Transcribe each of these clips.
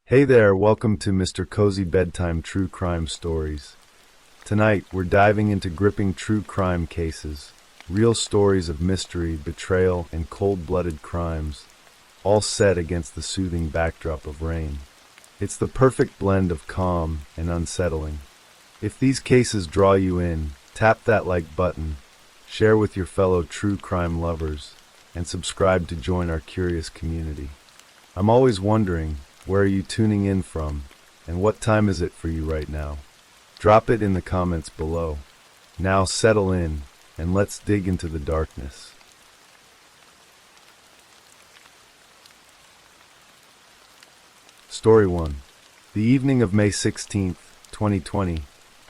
Hey there, welcome to Mr.Cozy Bedtime True Crime Stories. Tonight, we're diving into gripping true crime cases, real stories of mystery, betrayal, and cold-blooded crimes, all set against the soothing backdrop of rain. It's the perfect blend of calm and unsettling. If these cases draw you in, tap that like button, share with your fellow true crime lovers, and subscribe to join our curious community. I'm always wondering, where are you tuning in from, and what time is it for you right now? Drop it in the comments below. Now settle in, and let's dig into the darkness. Story 1. The evening of May 16, 2020,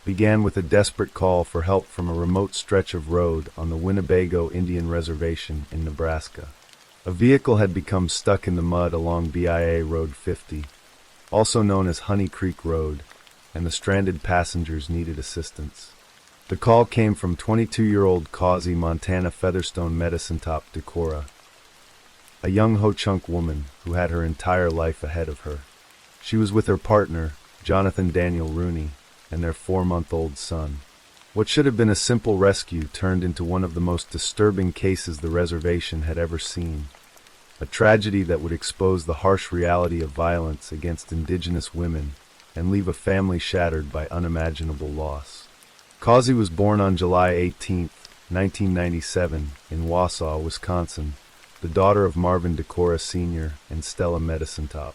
began with a desperate call for help from a remote stretch of road on the Winnebago Indian Reservation in Nebraska. A vehicle had become stuck in the mud along BIA Road 50, also known as Honey Creek Road, and the stranded passengers needed assistance. The call came from 22-year-old Cozy, Montana Featherstone Medicine Top Decorah, a young Ho-Chunk woman who had her entire life ahead of her. She was with her partner, Jonathan Daniel Rooney, and their 4-month-old son. What should have been a simple rescue turned into one of the most disturbing cases the reservation had ever seen. A tragedy that would expose the harsh reality of violence against indigenous women and leave a family shattered by unimaginable loss. Cozy was born on July 18, 1997, in Wausau, Wisconsin, the daughter of Marvin Decorah Sr. and Stella Medicine Top.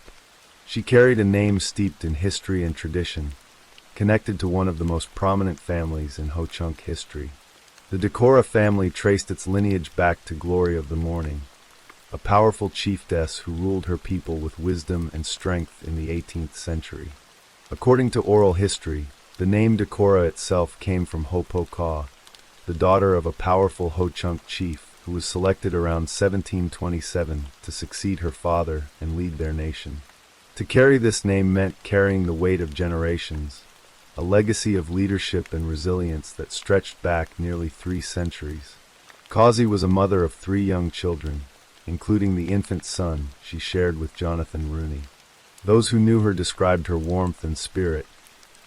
She carried a name steeped in history and tradition, connected to one of the most prominent families in Ho-Chunk history. The Decorah family traced its lineage back to Glory of the Morning, a powerful chiefess who ruled her people with wisdom and strength in the 18th century. According to oral history, the name Decorah itself came from Ho-Po-Kaw, the daughter of a powerful Ho-Chunk chief who was selected around 1727 to succeed her father and lead their nation. To carry this name meant carrying the weight of generations, a legacy of leadership and resilience that stretched back nearly 3 centuries. Cozy was a mother of 3 young children, including the infant son she shared with Jonathan Rooney. Those who knew her described her warmth and spirit,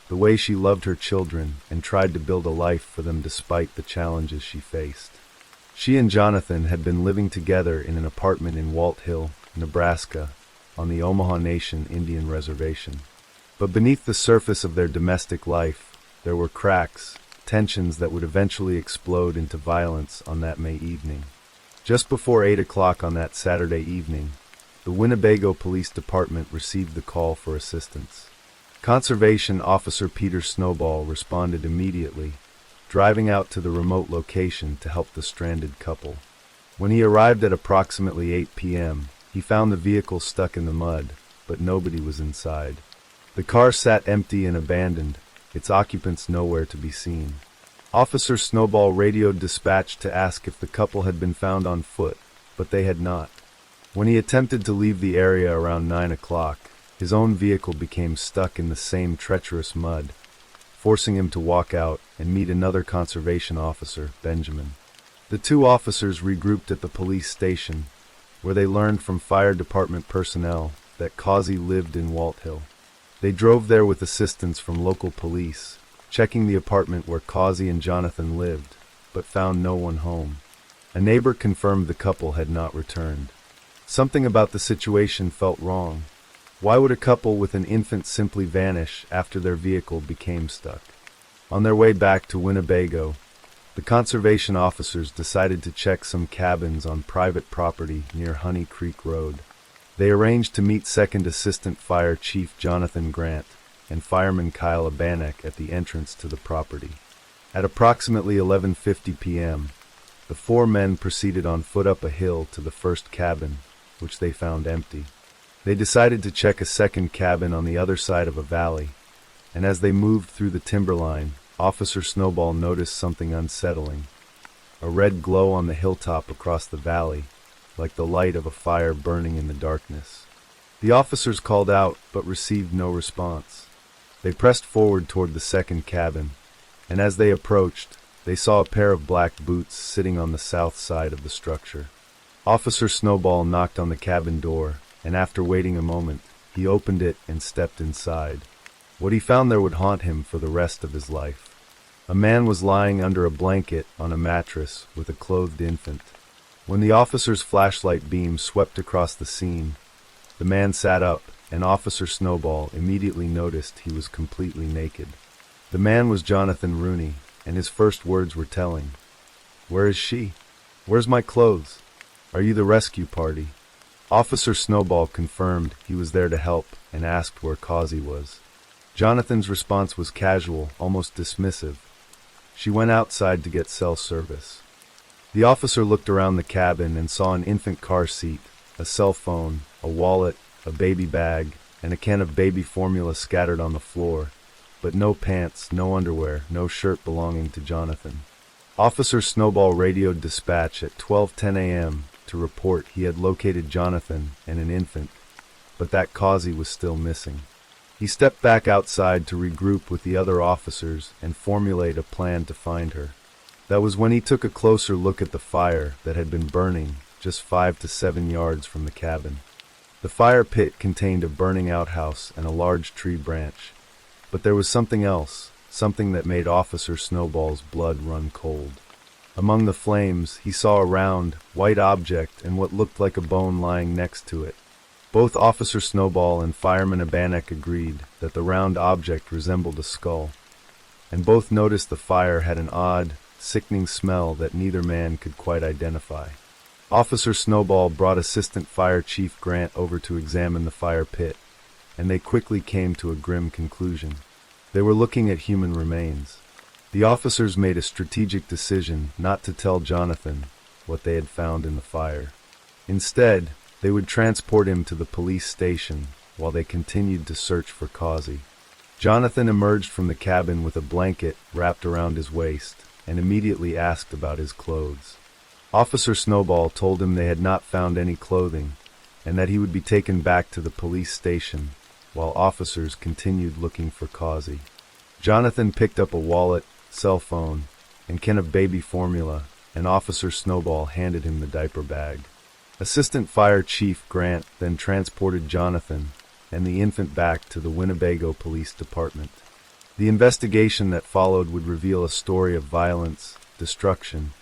the way she loved her children and tried to build a life for them despite the challenges she faced. She and Jonathan had been living together in an apartment in Walt Hill, Nebraska, on the Omaha Nation Indian Reservation. But beneath the surface of their domestic life, there were cracks, tensions that would eventually explode into violence on that May evening. Just before 8 o'clock on that Saturday evening, the Winnebago Police Department received the call for assistance. Conservation Officer Peter Snowball responded immediately, driving out to the remote location to help the stranded couple. When he arrived at approximately 8 p.m., he found the vehicle stuck in the mud, but nobody was inside. The car sat empty and abandoned, its occupants nowhere to be seen. Officer Snowball radioed dispatch to ask if the couple had been found on foot, but they had not. When he attempted to leave the area around 9 o'clock, his own vehicle became stuck in the same treacherous mud, forcing him to walk out and meet another conservation officer, Benjamin. The 2 officers regrouped at the police station, where they learned from fire department personnel that Cozy lived in Walt Hill. They drove there with assistance from local police, checking the apartment where Cozy and Jonathan lived, but found no one home. A neighbor confirmed the couple had not returned. Something about the situation felt wrong. Why would a couple with an infant simply vanish after their vehicle became stuck? On their way back to Winnebago, the conservation officers decided to check some cabins on private property near Honey Creek Road. They arranged to meet Second Assistant Fire Chief Jonathan Grant and Fireman Kyle Abanek at the entrance to the property. At approximately 11:50 p.m., the 4 men proceeded on foot up a hill to the first cabin, which they found empty. They decided to check a second cabin on the other side of a valley, and as they moved through the timberline, Officer Snowball noticed something unsettling. A red glow on the hilltop across the valley, like the light of a fire burning in the darkness. The officers called out, but received no response. They pressed forward toward the second cabin, and as they approached, they saw a pair of black boots sitting on the south side of the structure. Officer Snowball knocked on the cabin door, and after waiting a moment, He opened it and stepped inside. What he found there would haunt him for the rest of his life. A man was lying under a blanket on a mattress with a clothed infant. When the officer's flashlight beam swept across the scene, the man sat up, and Officer Snowball immediately noticed he was completely naked. The man was Jonathan Rooney, and his first words were telling. "Where is she? Where's my clothes? Are you the rescue party?" Officer Snowball confirmed he was there to help and asked where Cozy was. Jonathan's response was casual, almost dismissive. "She went outside to get cell service." The officer looked around the cabin and saw an infant car seat, a cell phone, a wallet, a baby bag, and a can of baby formula scattered on the floor, but no pants, no underwear, no shirt belonging to Jonathan. Officer Snowball radioed dispatch at 12:10 a.m. to report he had located Jonathan and an infant, but that Cozy was still missing. He stepped back outside to regroup with the other officers and formulate a plan to find her. That was when he took a closer look at the fire that had been burning just 5 to 7 yards from the cabin. The fire pit contained a burning outhouse and a large tree branch, but there was something else, something that made Officer Snowball's blood run cold. Among the flames, he saw a round, white object and what looked like a bone lying next to it. Both Officer Snowball and Fireman Abanek agreed that the round object resembled a skull, and both noticed the fire had an odd, sickening smell that neither man could quite identify. Officer Snowball brought Assistant Fire Chief Grant over to examine the fire pit, and they quickly came to a grim conclusion. They were looking at human remains. The officers made a strategic decision not to tell Jonathan what they had found in the fire. Instead, they would transport him to the police station while they continued to search for Cozy. Jonathan emerged from the cabin with a blanket wrapped around his waist and immediately asked about his clothes. Officer Snowball told him they had not found any clothing and that he would be taken back to the police station while officers continued looking for Cozy. Jonathan picked up a wallet, cell phone, and can of baby formula, and Officer Snowball handed him the diaper bag. Assistant Fire Chief Grant then transported Jonathan and the infant back to the Winnebago Police Department. The investigation that followed would reveal a story of violence, destruction,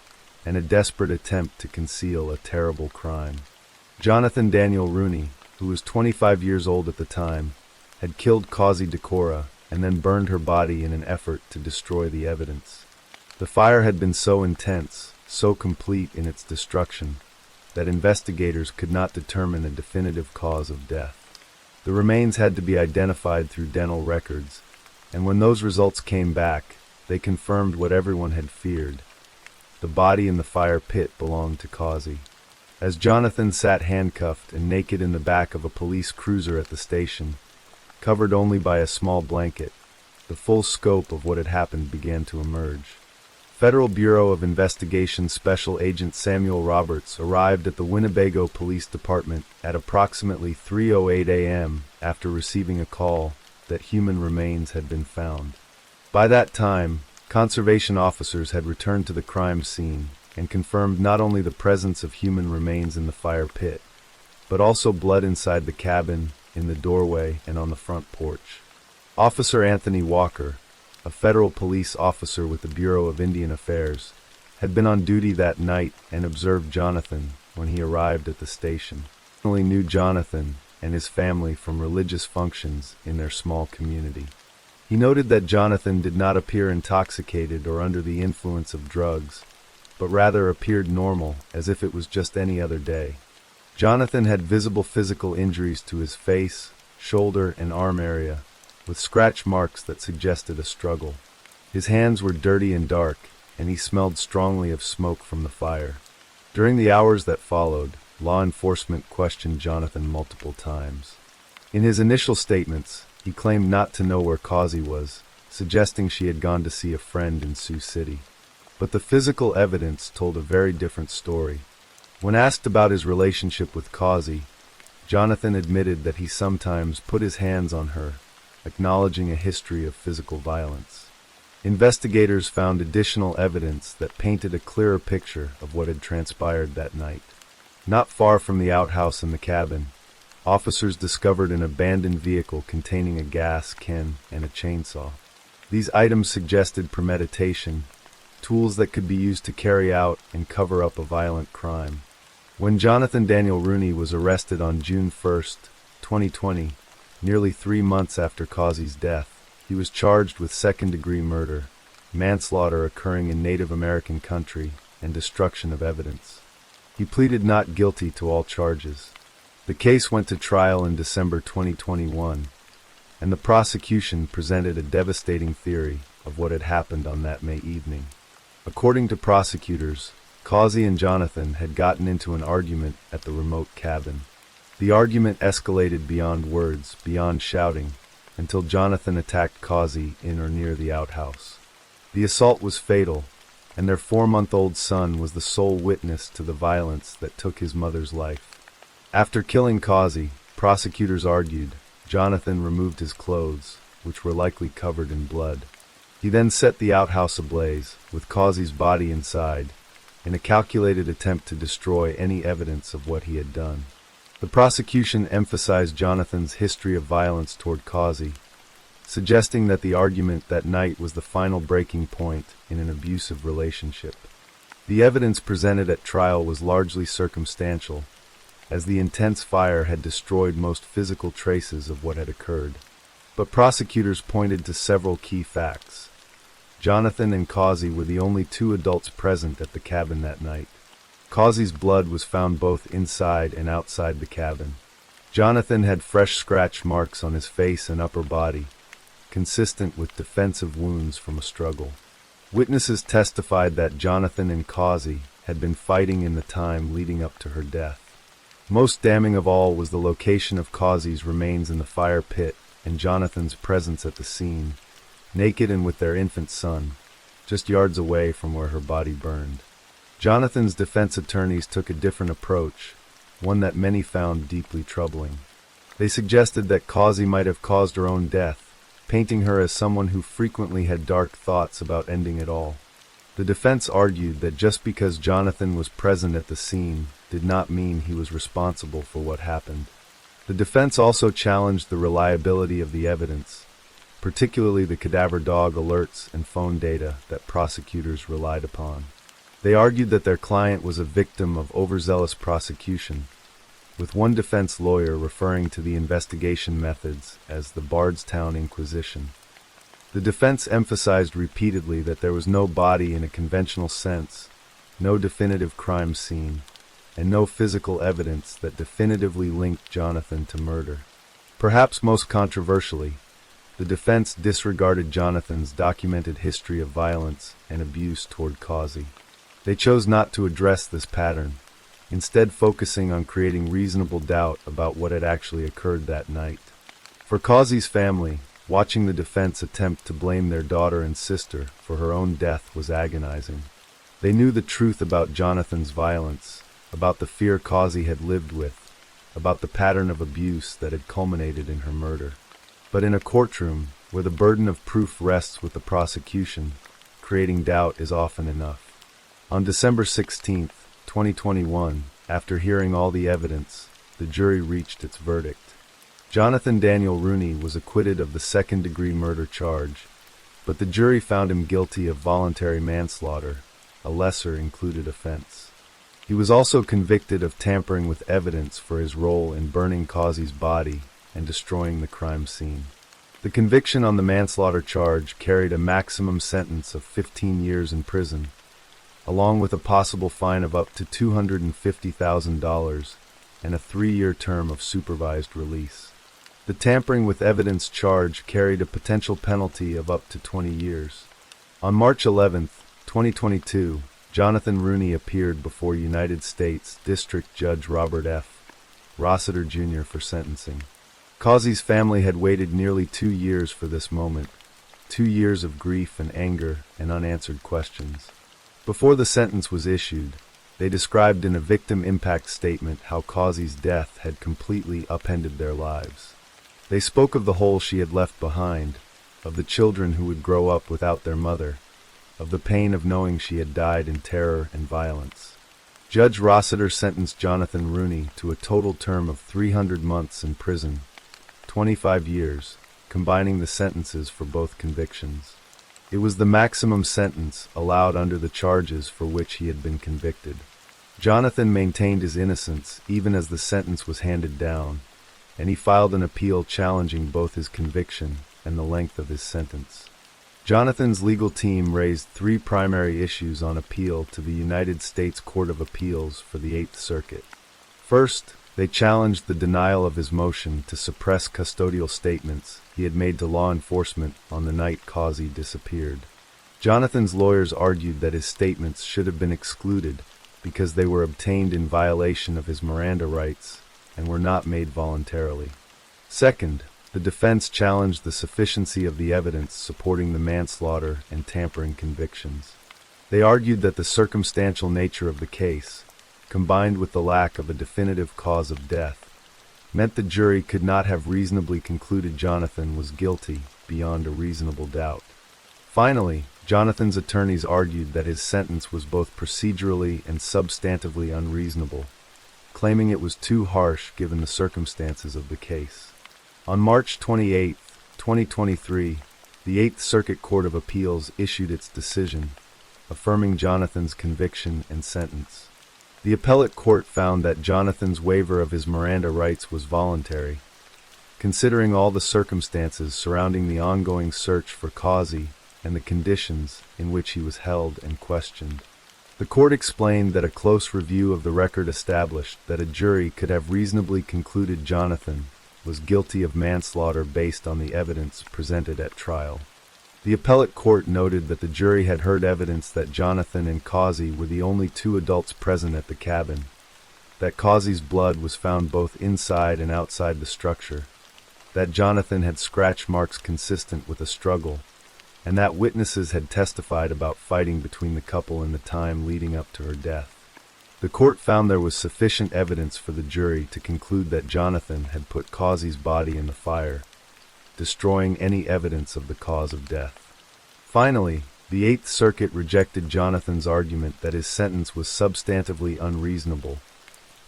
and a desperate attempt to conceal a terrible crime. Jonathan Daniel Rooney, who was 25 years old at the time, had killed Cozy Decora and then burned her body in an effort to destroy the evidence. The fire had been so intense, so complete in its destruction, that investigators could not determine a definitive cause of death. The remains had to be identified through dental records, and when those results came back, they confirmed what everyone had feared. The body in the fire pit belonged to Cozy. As Jonathan sat handcuffed and naked in the back of a police cruiser at the station, covered only by a small blanket, the full scope of what had happened began to emerge. Federal Bureau of Investigation Special Agent Samuel Roberts arrived at the Winnebago Police Department at approximately 3:08 a.m. after receiving a call that human remains had been found. By that time, conservation officers had returned to the crime scene and confirmed not only the presence of human remains in the fire pit, but also blood inside the cabin, in the doorway, and on the front porch. Officer Anthony Walker, a federal police officer with the Bureau of Indian Affairs, had been on duty that night and observed Jonathan when he arrived at the station. He only knew Jonathan and his family from religious functions in their small community. He noted that Jonathan did not appear intoxicated or under the influence of drugs, but rather appeared normal, as if it was just any other day. Jonathan had visible physical injuries to his face, shoulder, and arm area, with scratch marks that suggested a struggle. His hands were dirty and dark, and he smelled strongly of smoke from the fire. During the hours that followed, law enforcement questioned Jonathan multiple times. In his initial statements, he claimed not to know where Cozy was, suggesting she had gone to see a friend in Sioux City. But the physical evidence told a very different story. When asked about his relationship with Cozy, Jonathan admitted that he sometimes put his hands on her, acknowledging a history of physical violence. Investigators found additional evidence that painted a clearer picture of what had transpired that night. Not far from the outhouse in the cabin, officers discovered an abandoned vehicle containing a gas can and a chainsaw. These items suggested premeditation, tools that could be used to carry out and cover up a violent crime. When Jonathan Daniel Rooney was arrested on June 1, 2020, nearly 3 months after Cozy's death, he was charged with second-degree murder, manslaughter occurring in Native American country, and destruction of evidence. He pleaded not guilty to all charges. The case went to trial in December 2021, and the prosecution presented a devastating theory of what had happened on that May evening. According to prosecutors, Cozy and Jonathan had gotten into an argument at the remote cabin. The argument escalated beyond words, beyond shouting, until Jonathan attacked Cozy in or near the outhouse. The assault was fatal, and their 4-month-old son was the sole witness to the violence that took his mother's life. After killing Cozy, prosecutors argued, Jonathan removed his clothes, which were likely covered in blood. He then set the outhouse ablaze, with Cozy's body inside, in a calculated attempt to destroy any evidence of what he had done. The prosecution emphasized Jonathan's history of violence toward Cozy, suggesting that the argument that night was the final breaking point in an abusive relationship. The evidence presented at trial was largely circumstantial, as the intense fire had destroyed most physical traces of what had occurred. But prosecutors pointed to several key facts. Jonathan and Cozy were the only 2 adults present at the cabin that night. Cozy's blood was found both inside and outside the cabin. Jonathan had fresh scratch marks on his face and upper body, consistent with defensive wounds from a struggle. Witnesses testified that Jonathan and Cozy had been fighting in the time leading up to her death. Most damning of all was the location of Cozy's remains in the fire pit and Jonathan's presence at the scene, naked and with their infant son, just yards away from where her body burned. Jonathan's defense attorneys took a different approach, one that many found deeply troubling. They suggested that Cozy might have caused her own death, painting her as someone who frequently had dark thoughts about ending it all. The defense argued that just because Jonathan was present at the scene did not mean he was responsible for what happened. The defense also challenged the reliability of the evidence, particularly the cadaver dog alerts and phone data that prosecutors relied upon. They argued that their client was a victim of overzealous prosecution, with one defense lawyer referring to the investigation methods as the Bardstown Inquisition. The defense emphasized repeatedly that there was no body in a conventional sense, no definitive crime scene, and no physical evidence that definitively linked Jonathan to murder. Perhaps most controversially, the defense disregarded Jonathan's documented history of violence and abuse toward Cozy. They chose not to address this pattern, instead focusing on creating reasonable doubt about what had actually occurred that night. For Cozy's family, watching the defense attempt to blame their daughter and sister for her own death was agonizing. They knew the truth about Jonathan's violence, about the fear Cozy had lived with, about the pattern of abuse that had culminated in her murder. But in a courtroom, where the burden of proof rests with the prosecution, creating doubt is often enough. On December 16, 2021, after hearing all the evidence, the jury reached its verdict. Jonathan Daniel Rooney was acquitted of the second-degree murder charge, but the jury found him guilty of voluntary manslaughter, a lesser-included offense. He was also convicted of tampering with evidence for his role in burning Cozy's body and destroying the crime scene. The conviction on the manslaughter charge carried a maximum sentence of 15 years in prison, along with a possible fine of up to $250,000 and a 3-year term of supervised release. The tampering with evidence charge carried a potential penalty of up to 20 years. On March 11, 2022, Jonathan Rooney appeared before United States District Judge Robert F. Rossiter Jr. for sentencing. Cozy's family had waited nearly 2 years for this moment, 2 years of grief and anger and unanswered questions. Before the sentence was issued, they described in a victim impact statement how Cozy's death had completely upended their lives. They spoke of the hole she had left behind, of the children who would grow up without their mother, of the pain of knowing she had died in terror and violence. Judge Rossiter sentenced Jonathan Rooney to a total term of 300 months in prison, 25 years, combining the sentences for both convictions. It was the maximum sentence allowed under the charges for which he had been convicted. Jonathan maintained his innocence even as the sentence was handed down, and he filed an appeal challenging both his conviction and the length of his sentence. Jonathan's legal team raised three primary issues on appeal to the United States Court of Appeals for the Eighth Circuit. First, they challenged the denial of his motion to suppress custodial statements he had made to law enforcement on the night Cozy disappeared. Jonathan's lawyers argued that his statements should have been excluded because they were obtained in violation of his Miranda rights and were not made voluntarily. Second, the defense challenged the sufficiency of the evidence supporting the manslaughter and tampering convictions. They argued that the circumstantial nature of the case, combined with the lack of a definitive cause of death, meant the jury could not have reasonably concluded Jonathan was guilty beyond a reasonable doubt. Finally, Jonathan's attorneys argued that his sentence was both procedurally and substantively unreasonable, claiming it was too harsh given the circumstances of the case. On March 28, 2023, the Eighth Circuit Court of Appeals issued its decision, affirming Jonathan's conviction and sentence. The appellate court found that Jonathan's waiver of his Miranda rights was voluntary, considering all the circumstances surrounding the ongoing search for Cozy and the conditions in which he was held and questioned. The court explained that a close review of the record established that a jury could have reasonably concluded Jonathan was guilty of manslaughter based on the evidence presented at trial. The appellate court noted that the jury had heard evidence that Jonathan and Cozy were the only two adults present at the cabin, that Cozy's blood was found both inside and outside the structure, that Jonathan had scratch marks consistent with a struggle, and that witnesses had testified about fighting between the couple in the time leading up to her death. The court found there was sufficient evidence for the jury to conclude that Jonathan had put Cozy's body in the fire, destroying any evidence of the cause of death. Finally, the Eighth Circuit rejected Jonathan's argument that his sentence was substantively unreasonable,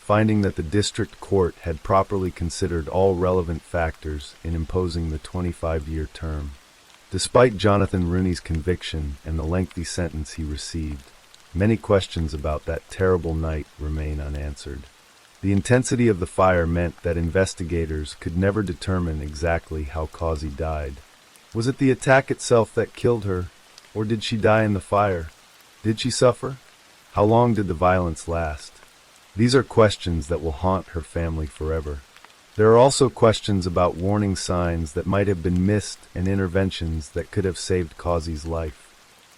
finding that the district court had properly considered all relevant factors in imposing the 25-year term. Despite Jonathan Rooney's conviction and the lengthy sentence he received, many questions about that terrible night remain unanswered. The intensity of the fire meant that investigators could never determine exactly how Cozy died. Was it the attack itself that killed her, or did she die in the fire? Did she suffer? How long did the violence last? These are questions that will haunt her family forever. There are also questions about warning signs that might have been missed and interventions that could have saved Cozy's life.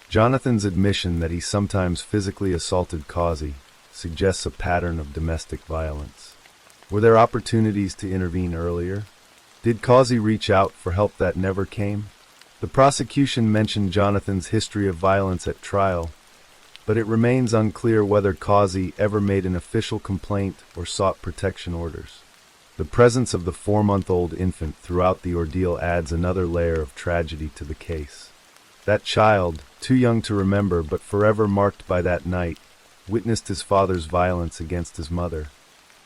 Jonathan's admission that he sometimes physically assaulted Cozy suggests a pattern of domestic violence. Were there opportunities to intervene earlier? Did Cozy reach out for help that never came? The prosecution mentioned Jonathan's history of violence at trial, but it remains unclear whether Cozy ever made an official complaint or sought protection orders. The presence of the 4-month-old infant throughout the ordeal adds another layer of tragedy to the case. That child, too young to remember but forever marked by that night, witnessed his father's violence against his mother.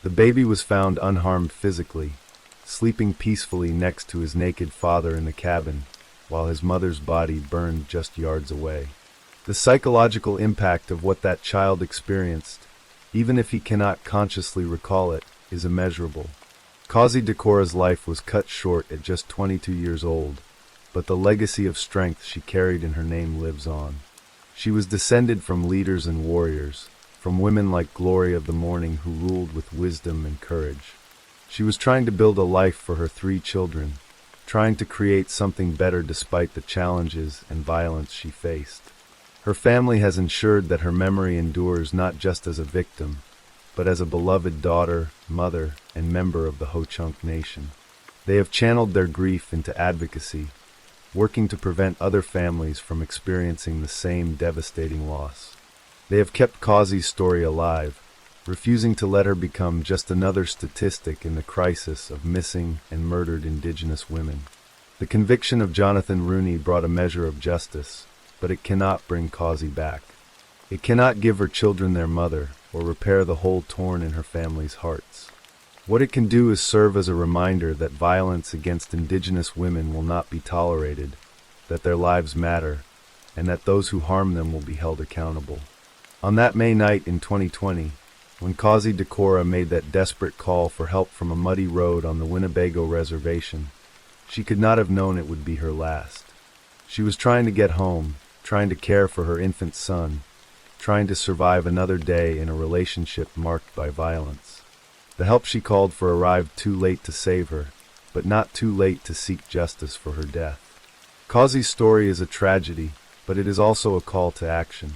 The baby was found unharmed physically, sleeping peacefully next to his naked father in the cabin, while his mother's body burned just yards away. The psychological impact of what that child experienced, even if he cannot consciously recall it, is immeasurable. Cozy Decora's life was cut short at just 22 years old, but the legacy of strength she carried in her name lives on. She was descended from leaders and warriors, from women like Glory of the Morning who ruled with wisdom and courage. She was trying to build a life for her 3 children, trying to create something better despite the challenges and violence she faced. Her family has ensured that her memory endures not just as a victim, but as a beloved daughter, mother, and member of the Ho-Chunk Nation. They have channeled their grief into advocacy, working to prevent other families from experiencing the same devastating loss. They have kept Cozy's story alive, refusing to let her become just another statistic in the crisis of missing and murdered Indigenous women. The conviction of Jonathan Rooney brought a measure of justice, but it cannot bring Cozy back. It cannot give her children their mother, or repair the hole torn in her family's hearts. What it can do is serve as a reminder that violence against Indigenous women will not be tolerated, that their lives matter, and that those who harm them will be held accountable. On that May night in 2020, when Cozy Decora made that desperate call for help from a muddy road on the Winnebago reservation, she could not have known it would be her last. She was trying to get home, trying to care for her infant son, trying to survive another day in a relationship marked by violence. The help she called for arrived too late to save her, but not too late to seek justice for her death. Cozy's story is a tragedy, but it is also a call to action.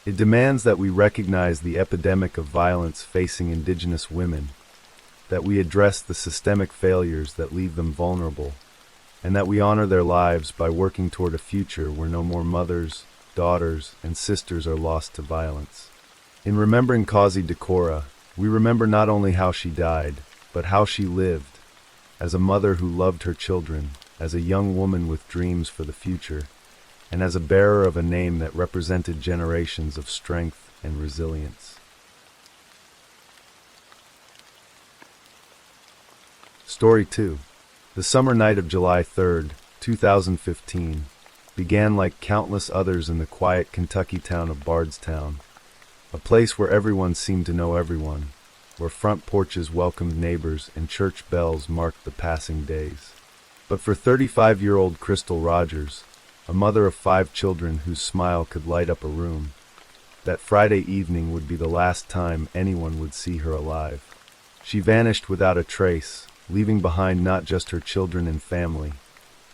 It demands that we recognize the epidemic of violence facing Indigenous women, that we address the systemic failures that leave them vulnerable, and that we honor their lives by working toward a future where no more mothers, daughters, and sisters are lost to violence. In remembering Cozy Decora, we remember not only how she died, but how she lived, as a mother who loved her children, as a young woman with dreams for the future, and as a bearer of a name that represented generations of strength and resilience. Story 2. The summer night of July 3rd, 2015, began like countless others in the quiet Kentucky town of Bardstown, a place where everyone seemed to know everyone, where front porches welcomed neighbors and church bells marked the passing days. But for 35-year-old Crystal Rogers, a mother of 5 children whose smile could light up a room, that Friday evening would be the last time anyone would see her alive. She vanished without a trace, leaving behind not just her children and family,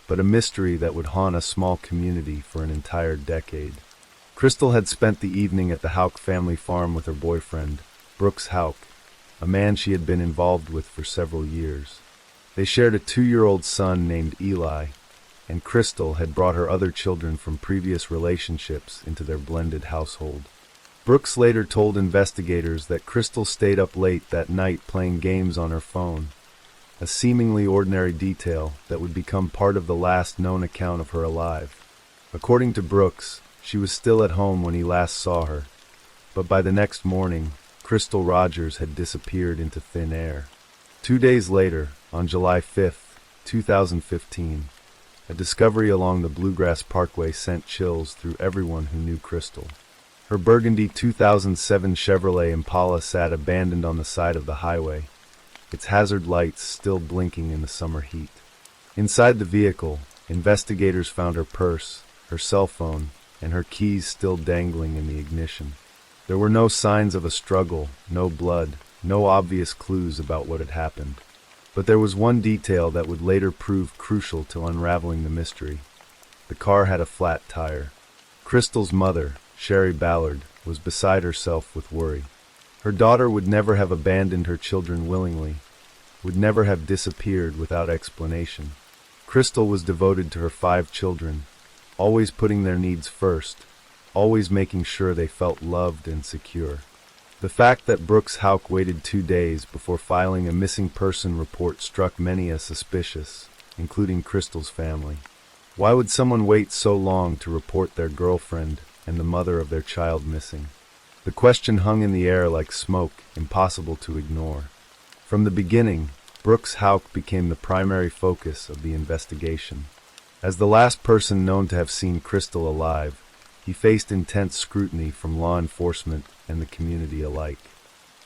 but a mystery that would haunt a small community for an entire decade. Crystal had spent the evening at the Houck family farm with her boyfriend, Brooks Houck, a man she had been involved with for several years. They shared a 2-year-old son named Eli, and Crystal had brought her other children from previous relationships into their blended household. Brooks later told investigators that Crystal stayed up late that night playing games on her phone, a seemingly ordinary detail that would become part of the last known account of her alive. According to Brooks, she was still at home when he last saw her, but by the next morning, Crystal Rogers had disappeared into thin air. 2 days later, on July 5th, 2015, a discovery along the Bluegrass Parkway sent chills through everyone who knew Crystal. Her burgundy 2007 Chevrolet Impala sat abandoned on the side of the highway, its hazard lights still blinking in the summer heat. Inside the vehicle, investigators found her purse, her cell phone, and her keys still dangling in the ignition. There were no signs of a struggle, no blood, no obvious clues about what had happened. But there was one detail that would later prove crucial to unraveling the mystery. The car had a flat tire. Crystal's mother, Sherry Ballard, was beside herself with worry. Her daughter would never have abandoned her children willingly, would never have disappeared without explanation. Crystal was devoted to her 5 children, always putting their needs first, always making sure they felt loved and secure. The fact that Brooks Houck waited 2 days before filing a missing person report struck many as suspicious, including Crystal's family. Why would someone wait so long to report their girlfriend and the mother of their child missing? The question hung in the air like smoke, impossible to ignore. From the beginning, Brooks Houck became the primary focus of the investigation. As the last person known to have seen Crystal alive, he faced intense scrutiny from law enforcement and the community alike.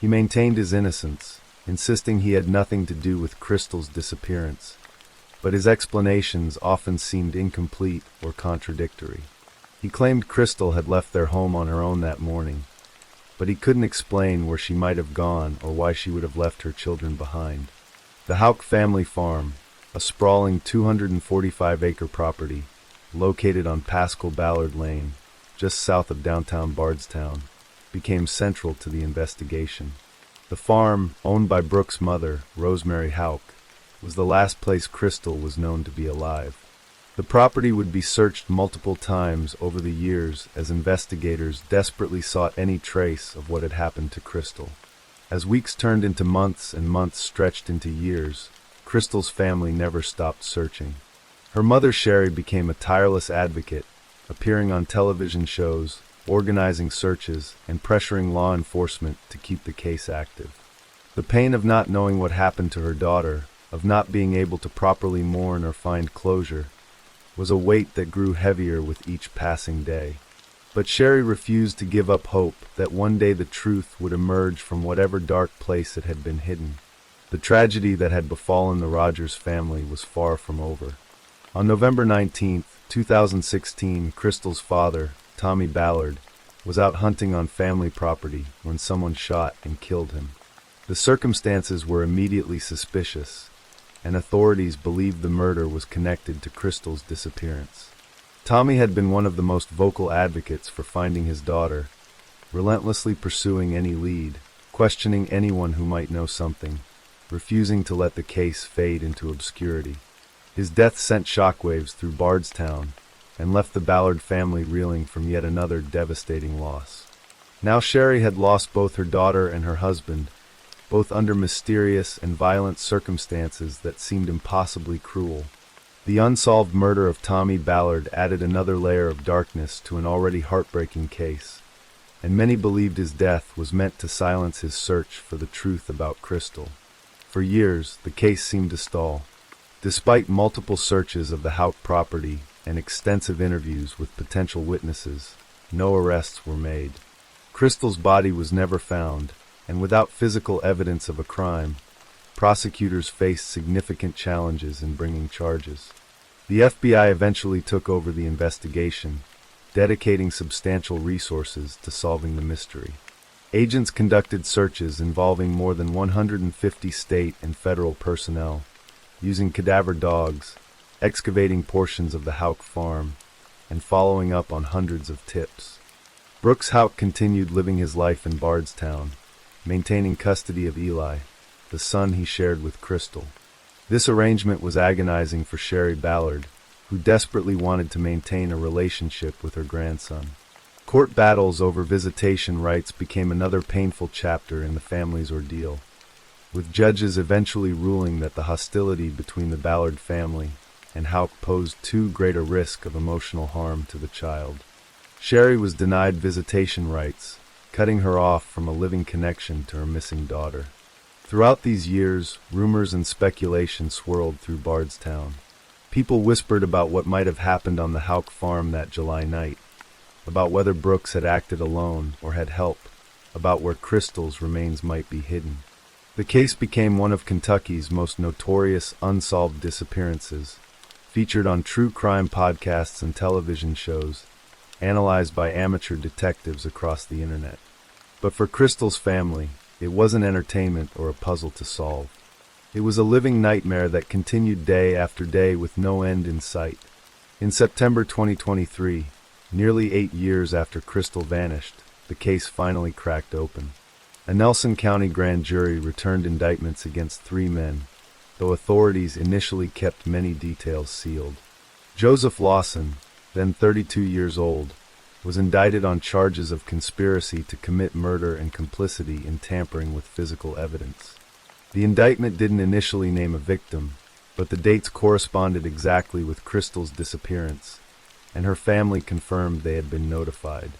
He maintained his innocence, insisting he had nothing to do with Crystal's disappearance, but his explanations often seemed incomplete or contradictory. He claimed Crystal had left their home on her own that morning, but he couldn't explain where she might have gone or why she would have left her children behind. The Houck family farm, a sprawling 245-acre property, located on Pascal Ballard Lane, just south of downtown Bardstown, became central to the investigation. The farm, owned by Brooks' mother, Rosemary Houck, was the last place Crystal was known to be alive. The property would be searched multiple times over the years as investigators desperately sought any trace of what had happened to Crystal. As weeks turned into months and months stretched into years, Crystal's family never stopped searching. Her mother Sherry became a tireless advocate, appearing on television shows, organizing searches, and pressuring law enforcement to keep the case active. The pain of not knowing what happened to her daughter, of not being able to properly mourn or find closure, was a weight that grew heavier with each passing day. But Sherry refused to give up hope that one day the truth would emerge from whatever dark place it had been hidden. The tragedy that had befallen the Rogers family was far from over. On November 19, 2016, Crystal's father, Tommy Ballard, was out hunting on family property when someone shot and killed him. The circumstances were immediately suspicious, and authorities believed the murder was connected to Crystal's disappearance. Tommy had been one of the most vocal advocates for finding his daughter, relentlessly pursuing any lead, questioning anyone who might know something, refusing to let the case fade into obscurity. His death sent shockwaves through Bardstown and left the Ballard family reeling from yet another devastating loss. Now Sherry had lost both her daughter and her husband, both under mysterious and violent circumstances that seemed impossibly cruel. The unsolved murder of Tommy Ballard added another layer of darkness to an already heartbreaking case, and many believed his death was meant to silence his search for the truth about Crystal. For years, the case seemed to stall. Despite multiple searches of the Houck property and extensive interviews with potential witnesses, no arrests were made. Crystal's body was never found, and without physical evidence of a crime, prosecutors faced significant challenges in bringing charges. The FBI eventually took over the investigation, dedicating substantial resources to solving the mystery. Agents conducted searches involving more than 150 state and federal personnel, using cadaver dogs, excavating portions of the Houck farm, and following up on hundreds of tips. Brooks Houck continued living his life in Bardstown, maintaining custody of Eli, the son he shared with Crystal. This arrangement was agonizing for Sherry Ballard, who desperately wanted to maintain a relationship with her grandson. Court battles over visitation rights became another painful chapter in the family's ordeal, with judges eventually ruling that the hostility between the Ballard family and Houck posed too great a risk of emotional harm to the child. Sherry was denied visitation rights, cutting her off from a living connection to her missing daughter. Throughout these years, rumors and speculation swirled through Bardstown. People whispered about what might have happened on the Houck farm that July night, about whether Brooks had acted alone or had help, about where Crystal's remains might be hidden. The case became one of Kentucky's most notorious unsolved disappearances, featured on true crime podcasts and television shows, analyzed by amateur detectives across the internet. But for Crystal's family, it wasn't entertainment or a puzzle to solve. It was a living nightmare that continued day after day with no end in sight. In September 2023, nearly 8 years after Crystal vanished, the case finally cracked open. A Nelson County grand jury returned indictments against 3 men, though authorities initially kept many details sealed. Joseph Lawson, then 32 years old, was indicted on charges of conspiracy to commit murder and complicity in tampering with physical evidence. The indictment didn't initially name a victim, but the dates corresponded exactly with Crystal's disappearance, and her family confirmed they had been notified.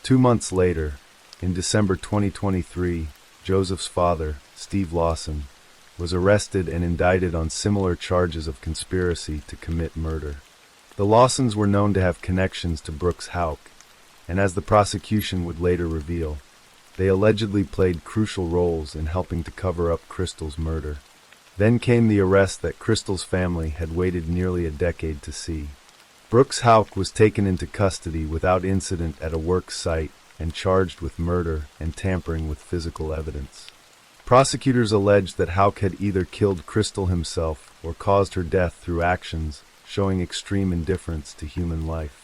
2 months later, in December 2023, Joseph's father, Steve Lawson, was arrested and indicted on similar charges of conspiracy to commit murder. The Lawsons were known to have connections to Brooks Houck, and as the prosecution would later reveal, they allegedly played crucial roles in helping to cover up Crystal's murder. Then came the arrest that Crystal's family had waited nearly a decade to see. Brooks Houck was taken into custody without incident at a work site and charged with murder and tampering with physical evidence. Prosecutors alleged that Houck had either killed Crystal himself or caused her death through actions showing extreme indifference to human life.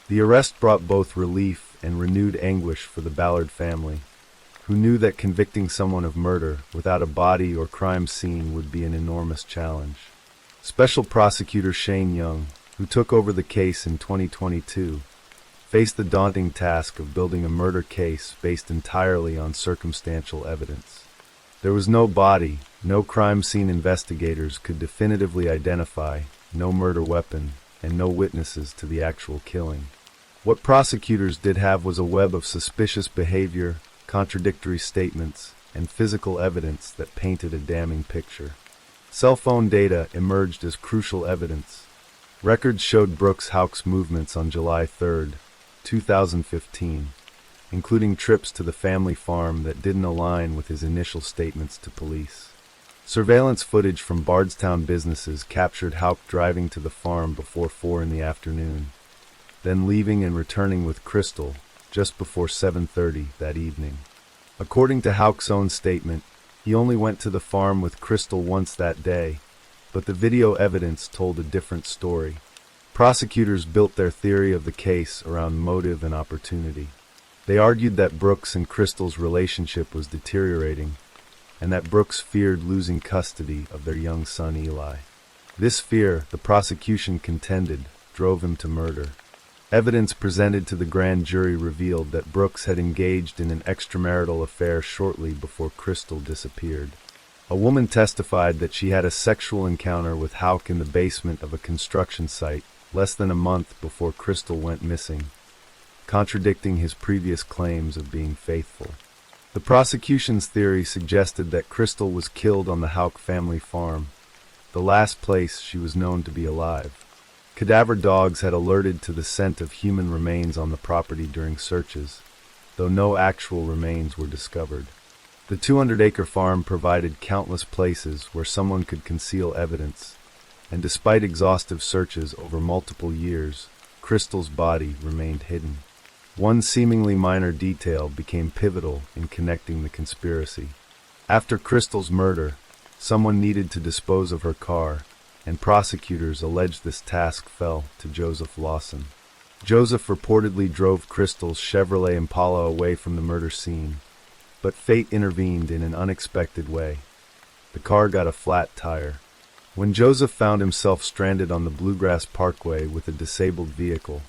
The arrest brought both relief and renewed anguish for the Ballard family, who knew that convicting someone of murder without a body or crime scene would be an enormous challenge. Special Prosecutor Shane Young, who took over the case in 2022, faced the daunting task of building a murder case based entirely on circumstantial evidence. There was no body, no crime scene investigators could definitively identify, no murder weapon, and no witnesses to the actual killing. What prosecutors did have was a web of suspicious behavior, contradictory statements, and physical evidence that painted a damning picture. Cell phone data emerged as crucial evidence. Records showed Brooks Houck's movements on July 3, 2015, including trips to the family farm that didn't align with his initial statements to police. Surveillance footage from Bardstown businesses captured Houck driving to the farm before 4 in the afternoon, then leaving and returning with Crystal just before 7:30 that evening. According to Houck's own statement, he only went to the farm with Crystal once that day, but the video evidence told a different story. Prosecutors built their theory of the case around motive and opportunity. They argued that Brooks and Crystal's relationship was deteriorating, and that Brooks feared losing custody of their young son Eli. This fear, the prosecution contended, drove him to murder. Evidence presented to the grand jury revealed that Brooks had engaged in an extramarital affair shortly before Crystal disappeared. A woman testified that she had a sexual encounter with Houck in the basement of a construction site less than a month before Crystal went missing, contradicting his previous claims of being faithful. The prosecution's theory suggested that Crystal was killed on the Houck family farm, the last place she was known to be alive. Cadaver dogs had alerted to the scent of human remains on the property during searches, though no actual remains were discovered. The 200-acre farm provided countless places where someone could conceal evidence, and despite exhaustive searches over multiple years, Crystal's body remained hidden. One seemingly minor detail became pivotal in connecting the conspiracy. After Crystal's murder, someone needed to dispose of her car, and prosecutors alleged this task fell to Joseph Lawson. Joseph reportedly drove Crystal's Chevrolet Impala away from the murder scene, but fate intervened in an unexpected way. The car got a flat tire. When Joseph found himself stranded on the Bluegrass Parkway with a disabled vehicle,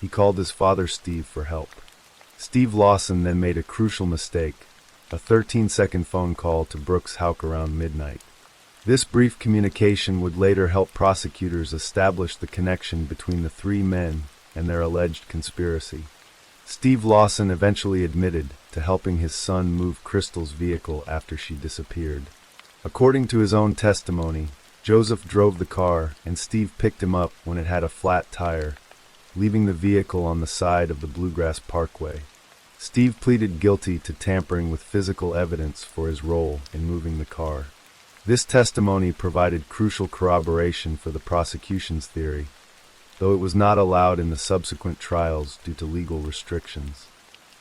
he called his father Steve for help. Steve Lawson then made a crucial mistake, a 13-second phone call to Brooks Houck around midnight. This brief communication would later help prosecutors establish the connection between the three men and their alleged conspiracy. Steve Lawson eventually admitted to helping his son move Crystal's vehicle after she disappeared. According to his own testimony, Joseph drove the car and Steve picked him up when it had a flat tire, leaving the vehicle on the side of the Bluegrass Parkway. Steve pleaded guilty to tampering with physical evidence for his role in moving the car. This testimony provided crucial corroboration for the prosecution's theory, though it was not allowed in the subsequent trials due to legal restrictions.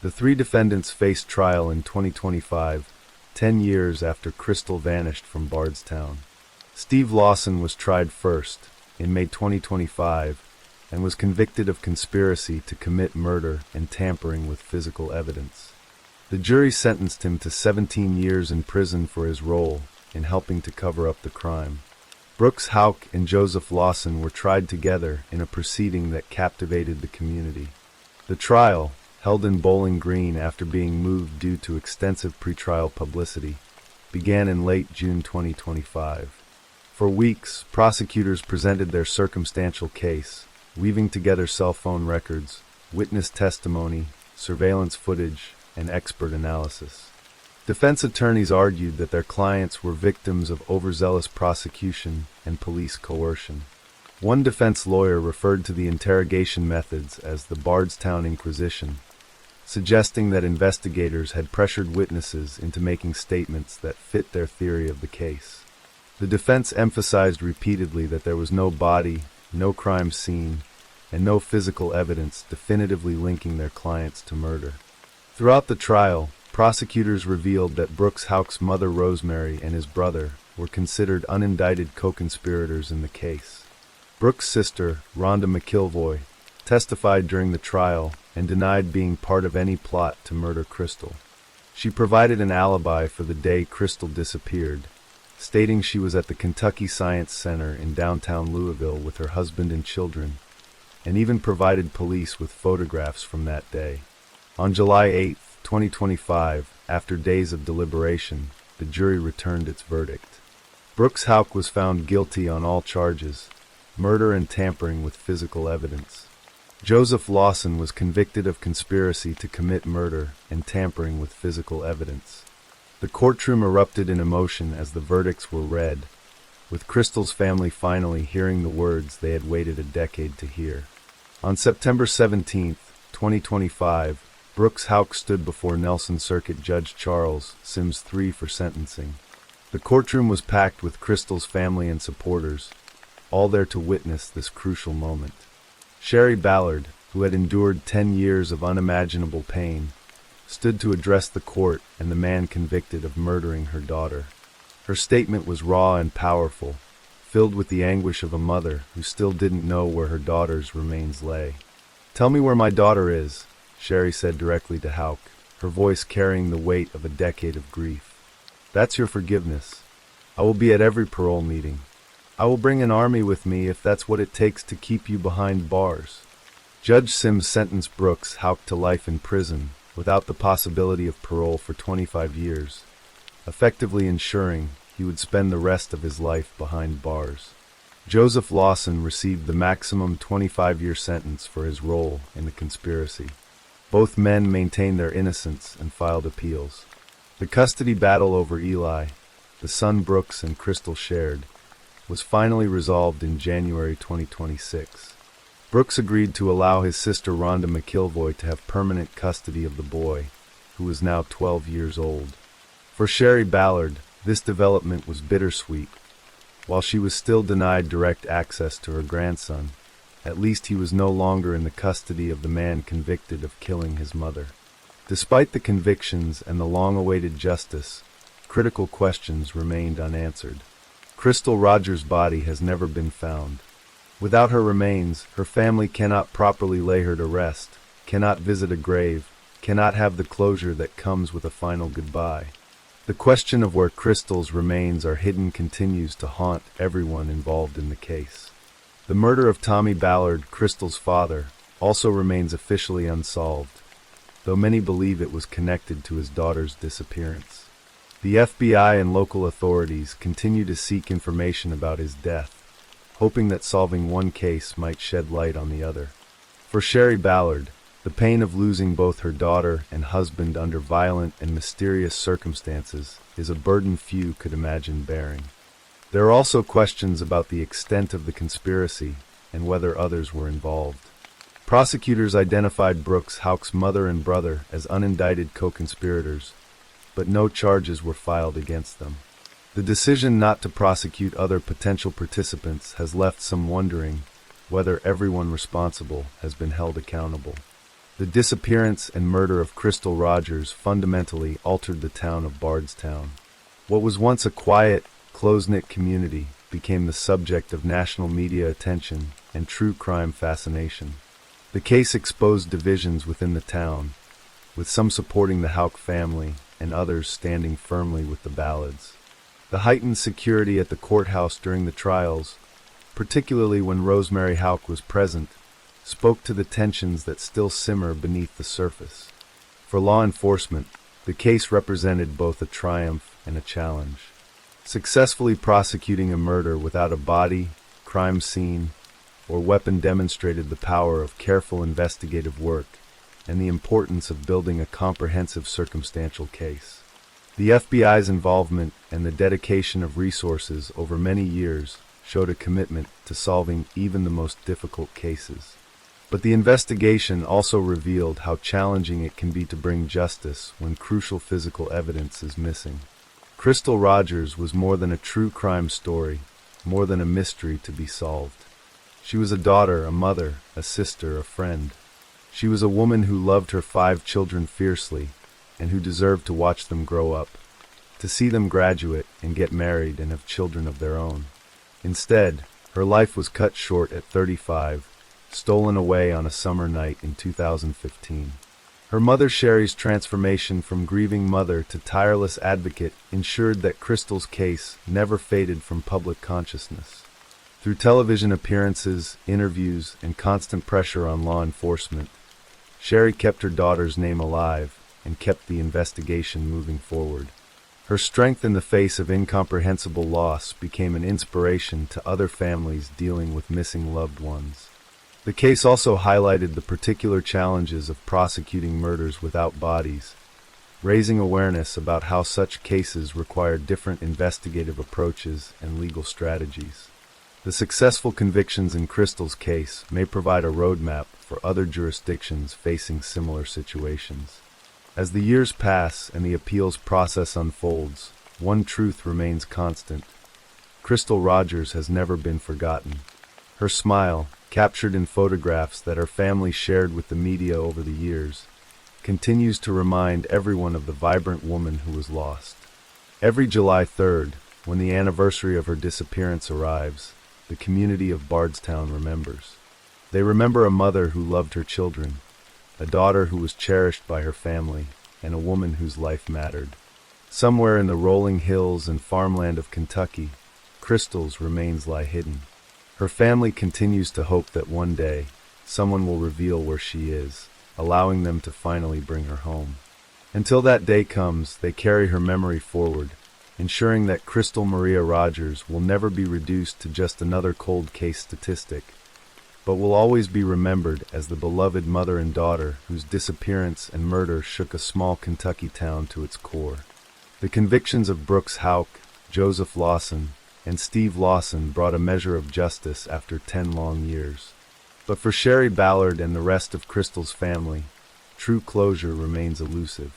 The three defendants faced trial in 2025, 10 years after Crystal vanished from Bardstown. Steve Lawson was tried first, in May 2025, and was convicted of conspiracy to commit murder and tampering with physical evidence. The jury sentenced him to 17 years in prison for his role in helping to cover up the crime. Brooks Houck and Joseph Lawson were tried together in a proceeding that captivated the community. The trial, held in Bowling Green after being moved due to extensive pretrial publicity, began in late June 2025. For weeks, prosecutors presented their circumstantial case, weaving together cell phone records, witness testimony, surveillance footage, and expert analysis. Defense attorneys argued that their clients were victims of overzealous prosecution and police coercion. One defense lawyer referred to the interrogation methods as the Bardstown Inquisition, suggesting that investigators had pressured witnesses into making statements that fit their theory of the case. The defense emphasized repeatedly that there was no body, no crime scene, and no physical evidence definitively linking their clients to murder. Throughout the trial, prosecutors revealed that Brooks Houck's mother Rosemary and his brother were considered unindicted co-conspirators in the case. Brooks' sister, Rhonda McIlvoy, testified during the trial and denied being part of any plot to murder Crystal. She provided an alibi for the day Crystal disappeared, stating she was at the Kentucky Science Center in downtown Louisville with her husband and children, and even provided police with photographs from that day. On July 8, 2025, after days of deliberation, the jury returned its verdict. Brooks Houck was found guilty on all charges, murder and tampering with physical evidence. Joseph Lawson was convicted of conspiracy to commit murder and tampering with physical evidence. The courtroom erupted in emotion as the verdicts were read, with Crystal's family finally hearing the words they had waited a decade to hear. On September 17, 2025, Brooks Houck stood before Nelson Circuit Judge Charles Sims III for sentencing. The courtroom was packed with Crystal's family and supporters, all there to witness this crucial moment. Sherry Ballard, who had endured 10 years of unimaginable pain, stood to address the court and the man convicted of murdering her daughter. Her statement was raw and powerful, filled with the anguish of a mother who still didn't know where her daughter's remains lay. "Tell me where my daughter is," Sherry said directly to Houck, her voice carrying the weight of a decade of grief. "That's your forgiveness. I will be at every parole meeting. I will bring an army with me if that's what it takes to keep you behind bars." Judge Sims sentenced Brooks Houck to life in prison, without the possibility of parole for 25 years, effectively ensuring he would spend the rest of his life behind bars. Joseph Lawson received the maximum 25-year sentence for his role in the conspiracy. Both men maintained their innocence and filed appeals. The custody battle over Eli, the son Brooks and Crystal shared, was finally resolved in January 2026. Brooks agreed to allow his sister Rhonda McIlvoy to have permanent custody of the boy, who was now 12 years old. For Sherry Ballard, this development was bittersweet. While she was still denied direct access to her grandson, at least he was no longer in the custody of the man convicted of killing his mother. Despite the convictions and the long-awaited justice, critical questions remained unanswered. Crystal Rogers' body has never been found. Without her remains, her family cannot properly lay her to rest, cannot visit a grave, cannot have the closure that comes with a final goodbye. The question of where Crystal's remains are hidden continues to haunt everyone involved in the case. The murder of Tommy Ballard, Crystal's father, also remains officially unsolved, though many believe it was connected to his daughter's disappearance. The FBI and local authorities continue to seek information about his death, hoping that solving one case might shed light on the other. For Sherry Ballard, the pain of losing both her daughter and husband under violent and mysterious circumstances is a burden few could imagine bearing. There are also questions about the extent of the conspiracy and whether others were involved. Prosecutors identified Brooks Houck's mother and brother as unindicted co-conspirators, but no charges were filed against them. The decision not to prosecute other potential participants has left some wondering whether everyone responsible has been held accountable. The disappearance and murder of Crystal Rogers fundamentally altered the town of Bardstown. What was once a quiet, close-knit community became the subject of national media attention and true crime fascination. The case exposed divisions within the town, with some supporting the Houck family and others standing firmly with the Ballards. The heightened security at the courthouse during the trials, particularly when Rosemary Houck was present, spoke to the tensions that still simmer beneath the surface. For law enforcement, the case represented both a triumph and a challenge. Successfully prosecuting a murder without a body, crime scene, or weapon demonstrated the power of careful investigative work and the importance of building a comprehensive circumstantial case. The FBI's involvement and the dedication of resources over many years showed a commitment to solving even the most difficult cases. But the investigation also revealed how challenging it can be to bring justice when crucial physical evidence is missing. Crystal Rogers was more than a true crime story, more than a mystery to be solved. She was a daughter, a mother, a sister, a friend. She was a woman who loved her 5 children fiercely, and who deserved to watch them grow up, to see them graduate and get married and have children of their own. Instead, her life was cut short at 35, stolen away on a summer night in 2015. Her mother Sherry's transformation from grieving mother to tireless advocate ensured that Crystal's case never faded from public consciousness. Through television appearances, interviews, and constant pressure on law enforcement, Sherry kept her daughter's name alive and kept the investigation moving forward. Her strength in the face of incomprehensible loss became an inspiration to other families dealing with missing loved ones. The case also highlighted the particular challenges of prosecuting murders without bodies, raising awareness about how such cases require different investigative approaches and legal strategies. The successful convictions in Crystal's case may provide a roadmap for other jurisdictions facing similar situations. As the years pass and the appeals process unfolds, one truth remains constant. Crystal Rogers has never been forgotten. Her smile, captured in photographs that her family shared with the media over the years, continues to remind everyone of the vibrant woman who was lost. Every July 3rd, when the anniversary of her disappearance arrives, the community of Bardstown remembers. They remember a mother who loved her children, a daughter who was cherished by her family, and a woman whose life mattered. Somewhere in the rolling hills and farmland of Kentucky, Crystal's remains lie hidden. Her family continues to hope that one day, someone will reveal where she is, allowing them to finally bring her home. Until that day comes, they carry her memory forward, ensuring that Crystal Maria Rogers will never be reduced to just another cold case statistic, but will always be remembered as the beloved mother and daughter whose disappearance and murder shook a small Kentucky town to its core. The convictions of Brooks Houck, Joseph Lawson, and Steve Lawson brought a measure of justice after 10 long years. But for Sherry Ballard and the rest of Crystal's family, true closure remains elusive.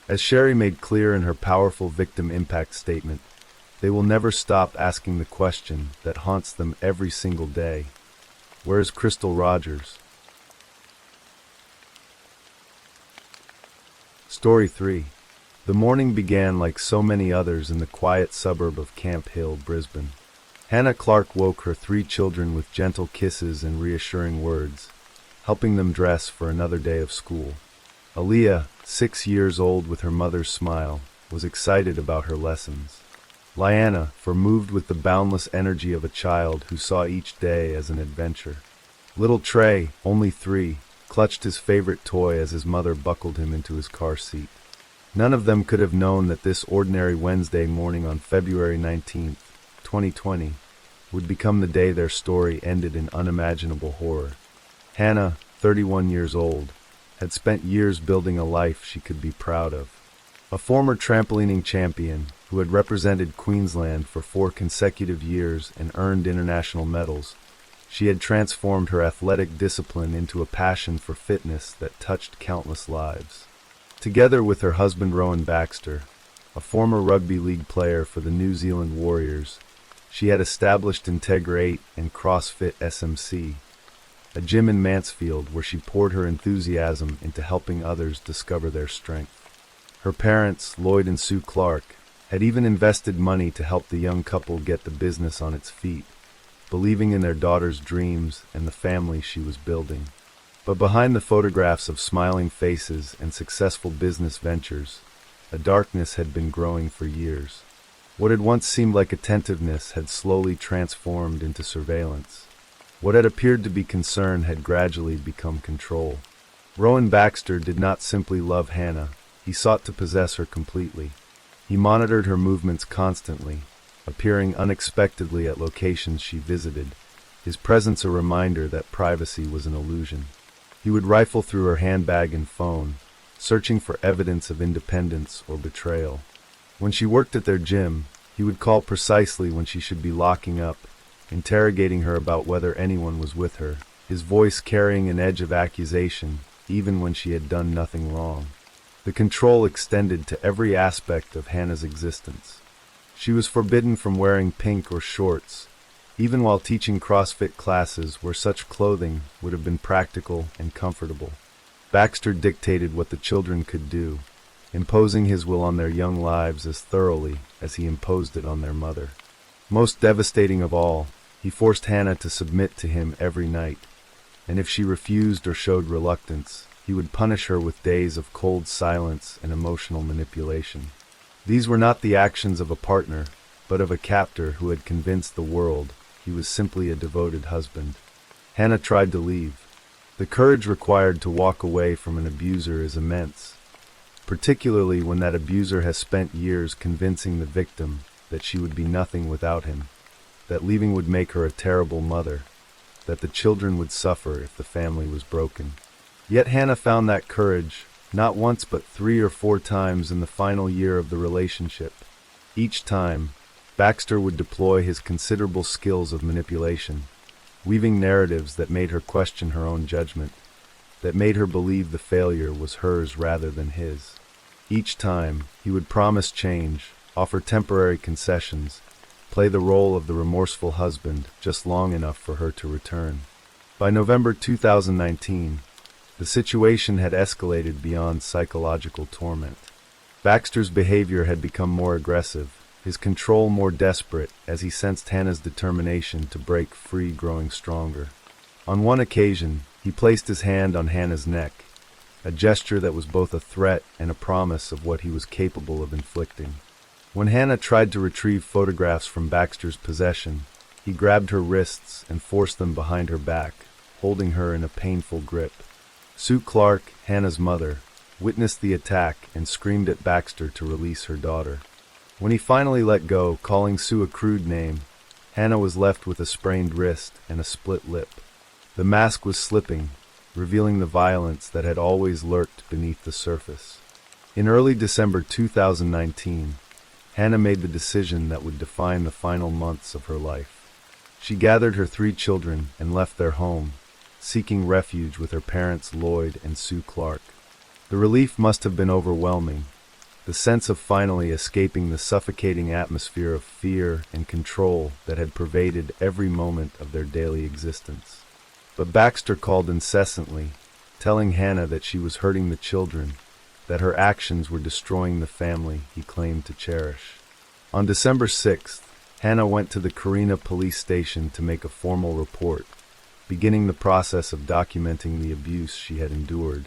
As Sherry made clear in her powerful victim impact statement, they will never stop asking the question that haunts them every single day. Where is Crystal Rogers? Story 3. The morning began like so many others in the quiet suburb of Camp Hill, Brisbane. Hannah Clark woke her 3 children with gentle kisses and reassuring words, helping them dress for another day of school. Aaliyah, 6 years old with her mother's smile, was excited about her lessons. Lyanna, moved with the boundless energy of a child who saw each day as an adventure. Little Trey, only 3, clutched his favorite toy as his mother buckled him into his car seat. None of them could have known that this ordinary Wednesday morning on February 19th, 2020, would become the day their story ended in unimaginable horror. Hannah, 31 years old, had spent years building a life she could be proud of. A former trampolining champion who had represented Queensland for 4 consecutive years and earned international medals, she had transformed her athletic discipline into a passion for fitness that touched countless lives. Together with her husband Rowan Baxter, a former rugby league player for the New Zealand Warriors, she had established Integra 8 and CrossFit SMC, a gym in Mansfield where she poured her enthusiasm into helping others discover their strength. Her parents, Lloyd and Sue Clark, had even invested money to help the young couple get the business on its feet, believing in their daughter's dreams and the family she was building. But behind the photographs of smiling faces and successful business ventures, a darkness had been growing for years. What had once seemed like attentiveness had slowly transformed into surveillance. What had appeared to be concern had gradually become control. Rowan Baxter did not simply love Hannah, he sought to possess her completely. He monitored her movements constantly, appearing unexpectedly at locations she visited, his presence a reminder that privacy was an illusion. He would rifle through her handbag and phone, searching for evidence of independence or betrayal. When she worked at their gym, he would call precisely when she should be locking up, interrogating her about whether anyone was with her, his voice carrying an edge of accusation, even when she had done nothing wrong. The control extended to every aspect of Hannah's existence. She was forbidden from wearing pink or shorts, even while teaching CrossFit classes where such clothing would have been practical and comfortable. Baxter dictated what the children could do, imposing his will on their young lives as thoroughly as he imposed it on their mother. Most devastating of all, he forced Hannah to submit to him every night, and if she refused or showed reluctance, he would punish her with days of cold silence and emotional manipulation. These were not the actions of a partner, but of a captor who had convinced the world he was simply a devoted husband. Hannah tried to leave. The courage required to walk away from an abuser is immense, particularly when that abuser has spent years convincing the victim that she would be nothing without him, that leaving would make her a terrible mother, that the children would suffer if the family was broken. Yet Hannah found that courage, not once but 3 or 4 times in the final year of the relationship. Each time, Baxter would deploy his considerable skills of manipulation, weaving narratives that made her question her own judgment, that made her believe the failure was hers rather than his. Each time, he would promise change, offer temporary concessions, play the role of the remorseful husband just long enough for her to return. By November 2019, the situation had escalated beyond psychological torment. Baxter's behavior had become more aggressive, his control more desperate as he sensed Hannah's determination to break free growing stronger. On one occasion, he placed his hand on Hannah's neck, a gesture that was both a threat and a promise of what he was capable of inflicting. When Hannah tried to retrieve photographs from Baxter's possession, he grabbed her wrists and forced them behind her back, holding her in a painful grip. Sue Clark, Hannah's mother, witnessed the attack and screamed at Baxter to release her daughter. When he finally let go, calling Sue a crude name, Hannah was left with a sprained wrist and a split lip. The mask was slipping, revealing the violence that had always lurked beneath the surface. In early December 2019, Hannah made the decision that would define the final months of her life. She gathered her 3 children and left their home, seeking refuge with her parents Lloyd and Sue Clark. The relief must have been overwhelming, the sense of finally escaping the suffocating atmosphere of fear and control that had pervaded every moment of their daily existence. But Baxter called incessantly, telling Hannah that she was hurting the children, that her actions were destroying the family he claimed to cherish. On December 6th, Hannah went to the Carina police station to make a formal report, beginning the process of documenting the abuse she had endured.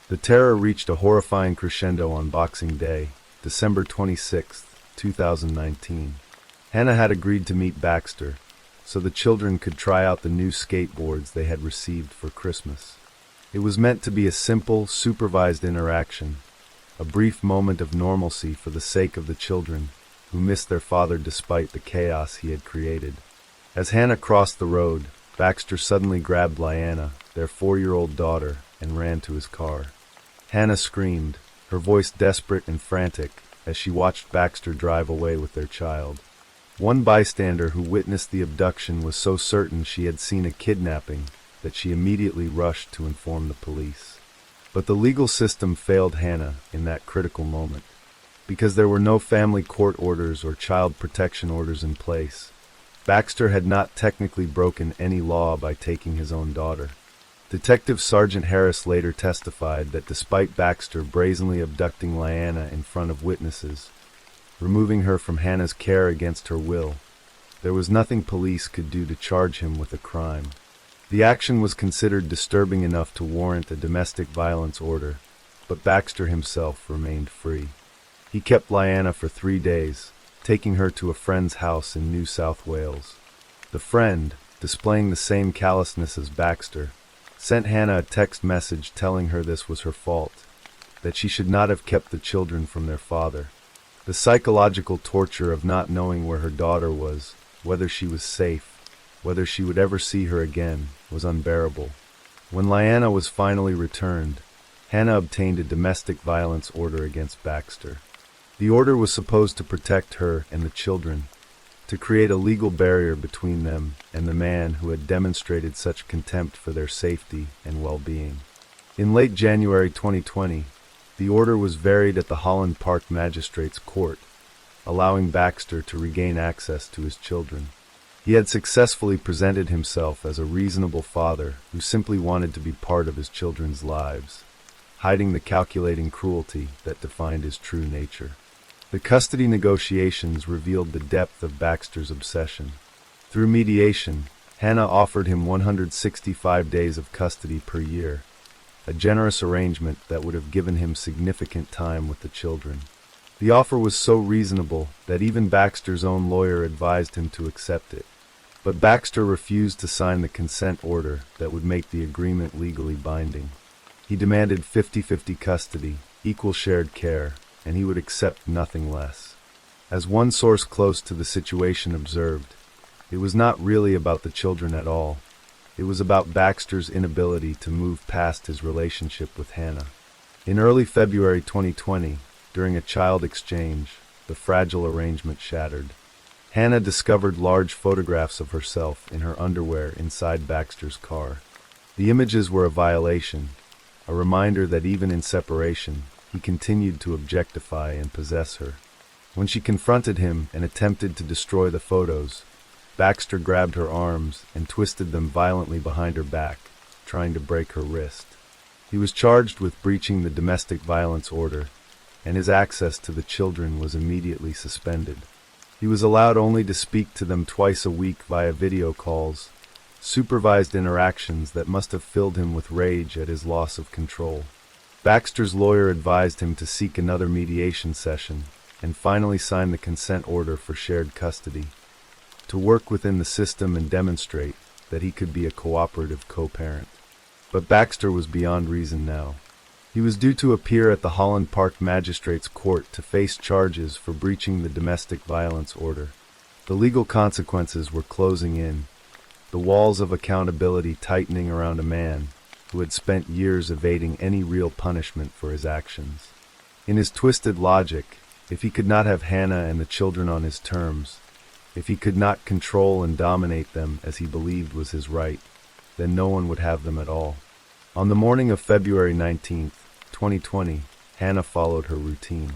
The terror reached a horrifying crescendo on Boxing Day, December 26, 2019. Hannah had agreed to meet Baxter, so the children could try out the new skateboards they had received for Christmas. It was meant to be a simple, supervised interaction, a brief moment of normalcy for the sake of the children, who missed their father despite the chaos he had created. As Hannah crossed the road, Baxter suddenly grabbed Lyanna, their 4-year-old daughter, and ran to his car. Hannah screamed, her voice desperate and frantic, as she watched Baxter drive away with their child. One bystander who witnessed the abduction was so certain she had seen a kidnapping that she immediately rushed to inform the police. But the legal system failed Hannah in that critical moment. Because there were no family court orders or child protection orders in place, Baxter had not technically broken any law by taking his own daughter. Detective Sergeant Harris later testified that despite Baxter brazenly abducting Lyanna in front of witnesses, removing her from Hannah's care against her will, there was nothing police could do to charge him with a crime. The action was considered disturbing enough to warrant a domestic violence order, but Baxter himself remained free. He kept Lyanna for 3 days, taking her to a friend's house in New South Wales. The friend, displaying the same callousness as Baxter, sent Hannah a text message telling her this was her fault, that she should not have kept the children from their father. The psychological torture of not knowing where her daughter was, whether she was safe, whether she would ever see her again, was unbearable. When Lyanna was finally returned, Hannah obtained a domestic violence order against Baxter. The order was supposed to protect her and the children, to create a legal barrier between them and the man who had demonstrated such contempt for their safety and well-being. In late January 2020, the order was varied at the Holland Park Magistrates Court, allowing Baxter to regain access to his children. He had successfully presented himself as a reasonable father who simply wanted to be part of his children's lives, hiding the calculating cruelty that defined his true nature. The custody negotiations revealed the depth of Baxter's obsession. Through mediation, Hannah offered him 165 days of custody per year, a generous arrangement that would have given him significant time with the children. The offer was so reasonable that even Baxter's own lawyer advised him to accept it. But Baxter refused to sign the consent order that would make the agreement legally binding. He demanded 50-50 custody, equal shared care, and he would accept nothing less. As one source close to the situation observed, it was not really about the children at all. It was about Baxter's inability to move past his relationship with Hannah. In early February 2020, during a child exchange, the fragile arrangement shattered. Hannah discovered large photographs of herself in her underwear inside Baxter's car. The images were a violation, a reminder that even in separation, he continued to objectify and possess her. When she confronted him and attempted to destroy the photos, Baxter grabbed her arms and twisted them violently behind her back, trying to break her wrist. He was charged with breaching the domestic violence order, and his access to the children was immediately suspended. He was allowed only to speak to them twice a week via video calls, supervised interactions that must have filled him with rage at his loss of control. Baxter's lawyer advised him to seek another mediation session, and finally sign the consent order for shared custody, to work within the system and demonstrate that he could be a cooperative co-parent. But Baxter was beyond reason now. He was due to appear at the Holland Park Magistrates Court to face charges for breaching the domestic violence order. The legal consequences were closing in, the walls of accountability tightening around a man who had spent years evading any real punishment for his actions. In his twisted logic, if he could not have Hannah and the children on his terms, if he could not control and dominate them as he believed was his right, then no one would have them at all. On the morning of February 19th, 2020, Hannah followed her routine.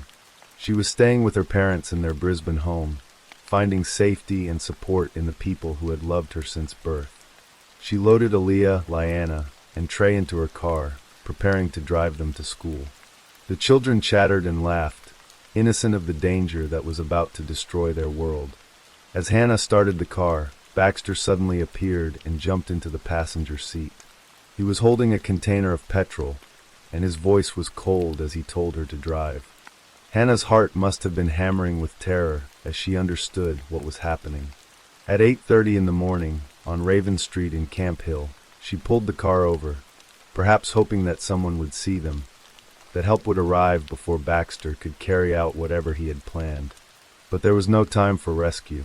She was staying with her parents in their Brisbane home, finding safety and support in the people who had loved her since birth. She loaded Aaliyah, Lyanna, and Trey into her car, preparing to drive them to school. The children chattered and laughed, innocent of the danger that was about to destroy their world. As Hannah started the car, Baxter suddenly appeared and jumped into the passenger seat. He was holding a container of petrol, and his voice was cold as he told her to drive. Hannah's heart must have been hammering with terror as she understood what was happening. At 8:30 in the morning, on Raven Street in Camp Hill, she pulled the car over, perhaps hoping that someone would see them, that help would arrive before Baxter could carry out whatever he had planned. But there was no time for rescue.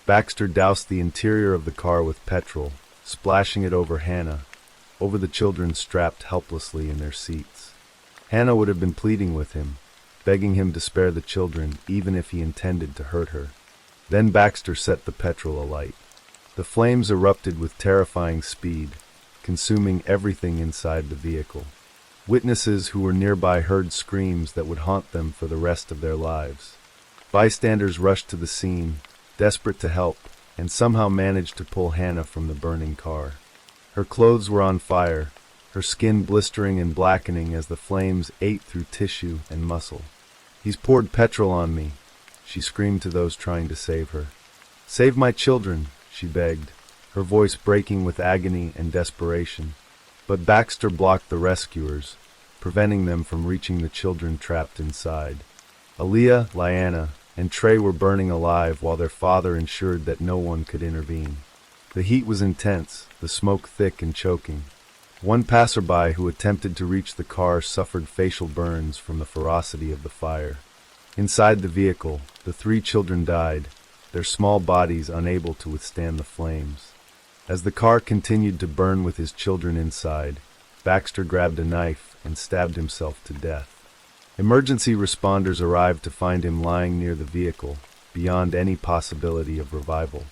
Baxter doused the interior of the car with petrol, splashing it over Hannah, over the children strapped helplessly in their seats. Hannah would have been pleading with him, begging him to spare the children even if he intended to hurt her. Then Baxter set the petrol alight. The flames erupted with terrifying speed, consuming everything inside the vehicle. Witnesses who were nearby heard screams that would haunt them for the rest of their lives. Bystanders rushed to the scene, desperate to help, and somehow managed to pull Hannah from the burning car. Her clothes were on fire, her skin blistering and blackening as the flames ate through tissue and muscle. "He's poured petrol on me," she screamed to those trying to save her. "Save my children," she begged, her voice breaking with agony and desperation. But Baxter blocked the rescuers, preventing them from reaching the children trapped inside. Aaliyah, Lyanna, and Trey were burning alive while their father ensured that no one could intervene. The heat was intense, the smoke thick and choking. One passerby who attempted to reach the car suffered facial burns from the ferocity of the fire. Inside the vehicle, the 3 children died, their small bodies unable to withstand the flames. As the car continued to burn with his children inside, Baxter grabbed a knife and stabbed himself to death. Emergency responders arrived to find him lying near the vehicle, beyond any possibility of revival.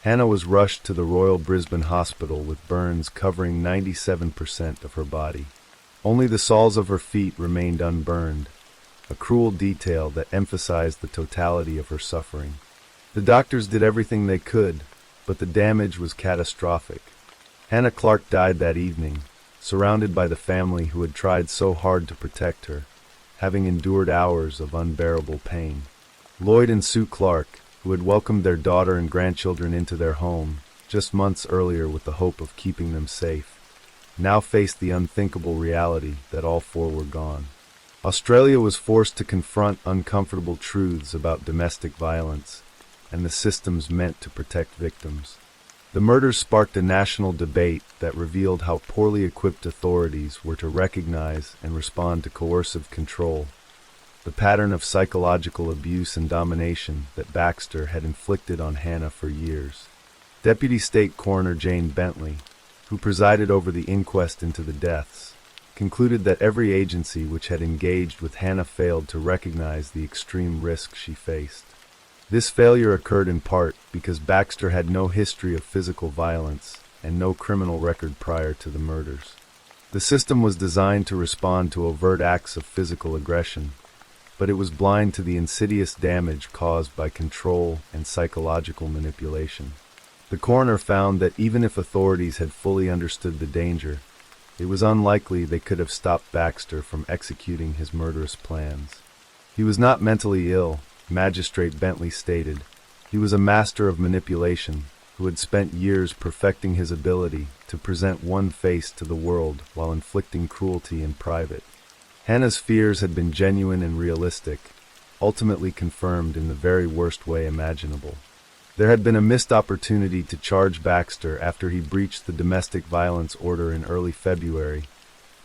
Hannah was rushed to the Royal Brisbane Hospital with burns covering 97% of her body. Only the soles of her feet remained unburned, a cruel detail that emphasized the totality of her suffering. The doctors did everything they could, but the damage was catastrophic. Hannah Clark died that evening, surrounded by the family who had tried so hard to protect her, having endured hours of unbearable pain. Lloyd and Sue Clark, who had welcomed their daughter and grandchildren into their home just months earlier with the hope of keeping them safe, now faced the unthinkable reality that all 4 were gone. Australia was forced to confront uncomfortable truths about domestic violence and the systems meant to protect victims. The murders sparked a national debate that revealed how poorly equipped authorities were to recognize and respond to coercive control, the pattern of psychological abuse and domination that Baxter had inflicted on Hannah for years. Deputy State Coroner Jane Bentley, who presided over the inquest into the deaths, concluded that every agency which had engaged with Hannah failed to recognize the extreme risk she faced. This failure occurred in part because Baxter had no history of physical violence and no criminal record prior to the murders. The system was designed to respond to overt acts of physical aggression, but it was blind to the insidious damage caused by control and psychological manipulation. The coroner found that even if authorities had fully understood the danger, it was unlikely they could have stopped Baxter from executing his murderous plans. He was not mentally ill, Magistrate Bentley stated. He was a master of manipulation, who had spent years perfecting his ability to present one face to the world while inflicting cruelty in private. Hannah's fears had been genuine and realistic, ultimately confirmed in the very worst way imaginable. There had been a missed opportunity to charge Baxter after he breached the domestic violence order in early February,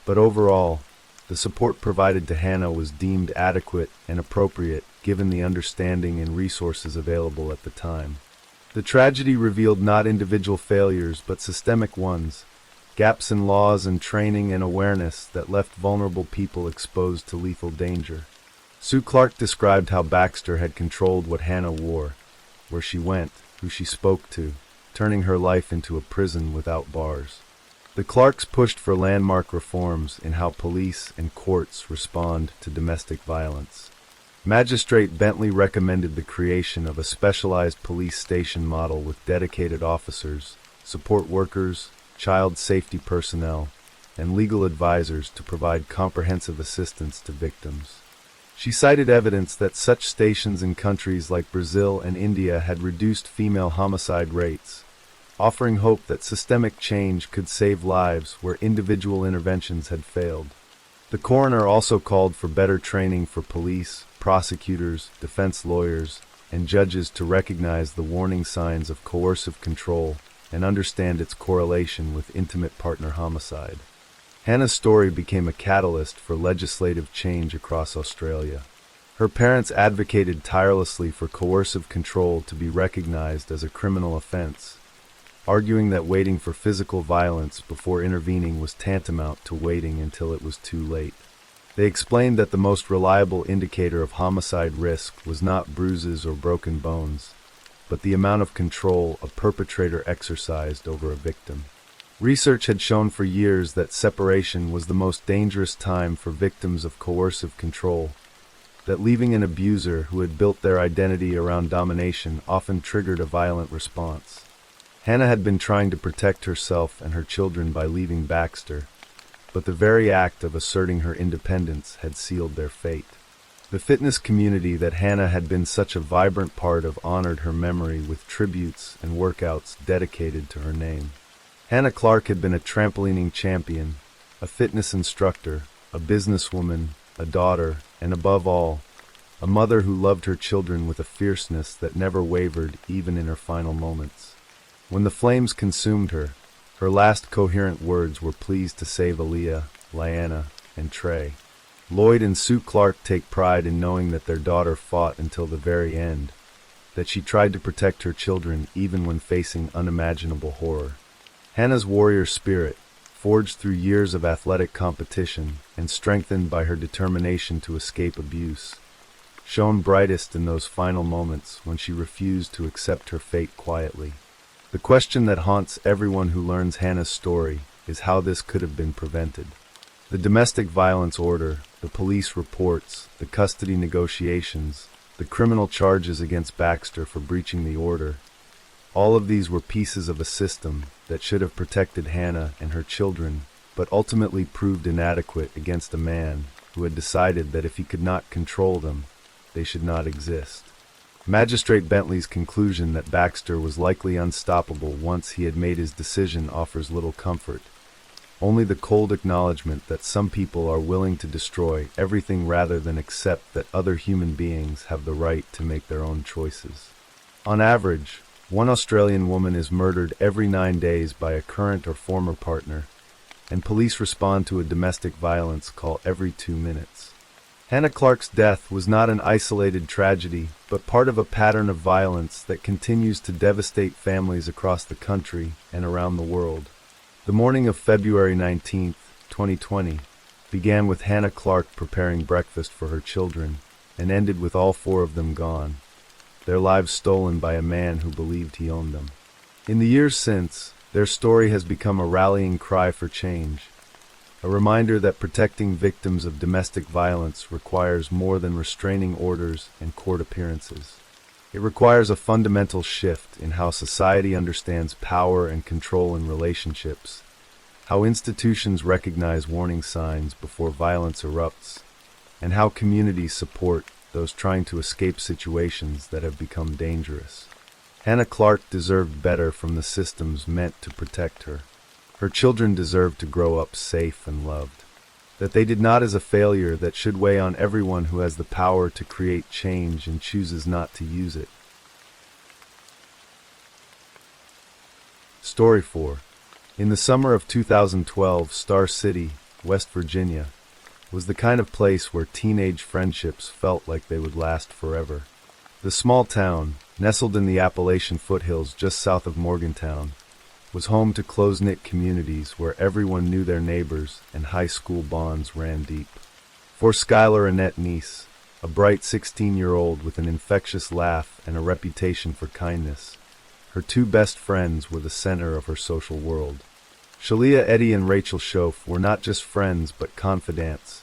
but overall, the support provided to Hannah was deemed adequate and appropriate given the understanding and resources available at the time. The tragedy revealed not individual failures but systemic ones, gaps in laws and training and awareness that left vulnerable people exposed to lethal danger. Sue Clark described how Baxter had controlled what Hannah wore, where she went, who she spoke to, turning her life into a prison without bars. The Clarks pushed for landmark reforms in how police and courts respond to domestic violence. Magistrate Bentley recommended the creation of a specialized police station model with dedicated officers, support workers, child safety personnel, and legal advisors to provide comprehensive assistance to victims. She cited evidence that such stations in countries like Brazil and India had reduced female homicide rates, offering hope that systemic change could save lives where individual interventions had failed. The coroner also called for better training for police, prosecutors, defense lawyers, and judges to recognize the warning signs of coercive control and understand its correlation with intimate partner homicide. Hannah's story became a catalyst for legislative change across Australia. Her parents advocated tirelessly for coercive control to be recognized as a criminal offense, arguing that waiting for physical violence before intervening was tantamount to waiting until it was too late. They explained that the most reliable indicator of homicide risk was not bruises or broken bones, but the amount of control a perpetrator exercised over a victim. Research had shown for years that separation was the most dangerous time for victims of coercive control, that leaving an abuser who had built their identity around domination often triggered a violent response. Hannah had been trying to protect herself and her children by leaving Baxter, but the very act of asserting her independence had sealed their fate. The fitness community that Hannah had been such a vibrant part of honored her memory with tributes and workouts dedicated to her name. Hannah Clark had been a trampolining champion, a fitness instructor, a businesswoman, a daughter, and above all, a mother who loved her children with a fierceness that never wavered even in her final moments. When the flames consumed her, her last coherent words were pleased to save Aaliyah, Lyanna, and Trey. Lloyd and Sue Clark take pride in knowing that their daughter fought until the very end, that she tried to protect her children even when facing unimaginable horror. Hannah's warrior spirit, forged through years of athletic competition and strengthened by her determination to escape abuse, shone brightest in those final moments when she refused to accept her fate quietly. The question that haunts everyone who learns Hannah's story is how this could have been prevented. The domestic violence order, the police reports, the custody negotiations, the criminal charges against Baxter for breaching the order, all of these were pieces of a system that should have protected Hannah and her children, but ultimately proved inadequate against a man who had decided that if he could not control them, they should not exist. Magistrate Bentley's conclusion that Baxter was likely unstoppable once he had made his decision offers little comfort. Only the cold acknowledgement that some people are willing to destroy everything rather than accept that other human beings have the right to make their own choices. On average, one Australian woman is murdered every 9 days by a current or former partner, and police respond to a domestic violence call every 2 minutes. Hannah Clark's death was not an isolated tragedy, but part of a pattern of violence that continues to devastate families across the country and around the world. The morning of February 19th, 2020, began with Hannah Clark preparing breakfast for her children and ended with all four of them gone, their lives stolen by a man who believed he owned them. In the years since, their story has become a rallying cry for change, a reminder that protecting victims of domestic violence requires more than restraining orders and court appearances. It requires a fundamental shift in how society understands power and control in relationships, how institutions recognize warning signs before violence erupts, and how communities support those trying to escape situations that have become dangerous. Hannah Clark deserved better from the systems meant to protect her. Her children deserved to grow up safe and loved. That they did not is a failure that should weigh on everyone who has the power to create change and chooses not to use it. Story 4. In the summer of 2012, Star City, West Virginia, was the kind of place where teenage friendships felt like they would last forever. The small town, nestled in the Appalachian foothills just south of Morgantown, was home to close-knit communities where everyone knew their neighbors and high school bonds ran deep. For Skylar Annette Neese, a bright 16-year-old with an infectious laugh and a reputation for kindness, her two best friends were the center of her social world. Shalia Eddy and Rachel Schoaf were not just friends but confidants,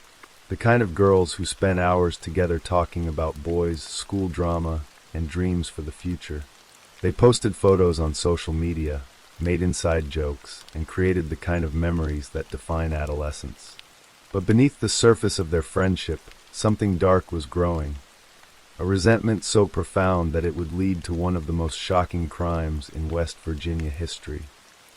the kind of girls who spent hours together talking about boys, school drama, and dreams for the future. They posted photos on social media, made inside jokes, and created the kind of memories that define adolescence. But beneath the surface of their friendship, something dark was growing. A resentment so profound that it would lead to one of the most shocking crimes in West Virginia history.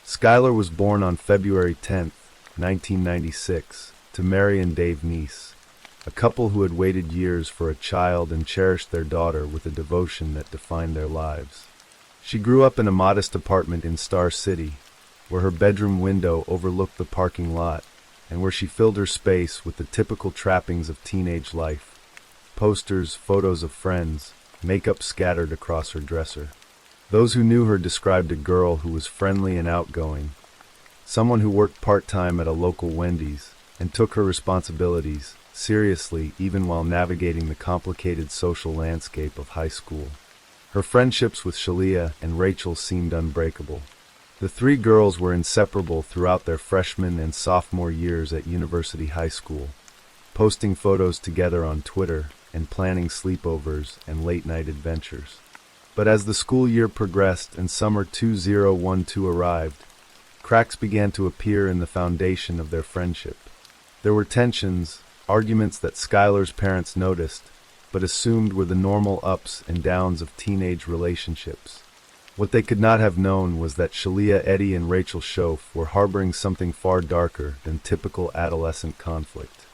Skylar was born on February 10th, 1996, to Mary and Dave Neese, a couple who had waited years for a child and cherished their daughter with a devotion that defined their lives. She grew up in a modest apartment in Star City, where her bedroom window overlooked the parking lot and where she filled her space with the typical trappings of teenage life: posters, photos of friends, makeup scattered across her dresser. Those who knew her described a girl who was friendly and outgoing, someone who worked part-time at a local Wendy's and took her responsibilities seriously even while navigating the complicated social landscape of high school. Her friendships with Shalia and Rachel seemed unbreakable. The three girls were inseparable throughout their freshman and sophomore years at University High School, posting photos together on Twitter and planning sleepovers and late-night adventures. But as the school year progressed and summer 2012 arrived, cracks began to appear in the foundation of their friendship. There were tensions, arguments that Skylar's parents noticed, but assumed were the normal ups and downs of teenage relationships. What they could not have known was that Shalia Eddy and Rachel Schoaf were harboring something far darker than typical adolescent conflict.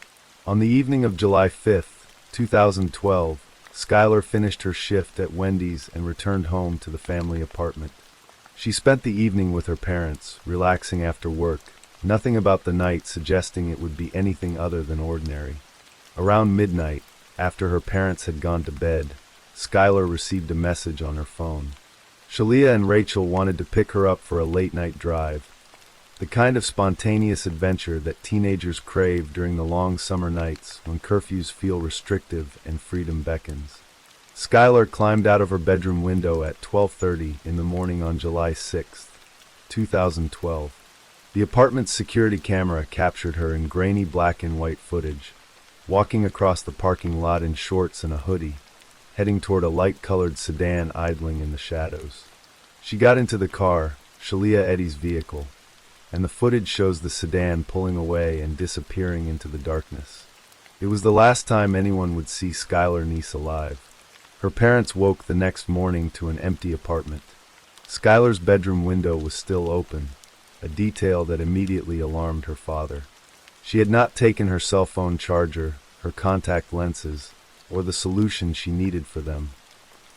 On the evening of July 5th, 2012, Skylar finished her shift at Wendy's and returned home to the family apartment. She spent the evening with her parents, relaxing after work, nothing about the night suggesting it would be anything other than ordinary. Around midnight, after her parents had gone to bed, Skylar received a message on her phone. Shalia and Rachel wanted to pick her up for a late-night drive, the kind of spontaneous adventure that teenagers crave during the long summer nights when curfews feel restrictive and freedom beckons. Skylar climbed out of her bedroom window at 12:30 in the morning on July 6, 2012. The apartment's security camera captured her in grainy black and white footage, walking across the parking lot in shorts and a hoodie, heading toward a light-colored sedan idling in the shadows. She got into the car, Shalia Eddy's vehicle, and the footage shows the sedan pulling away and disappearing into the darkness. It was the last time anyone would see Skylar Neese alive. Her parents woke the next morning to an empty apartment. Skylar's bedroom window was still open, a detail that immediately alarmed her father. She had not taken her cell phone charger, her contact lenses, or the solution she needed for them,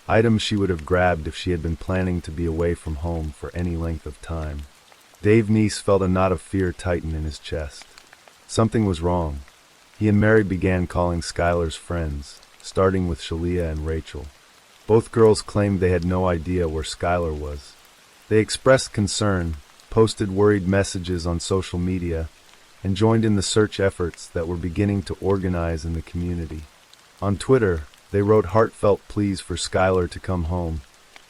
items she would have grabbed if she had been planning to be away from home for any length of time. Dave Neese felt a knot of fear tighten in his chest. Something was wrong. He and Mary began calling Skylar's friends, starting with Shalia and Rachel. Both girls claimed they had no idea where Skylar was. They expressed concern, posted worried messages on social media, and joined in the search efforts that were beginning to organize in the community. On Twitter, they wrote heartfelt pleas for Skylar to come home,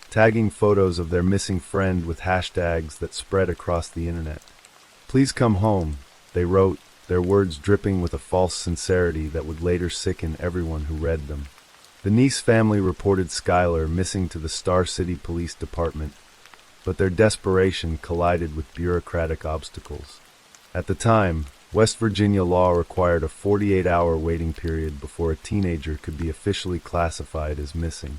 tagging photos of their missing friend with hashtags that spread across the internet. "Please come home," they wrote, their words dripping with a false sincerity that would later sicken everyone who read them. The Nice family reported Skylar missing to the Star City Police Department, but their desperation collided with bureaucratic obstacles. At the time, West Virginia law required a 48-hour waiting period before a teenager could be officially classified as missing.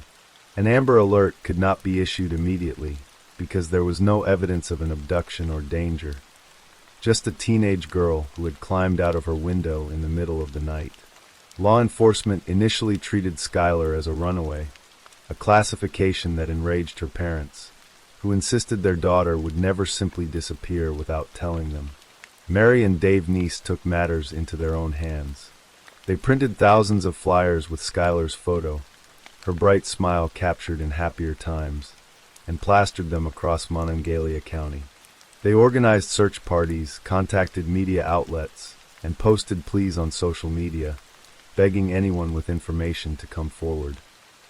An Amber Alert could not be issued immediately because there was no evidence of an abduction or danger, just a teenage girl who had climbed out of her window in the middle of the night. Law enforcement initially treated Skylar as a runaway, a classification that enraged her parents, who insisted their daughter would never simply disappear without telling them. Mary and Dave Nice took matters into their own hands. They printed thousands of flyers with Skylar's photo, her bright smile captured in happier times, and plastered them across Monongalia County. They organized search parties, contacted media outlets, and posted pleas on social media, begging anyone with information to come forward.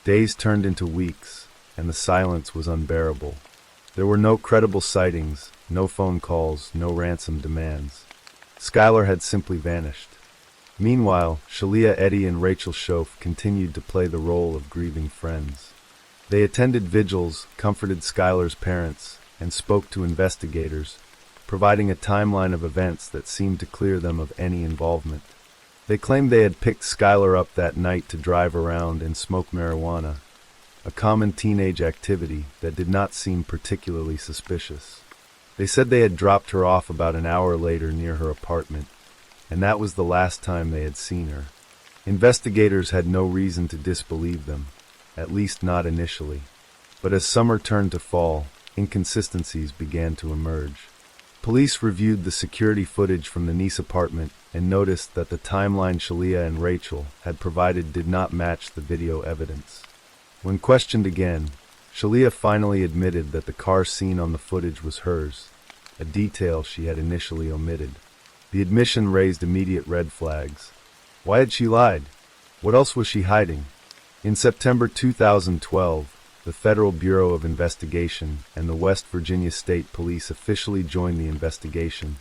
Days turned into weeks, and the silence was unbearable. There were no credible sightings, no phone calls, no ransom demands. Skylar had simply vanished. Meanwhile, Shalia Eddy and Rachel Schoaf continued to play the role of grieving friends. They attended vigils, comforted Skylar's parents, and spoke to investigators, providing a timeline of events that seemed to clear them of any involvement. They claimed they had picked Skylar up that night to drive around and smoke marijuana, a common teenage activity that did not seem particularly suspicious. They said they had dropped her off about an hour later near her apartment, and that was the last time they had seen her. Investigators had no reason to disbelieve them, at least not initially. But as summer turned to fall, inconsistencies began to emerge. Police reviewed the security footage from the Nice apartment and noticed that the timeline Shalia and Rachel had provided did not match the video evidence. When questioned again, Shalia finally admitted that the car seen on the footage was hers, a detail she had initially omitted. The admission raised immediate red flags. Why had she lied? What else was she hiding? In September 2012, the Federal Bureau of Investigation and the West Virginia State Police officially joined the investigation,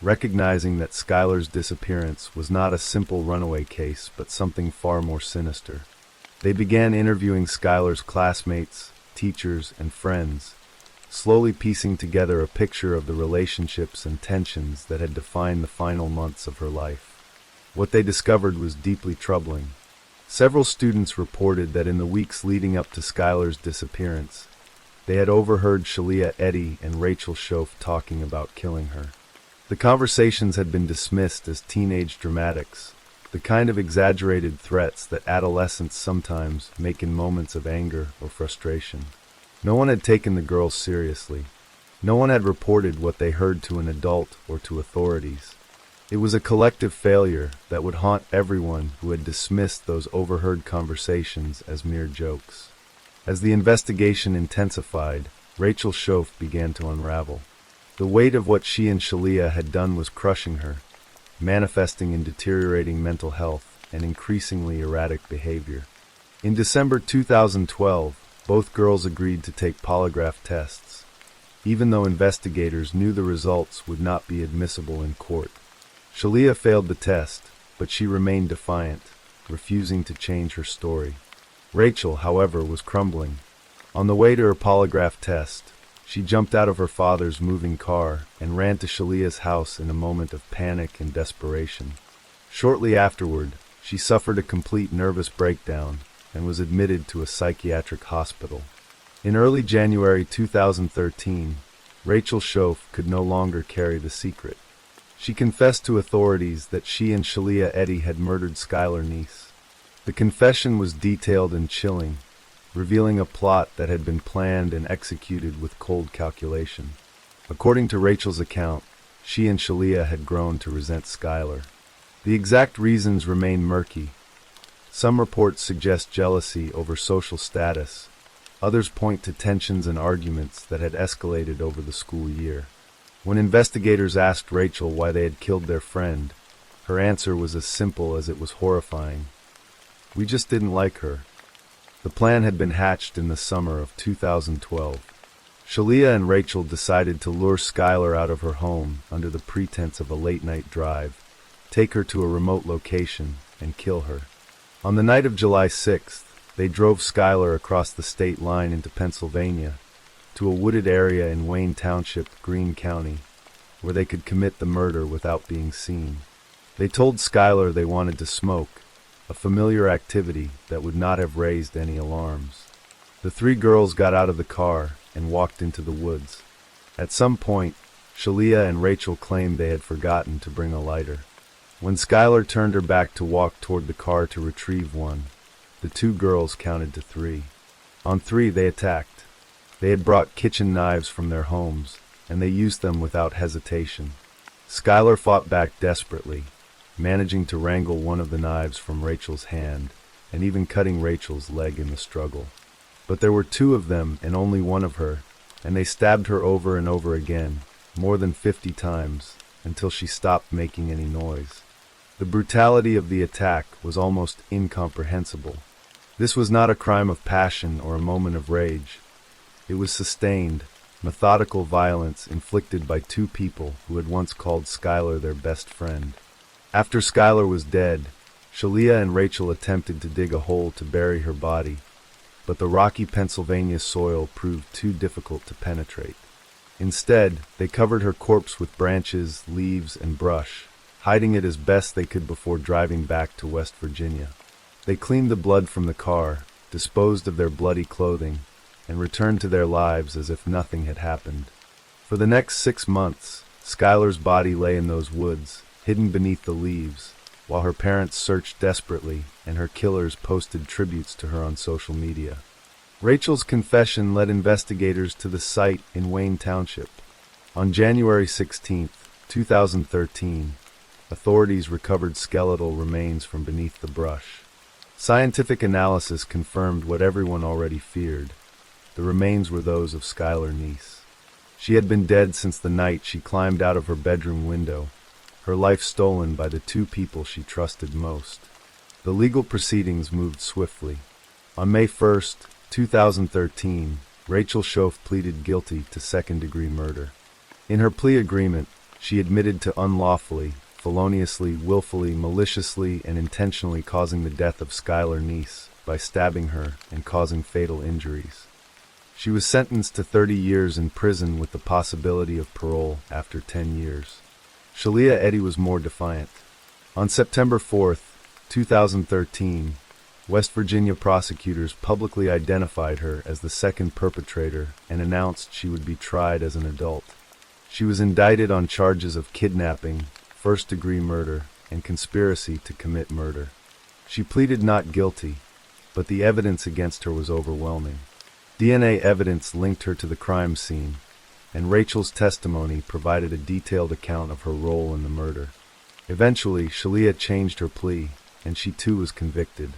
recognizing that Skylar's disappearance was not a simple runaway case but something far more sinister. They began interviewing Skylar's classmates, teachers, and friends, slowly piecing together a picture of the relationships and tensions that had defined the final months of her life. What they discovered was deeply troubling. Several students reported that in the weeks leading up to Skylar's disappearance, they had overheard Shalia Eddy and Rachel Schoaf talking about killing her. The conversations had been dismissed as teenage dramatics, the kind of exaggerated threats that adolescents sometimes make in moments of anger or frustration. No one had taken the girls seriously. No one had reported what they heard to an adult or to authorities. It was a collective failure that would haunt everyone who had dismissed those overheard conversations as mere jokes. As the investigation intensified, Rachel Schoaf began to unravel. The weight of what she and Shalia had done was crushing her, manifesting in deteriorating mental health and increasingly erratic behavior. In December 2012, both girls agreed to take polygraph tests, even though investigators knew the results would not be admissible in court. Shalia failed the test, but she remained defiant, refusing to change her story. Rachel, however, was crumbling. On the way to her polygraph test, she jumped out of her father's moving car and ran to Shalia's house in a moment of panic and desperation. Shortly afterward, she suffered a complete nervous breakdown and was admitted to a psychiatric hospital. In early January 2013, Rachel Schoaf could no longer carry the secret. She confessed to authorities that she and Shalia Eddy had murdered Skylar Nice. The confession was detailed and chilling, revealing a plot that had been planned and executed with cold calculation. According to Rachel's account, she and Shalia had grown to resent Skylar. The exact reasons remain murky. Some reports suggest jealousy over social status. Others point to tensions and arguments that had escalated over the school year. When investigators asked Rachel why they had killed their friend, her answer was as simple as it was horrifying. "We just didn't like her." The plan had been hatched in the summer of 2012. Shalia and Rachel decided to lure Skylar out of her home under the pretense of a late-night drive, take her to a remote location, and kill her. On the night of July 6th, they drove Skylar across the state line into Pennsylvania to a wooded area in Wayne Township, Greene County, where they could commit the murder without being seen. They told Skylar they wanted to smoke, a familiar activity that would not have raised any alarms. The three girls got out of the car and walked into the woods. At some point, Shalia and Rachel claimed they had forgotten to bring a lighter. When Skylar turned her back to walk toward the car to retrieve one, the two girls counted to 3. On 3, they attacked. They had brought kitchen knives from their homes, and they used them without hesitation. Skylar fought back desperately, managing to wrangle one of the knives from Rachel's hand, and even cutting Rachel's leg in the struggle. But there were 2 of them and only one of her, and they stabbed her over and over again, more than 50 times, until she stopped making any noise. The brutality of the attack was almost incomprehensible. This was not a crime of passion or a moment of rage. It was sustained, methodical violence inflicted by 2 people who had once called Skylar their best friend. After Skylar was dead, Shalia and Rachel attempted to dig a hole to bury her body, but the rocky Pennsylvania soil proved too difficult to penetrate. Instead, they covered her corpse with branches, leaves, and brush, hiding it as best they could before driving back to West Virginia. They cleaned the blood from the car, disposed of their bloody clothing, and returned to their lives as if nothing had happened. For the next 6 months, Skylar's body lay in those woods, hidden beneath the leaves, while her parents searched desperately and her killers posted tributes to her on social media. Rachel's confession led investigators to the site in Wayne Township. On January 16, 2013, authorities recovered skeletal remains from beneath the brush. Scientific analysis confirmed what everyone already feared. The remains were those of Skylar Neese. She had been dead since the night she climbed out of her bedroom window, her life stolen by the 2 people she trusted most. The legal proceedings moved swiftly. On May 1, 2013, Rachel Schoaf pleaded guilty to second-degree murder. In her plea agreement, she admitted to unlawfully, feloniously, willfully, maliciously, and intentionally causing the death of Skylar Neese by stabbing her and causing fatal injuries. She was sentenced to 30 years in prison with the possibility of parole after 10 years. Shalia Eddy was more defiant. On September 4, 2013, West Virginia prosecutors publicly identified her as the second perpetrator and announced she would be tried as an adult. She was indicted on charges of kidnapping, first-degree murder, and conspiracy to commit murder. She pleaded not guilty, but the evidence against her was overwhelming. DNA evidence linked her to the crime scene, and Rachel's testimony provided a detailed account of her role in the murder. Eventually, Shalia changed her plea, and she too was convicted.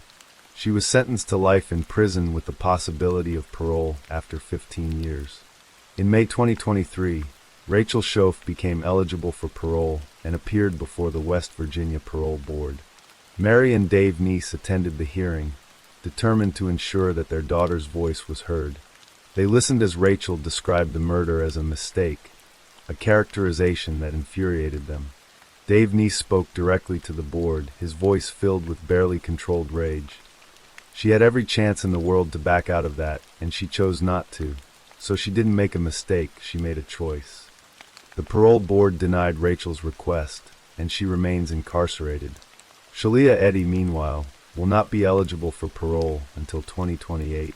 She was sentenced to life in prison with the possibility of parole after 15 years. In May 2023, Rachel Schoaf became eligible for parole and appeared before the West Virginia Parole Board. Mary and Dave Neese attended the hearing, determined to ensure that their daughter's voice was heard. They listened as Rachel described the murder as a mistake, a characterization that infuriated them. Dave Neese spoke directly to the board, his voice filled with barely controlled rage. She had every chance in the world to back out of that, and she chose not to. So she didn't make a mistake, she made a choice. The parole board denied Rachel's request, and she remains incarcerated. Shalia Eddy, meanwhile, will not be eligible for parole until 2028.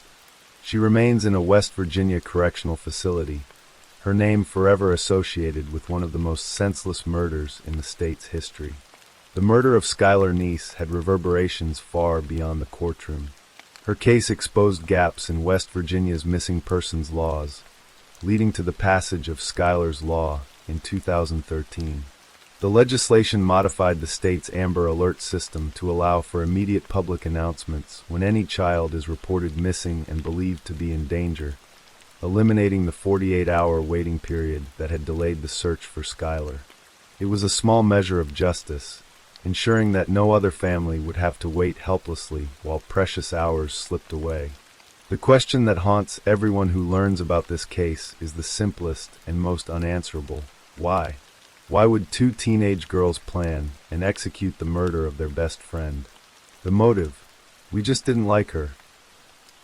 She remains in a West Virginia correctional facility, her name forever associated with one of the most senseless murders in the state's history. The murder of Skylar Neese had reverberations far beyond the courtroom. Her case exposed gaps in West Virginia's missing persons laws, leading to the passage of Skylar's Law in 2013. The legislation modified the state's Amber Alert system to allow for immediate public announcements when any child is reported missing and believed to be in danger, eliminating the 48-hour waiting period that had delayed the search for Skylar. It was a small measure of justice, ensuring that no other family would have to wait helplessly while precious hours slipped away. The question that haunts everyone who learns about this case is the simplest and most unanswerable. Why? Why would two teenage girls plan and execute the murder of their best friend? The motive, we just didn't like her,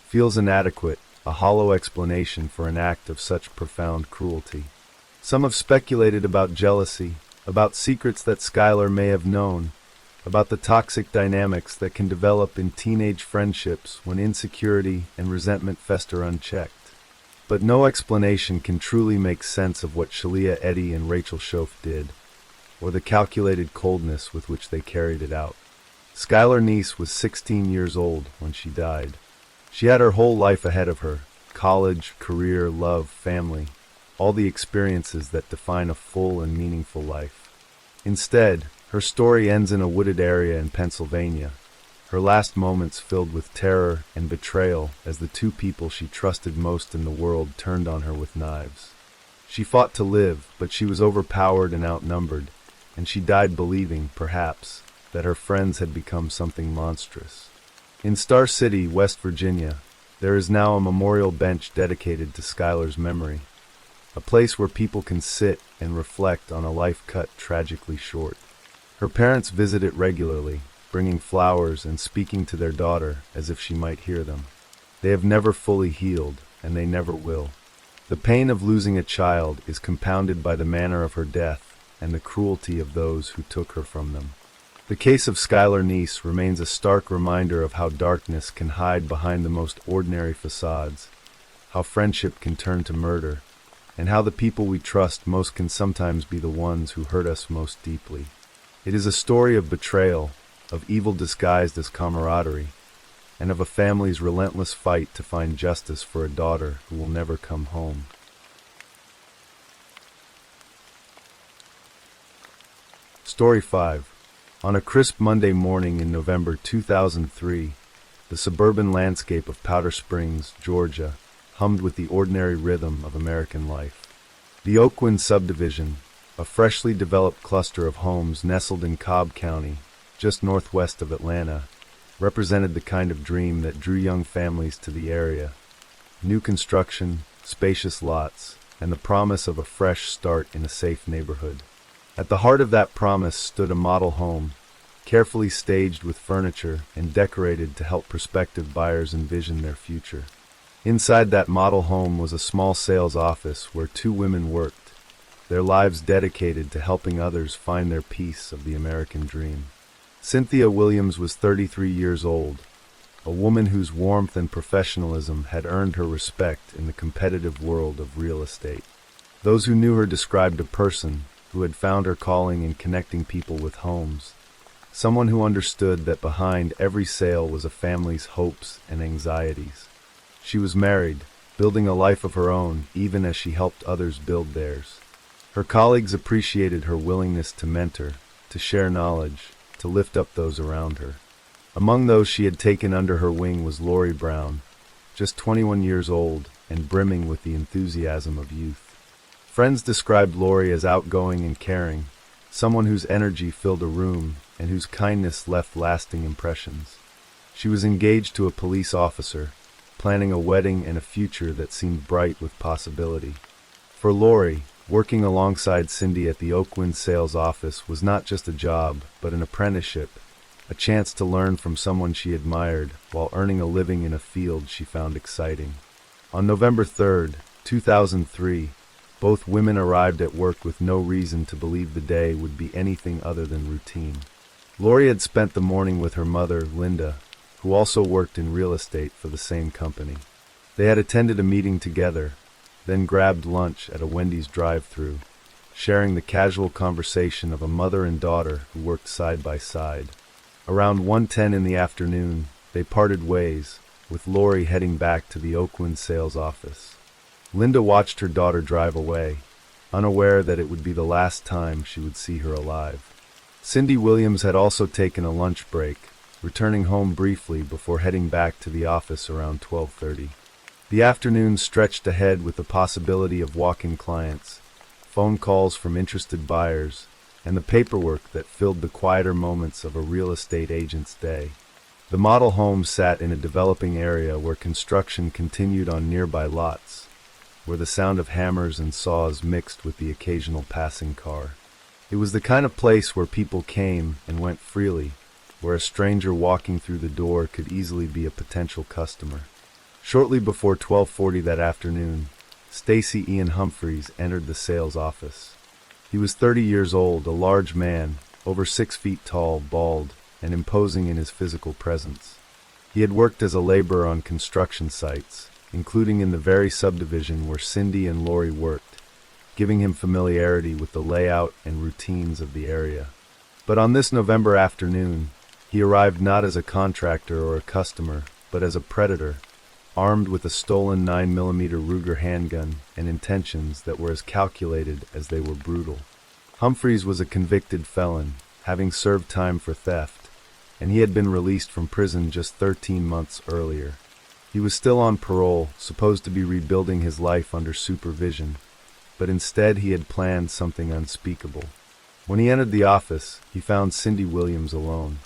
feels inadequate, a hollow explanation for an act of such profound cruelty. Some have speculated about jealousy, about secrets that Skylar may have known, about the toxic dynamics that can develop in teenage friendships when insecurity and resentment fester unchecked. But no explanation can truly make sense of what Shalia Eddy and Rachel Schoaf did, or the calculated coldness with which they carried it out. Skylar Neese was 16 years old when she died. She had her whole life ahead of her: college, career, love, family, all the experiences that define a full and meaningful life. Instead, her story ends in a wooded area in Pennsylvania, her last moments filled with terror and betrayal as the two people she trusted most in the world turned on her with knives. She fought to live, but she was overpowered and outnumbered, and she died believing, perhaps, that her friends had become something monstrous. In Star City, West Virginia, there is now a memorial bench dedicated to Skylar's memory, a place where people can sit and reflect on a life cut tragically short. Her parents visit it regularly, bringing flowers and speaking to their daughter as if she might hear them. They have never fully healed, and they never will. The pain of losing a child is compounded by the manner of her death and the cruelty of those who took her from them. The case of Skylar Neese remains a stark reminder of how darkness can hide behind the most ordinary facades, how friendship can turn to murder, and how the people we trust most can sometimes be the ones who hurt us most deeply. It is a story of betrayal, of evil disguised as camaraderie, and of a family's relentless fight to find justice for a daughter who will never come home. Story 5. On a crisp Monday morning in November 2003, the suburban landscape of Powder Springs, Georgia, hummed with the ordinary rhythm of American life. The Oakwind subdivision, a freshly developed cluster of homes nestled in Cobb County, just northwest of Atlanta, represented the kind of dream that drew young families to the area. New construction, spacious lots, and the promise of a fresh start in a safe neighborhood. At the heart of that promise stood a model home, carefully staged with furniture and decorated to help prospective buyers envision their future. Inside that model home was a small sales office where two women worked, their lives dedicated to helping others find their piece of the American dream. Cynthia Williams was 33 years old, a woman whose warmth and professionalism had earned her respect in the competitive world of real estate. Those who knew her described a person who had found her calling in connecting people with homes, someone who understood that behind every sale was a family's hopes and anxieties. She was married, building a life of her own even as she helped others build theirs. Her colleagues appreciated her willingness to mentor, to share knowledge, to lift up those around her. Among those she had taken under her wing was Lori Brown, just 21 years old and brimming with the enthusiasm of youth. Friends described Lori as outgoing and caring, someone whose energy filled a room and whose kindness left lasting impressions. She was engaged to a police officer, planning a wedding and a future that seemed bright with possibility. For Lori, working alongside Cindy at the Oakwind sales office was not just a job, but an apprenticeship, a chance to learn from someone she admired while earning a living in a field she found exciting. On November 3, 2003, both women arrived at work with no reason to believe the day would be anything other than routine. Lori had spent the morning with her mother, Linda, who also worked in real estate for the same company. They had attended a meeting together, then grabbed lunch at a Wendy's drive-thru, sharing the casual conversation of a mother and daughter who worked side by side. Around 1:10 in the afternoon, they parted ways, with Lori heading back to the Oakwind sales office. Linda watched her daughter drive away, unaware that it would be the last time she would see her alive. Cindy Williams had also taken a lunch break, returning home briefly before heading back to the office around 12:30. The afternoon stretched ahead with the possibility of walk-in clients, phone calls from interested buyers, and the paperwork that filled the quieter moments of a real estate agent's day. The model home sat in a developing area where construction continued on nearby lots, where the sound of hammers and saws mixed with the occasional passing car. It was the kind of place where people came and went freely, where a stranger walking through the door could easily be a potential customer. Shortly before 12:40 that afternoon, Stacy Ian Humphreys entered the sales office. He was 30 years old, a large man, over 6 feet tall, bald, and imposing in his physical presence. He had worked as a laborer on construction sites, including in the very subdivision where Cindy and Lori worked, giving him familiarity with the layout and routines of the area. But on this November afternoon, he arrived not as a contractor or a customer, but as a predator, armed with a stolen 9mm Ruger handgun and intentions that were as calculated as they were brutal. Humphreys was a convicted felon, having served time for theft, and he had been released from prison just 13 months earlier. He was still on parole, supposed to be rebuilding his life under supervision, but instead he had planned something unspeakable. When he entered the office, he found Cindy Williams alone.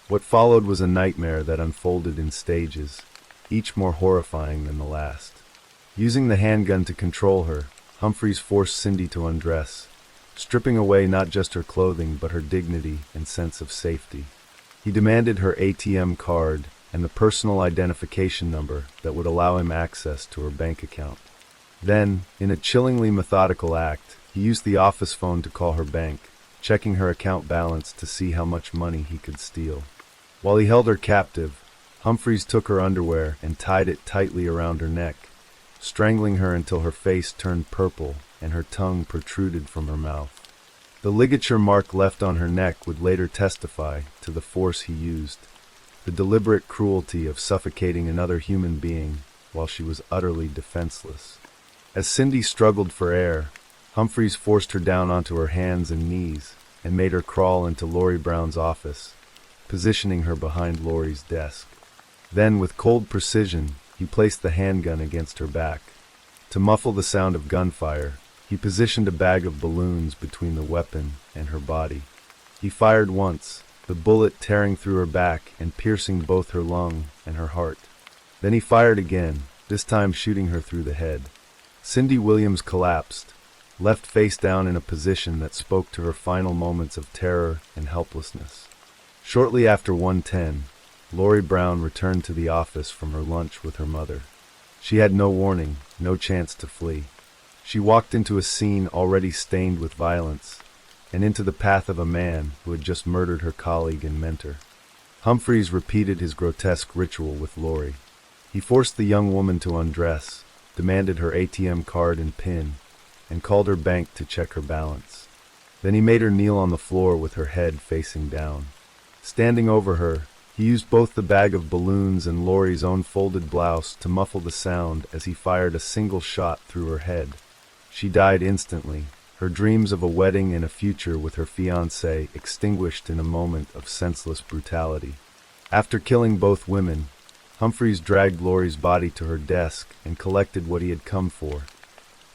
What followed was a nightmare that unfolded in stages, each more horrifying than the last. Using the handgun to control her, Humphreys forced Cindy to undress, stripping away not just her clothing but her dignity and sense of safety. He demanded her ATM card and the personal identification number that would allow him access to her bank account. Then, in a chillingly methodical act, he used the office phone to call her bank, checking her account balance to see how much money he could steal. While he held her captive, Humphreys took her underwear and tied it tightly around her neck, strangling her until her face turned purple and her tongue protruded from her mouth. The ligature mark left on her neck would later testify to the force he used, the deliberate cruelty of suffocating another human being while she was utterly defenseless. As Cindy struggled for air, Humphreys forced her down onto her hands and knees and made her crawl into Lori Brown's office, positioning her behind Lori's desk. Then, with cold precision, he placed the handgun against her back. To muffle the sound of gunfire, he positioned a bag of balloons between the weapon and her body. He fired once, the bullet tearing through her back and piercing both her lung and her heart. Then he fired again, this time shooting her through the head. Cindy Williams collapsed, left face down in a position that spoke to her final moments of terror and helplessness. Shortly after 1:10, Lori Brown returned to the office from her lunch with her mother. She had no warning, no chance to flee. She walked into a scene already stained with violence, and into the path of a man who had just murdered her colleague and mentor. Humphreys repeated his grotesque ritual with Lori. He forced the young woman to undress, demanded her ATM card and PIN, and called her bank to check her balance. Then he made her kneel on the floor with her head facing down. Standing over her, he used both the bag of balloons and Lori's own folded blouse to muffle the sound as he fired a single shot through her head. She died instantly, her dreams of a wedding and a future with her fiancé extinguished in a moment of senseless brutality. After killing both women, Humphreys dragged Lori's body to her desk and collected what he had come for: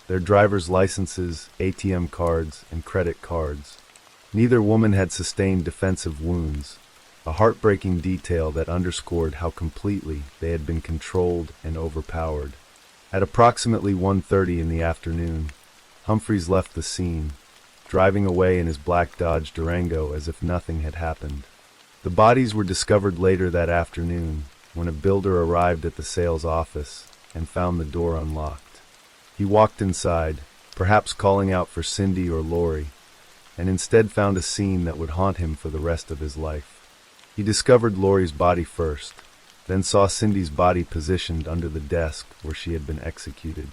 their driver's licenses, ATM cards, and credit cards. Neither woman had sustained defensive wounds, a heartbreaking detail that underscored how completely they had been controlled and overpowered. At approximately 1:30 in the afternoon, Humphreys left the scene, driving away in his black Dodge Durango as if nothing had happened. The bodies were discovered later that afternoon when a builder arrived at the sales office and found the door unlocked. He walked inside, perhaps calling out for Cindy or Lori, and instead found a scene that would haunt him for the rest of his life. He discovered Lori's body first, then saw Cindy's body positioned under the desk where she had been executed.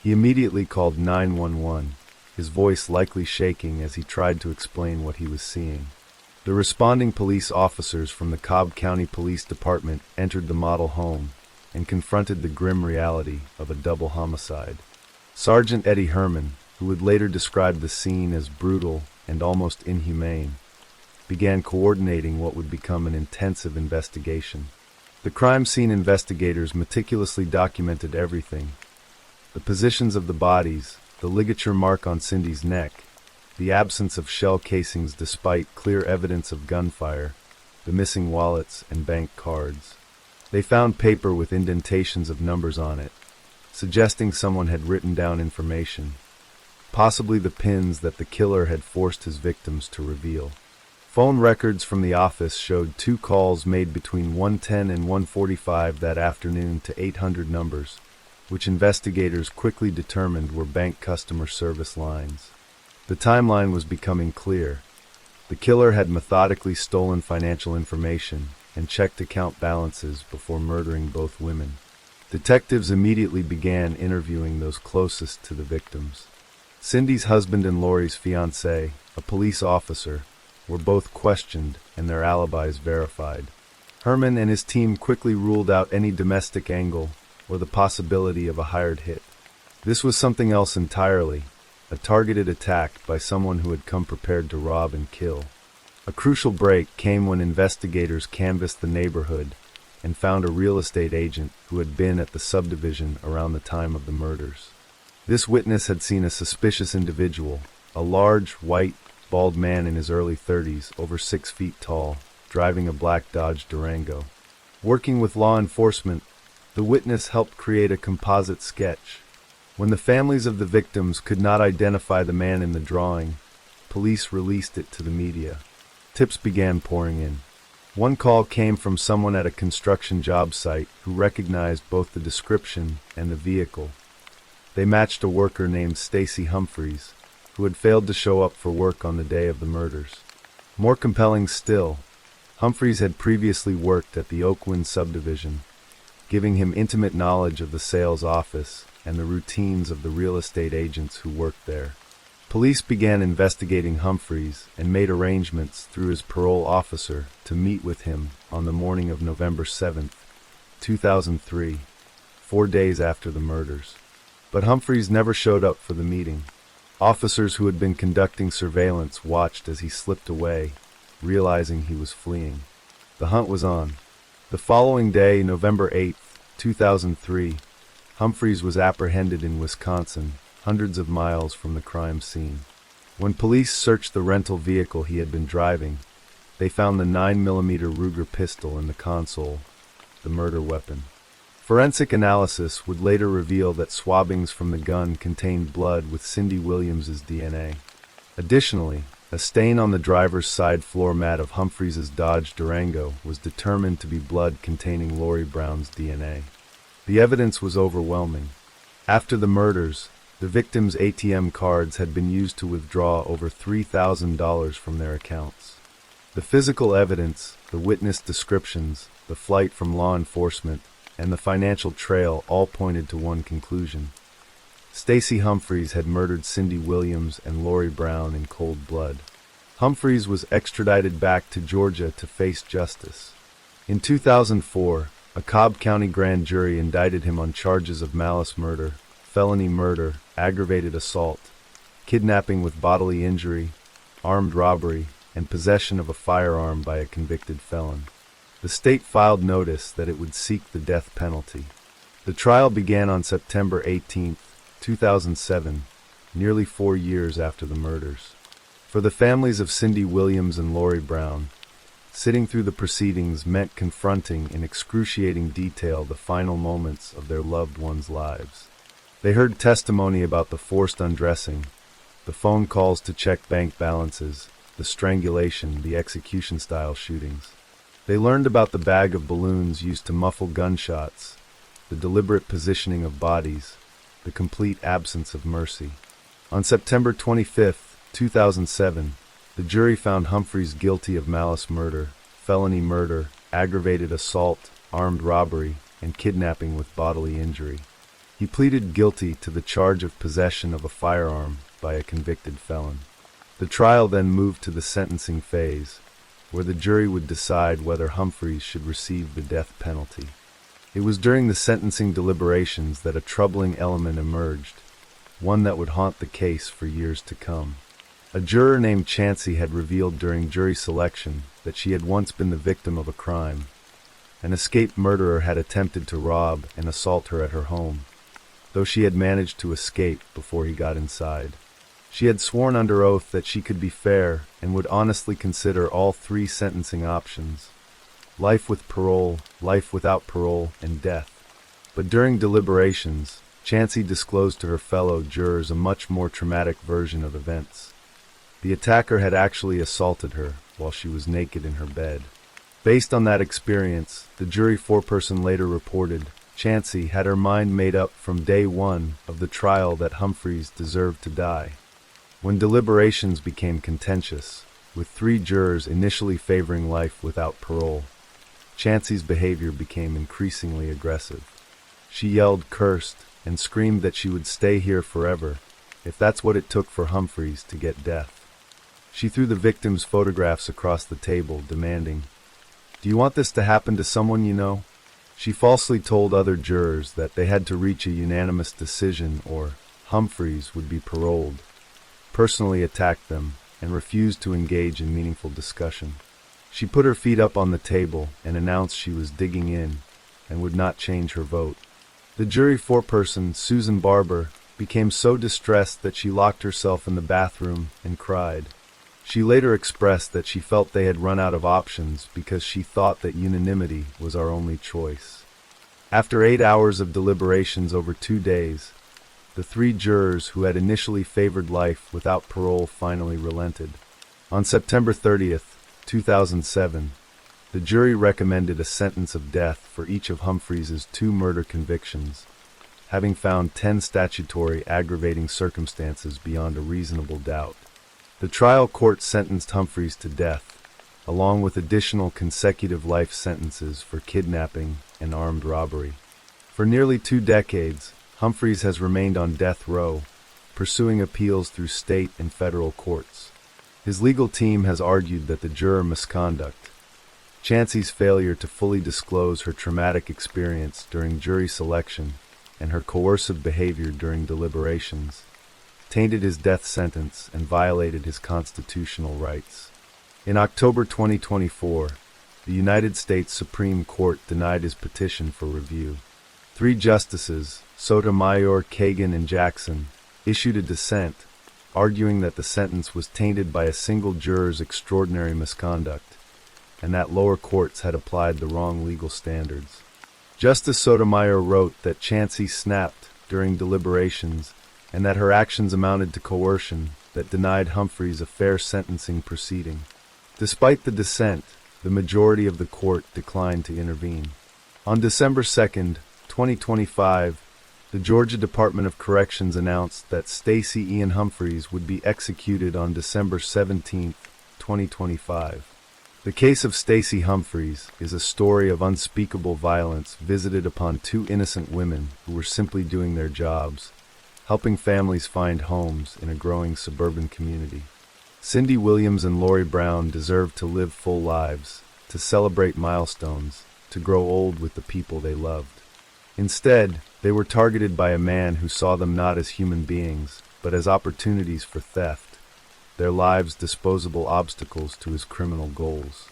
He immediately called 911, his voice likely shaking as he tried to explain what he was seeing. The responding police officers from the Cobb County Police Department entered the model home and confronted the grim reality of a double homicide. Sergeant Eddie Herman, who would later describe the scene as brutal and almost inhumane, began coordinating what would become an intensive investigation. The crime scene investigators meticulously documented everything: the positions of the bodies, the ligature mark on Cindy's neck, the absence of shell casings despite clear evidence of gunfire, the missing wallets and bank cards. They found paper with indentations of numbers on it, suggesting someone had written down information, possibly the pins that the killer had forced his victims to reveal. Phone records from the office showed 2 calls made between 1:10 and 1:45 that afternoon to 800 numbers, which investigators quickly determined were bank customer service lines. The timeline was becoming clear. The killer had methodically stolen financial information and checked account balances before murdering both women. Detectives immediately began interviewing those closest to the victims. Cindy's husband and Lori's fiancé, a police officer, were both questioned and their alibis verified. Herman and his team quickly ruled out any domestic angle or the possibility of a hired hit. This was something else entirely, a targeted attack by someone who had come prepared to rob and kill. A crucial break came when investigators canvassed the neighborhood and found a real estate agent who had been at the subdivision around the time of the murders. This witness had seen a suspicious individual, a large, white, bald man in his early 30s, over 6 feet tall, driving a black Dodge Durango. Working with law enforcement, the witness helped create a composite sketch. When the families of the victims could not identify the man in the drawing, police released it to the media. Tips began pouring in. One call came from someone at a construction job site who recognized both the description and the vehicle. They matched a worker named Stacy Humphreys, who had failed to show up for work on the day of the murders. More compelling still, Humphreys had previously worked at the Oakwind subdivision, giving him intimate knowledge of the sales office and the routines of the real estate agents who worked there. Police began investigating Humphreys and made arrangements through his parole officer to meet with him on the morning of November 7, 2003, 4 days after the murders. But Humphreys never showed up for the meeting. Officers who had been conducting surveillance watched as he slipped away, realizing he was fleeing. The hunt was on. The following day, November 8, 2003, Humphreys was apprehended in Wisconsin, hundreds of miles from the crime scene. When police searched the rental vehicle he had been driving, they found the 9mm Ruger pistol in the console, the murder weapon. Forensic analysis would later reveal that swabbings from the gun contained blood with Cindy Williams's DNA. Additionally, a stain on the driver's side floor mat of Humphreys's Dodge Durango was determined to be blood containing Lori Brown's DNA. The evidence was overwhelming. After the murders, the victims' ATM cards had been used to withdraw over $3,000 from their accounts. The physical evidence, the witness descriptions, the flight from law enforcement, and the financial trail all pointed to one conclusion. Stacy Humphreys had murdered Cindy Williams and Lori Brown in cold blood. Humphreys was extradited back to Georgia to face justice. In 2004, a Cobb County grand jury indicted him on charges of malice murder, felony murder, aggravated assault, kidnapping with bodily injury, armed robbery, and possession of a firearm by a convicted felon. The state filed notice that it would seek the death penalty. The trial began on September 18, 2007, nearly 4 years after the murders. For the families of Cindy Williams and Lori Brown, sitting through the proceedings meant confronting in excruciating detail the final moments of their loved ones' lives. They heard testimony about the forced undressing, the phone calls to check bank balances, the strangulation, the execution-style shootings. They learned about the bag of balloons used to muffle gunshots, the deliberate positioning of bodies, the complete absence of mercy. On September 25, 2007, the jury found Humphreys guilty of malice murder, felony murder, aggravated assault, armed robbery, and kidnapping with bodily injury. He pleaded guilty to the charge of possession of a firearm by a convicted felon. The trial then moved to the sentencing phase, where the jury would decide whether Humphreys should receive the death penalty. It was during the sentencing deliberations that a troubling element emerged, one that would haunt the case for years to come. A juror named Chansey had revealed during jury selection that she had once been the victim of a crime, An escaped murderer had attempted to rob and assault her at her home, though she had managed to escape before he got inside. She had sworn under oath that she could be fair and would honestly consider all three sentencing options: life with parole, life without parole, and death. But during deliberations, Chansey disclosed to her fellow jurors a much more traumatic version of events. The attacker had actually assaulted her while she was naked in her bed. Based on that experience, the jury foreperson later reported, Chansey had her mind made up from day one of the trial that Humphreys deserved to die. When deliberations became contentious, with three jurors initially favoring life without parole, Chansey's behavior became increasingly aggressive. She yelled, cursed, and screamed that she would stay here forever, if that's what it took for Humphreys to get death. She threw the victim's photographs across the table, demanding, "Do you want this to happen to someone you know?" She falsely told other jurors that they had to reach a unanimous decision or Humphreys would be paroled, personally attacked them, and refused to engage in meaningful discussion. She put her feet up on the table and announced she was digging in and would not change her vote. The jury foreperson, Susan Barber, became so distressed that she locked herself in the bathroom and cried. She later expressed that she felt they had run out of options because she thought that unanimity was our only choice. After 8 hours of deliberations over 2 days, the three jurors who had initially favored life without parole finally relented. On September 30th, 2007, the jury recommended a sentence of death for each of Humphreys' 2 murder convictions, having found 10 statutory aggravating circumstances beyond a reasonable doubt. The trial court sentenced Humphreys to death, along with additional consecutive life sentences for kidnapping and armed robbery. For nearly 2 decades, Humphreys has remained on death row, pursuing appeals through state and federal courts. His legal team has argued that the juror misconduct, Chansey's failure to fully disclose her traumatic experience during jury selection, and her coercive behavior during deliberations, tainted his death sentence and violated his constitutional rights. In October 2024, the United States Supreme Court denied his petition for review. 3 justices, Sotomayor, Kagan, and Jackson, issued a dissent, arguing that the sentence was tainted by a single juror's extraordinary misconduct, and that lower courts had applied the wrong legal standards. Justice Sotomayor wrote that Chansey snapped during deliberations and that her actions amounted to coercion that denied Humphreys a fair sentencing proceeding. Despite the dissent, the majority of the court declined to intervene. On December 2nd, 2025, the Georgia Department of Corrections announced that Stacey Ian Humphreys would be executed on December 17, 2025. The case of Stacey Humphreys is a story of unspeakable violence visited upon 2 innocent women who were simply doing their jobs, helping families find homes in a growing suburban community. Cindy Williams and Lori Brown deserved to live full lives, to celebrate milestones, to grow old with the people they loved. Instead, they were targeted by a man who saw them not as human beings, but as opportunities for theft, their lives disposable obstacles to his criminal goals.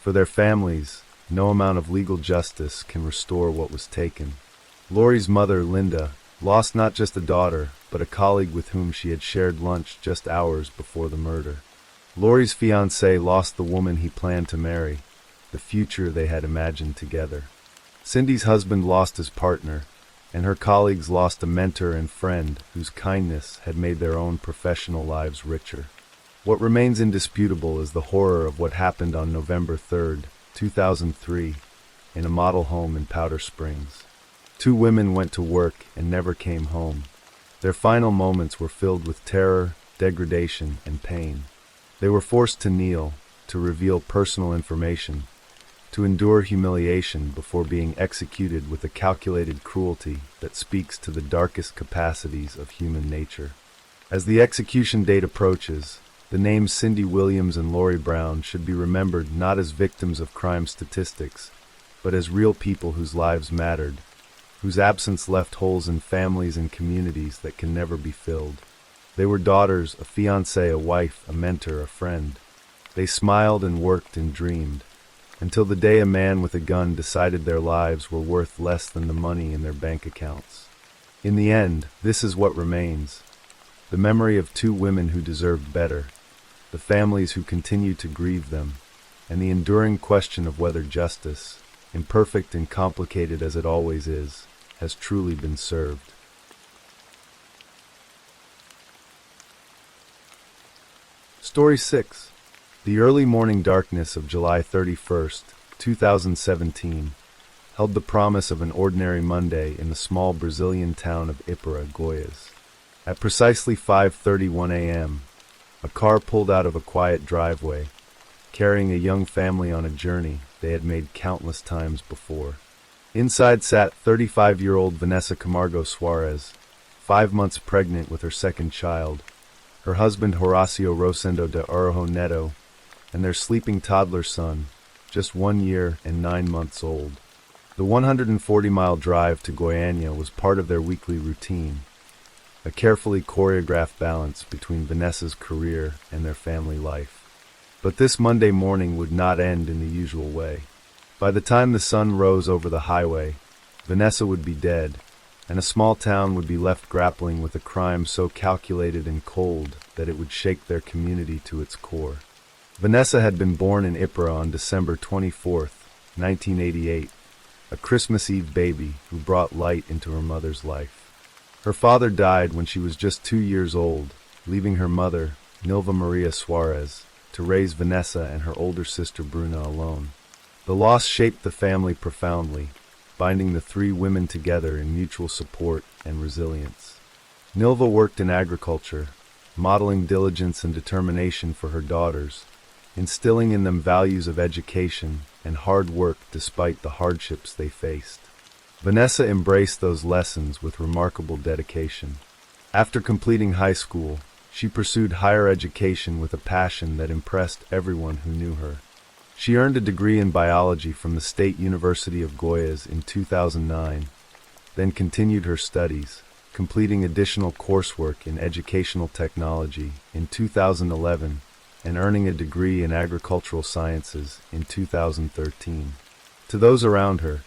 For their families, no amount of legal justice can restore what was taken. Lori's mother, Linda, lost not just a daughter, but a colleague with whom she had shared lunch just hours before the murder. Lori's fiancé lost the woman he planned to marry, the future they had imagined together. Cindy's husband lost his partner, and her colleagues lost a mentor and friend whose kindness had made their own professional lives richer. What remains indisputable is the horror of what happened on November 3, 2003, in a model home in Powder Springs. 2 women went to work and never came home. Their final moments were filled with terror, degradation, and pain. They were forced to kneel, to reveal personal information, to endure humiliation before being executed with a calculated cruelty that speaks to the darkest capacities of human nature. As the execution date approaches, the names Cindy Williams and Lori Brown should be remembered not as victims of crime statistics, but as real people whose lives mattered, whose absence left holes in families and communities that can never be filled. They were daughters, a fiancé, a wife, a mentor, a friend. They smiled and worked and dreamed. until the day a man with a gun decided their lives were worth less than the money in their bank accounts. In the end, this is what remains: the memory of two women who deserved better, the families who continue to grieve them, and the enduring question of whether justice, imperfect and complicated as it always is, has truly been served. Story 6. The early morning darkness of July 31st, 2017, held the promise of an ordinary Monday in the small Brazilian town of Ipira, Goiás. At precisely 5:31 a.m., a car pulled out of a quiet driveway, carrying a young family on a journey they had made countless times before. Inside sat 35-year-old Vanessa Camargo Suarez, 5 months pregnant with her second child, her husband Horacio Rosendo de Araújo Neto, and their sleeping toddler son, just 1 year and 9 months old. The 140-mile drive to Goiânia was part of their weekly routine, a carefully choreographed balance between Vanessa's career and their family life. But this Monday morning would not end in the usual way. By the time the sun rose over the highway, Vanessa would be dead, and a small town would be left grappling with a crime so calculated and cold that it would shake their community to its core. Vanessa had been born in Ipira on December 24, 1988, a Christmas Eve baby who brought light into her mother's life. Her father died when she was just 2 years old, leaving her mother, Nilva Maria Suarez, to raise Vanessa and her older sister Bruna alone. The loss shaped the family profoundly, binding the three women together in mutual support and resilience. Nilva worked in agriculture, modeling diligence and determination for her daughters, instilling in them values of education and hard work despite the hardships they faced. Vanessa embraced those lessons with remarkable dedication. After completing high school, she pursued higher education with a passion that impressed everyone who knew her. She earned a degree in biology from the State University of Goiás in 2009, then continued her studies, completing additional coursework in educational technology in 2011 and earning a degree in agricultural sciences in 2013. To those around her,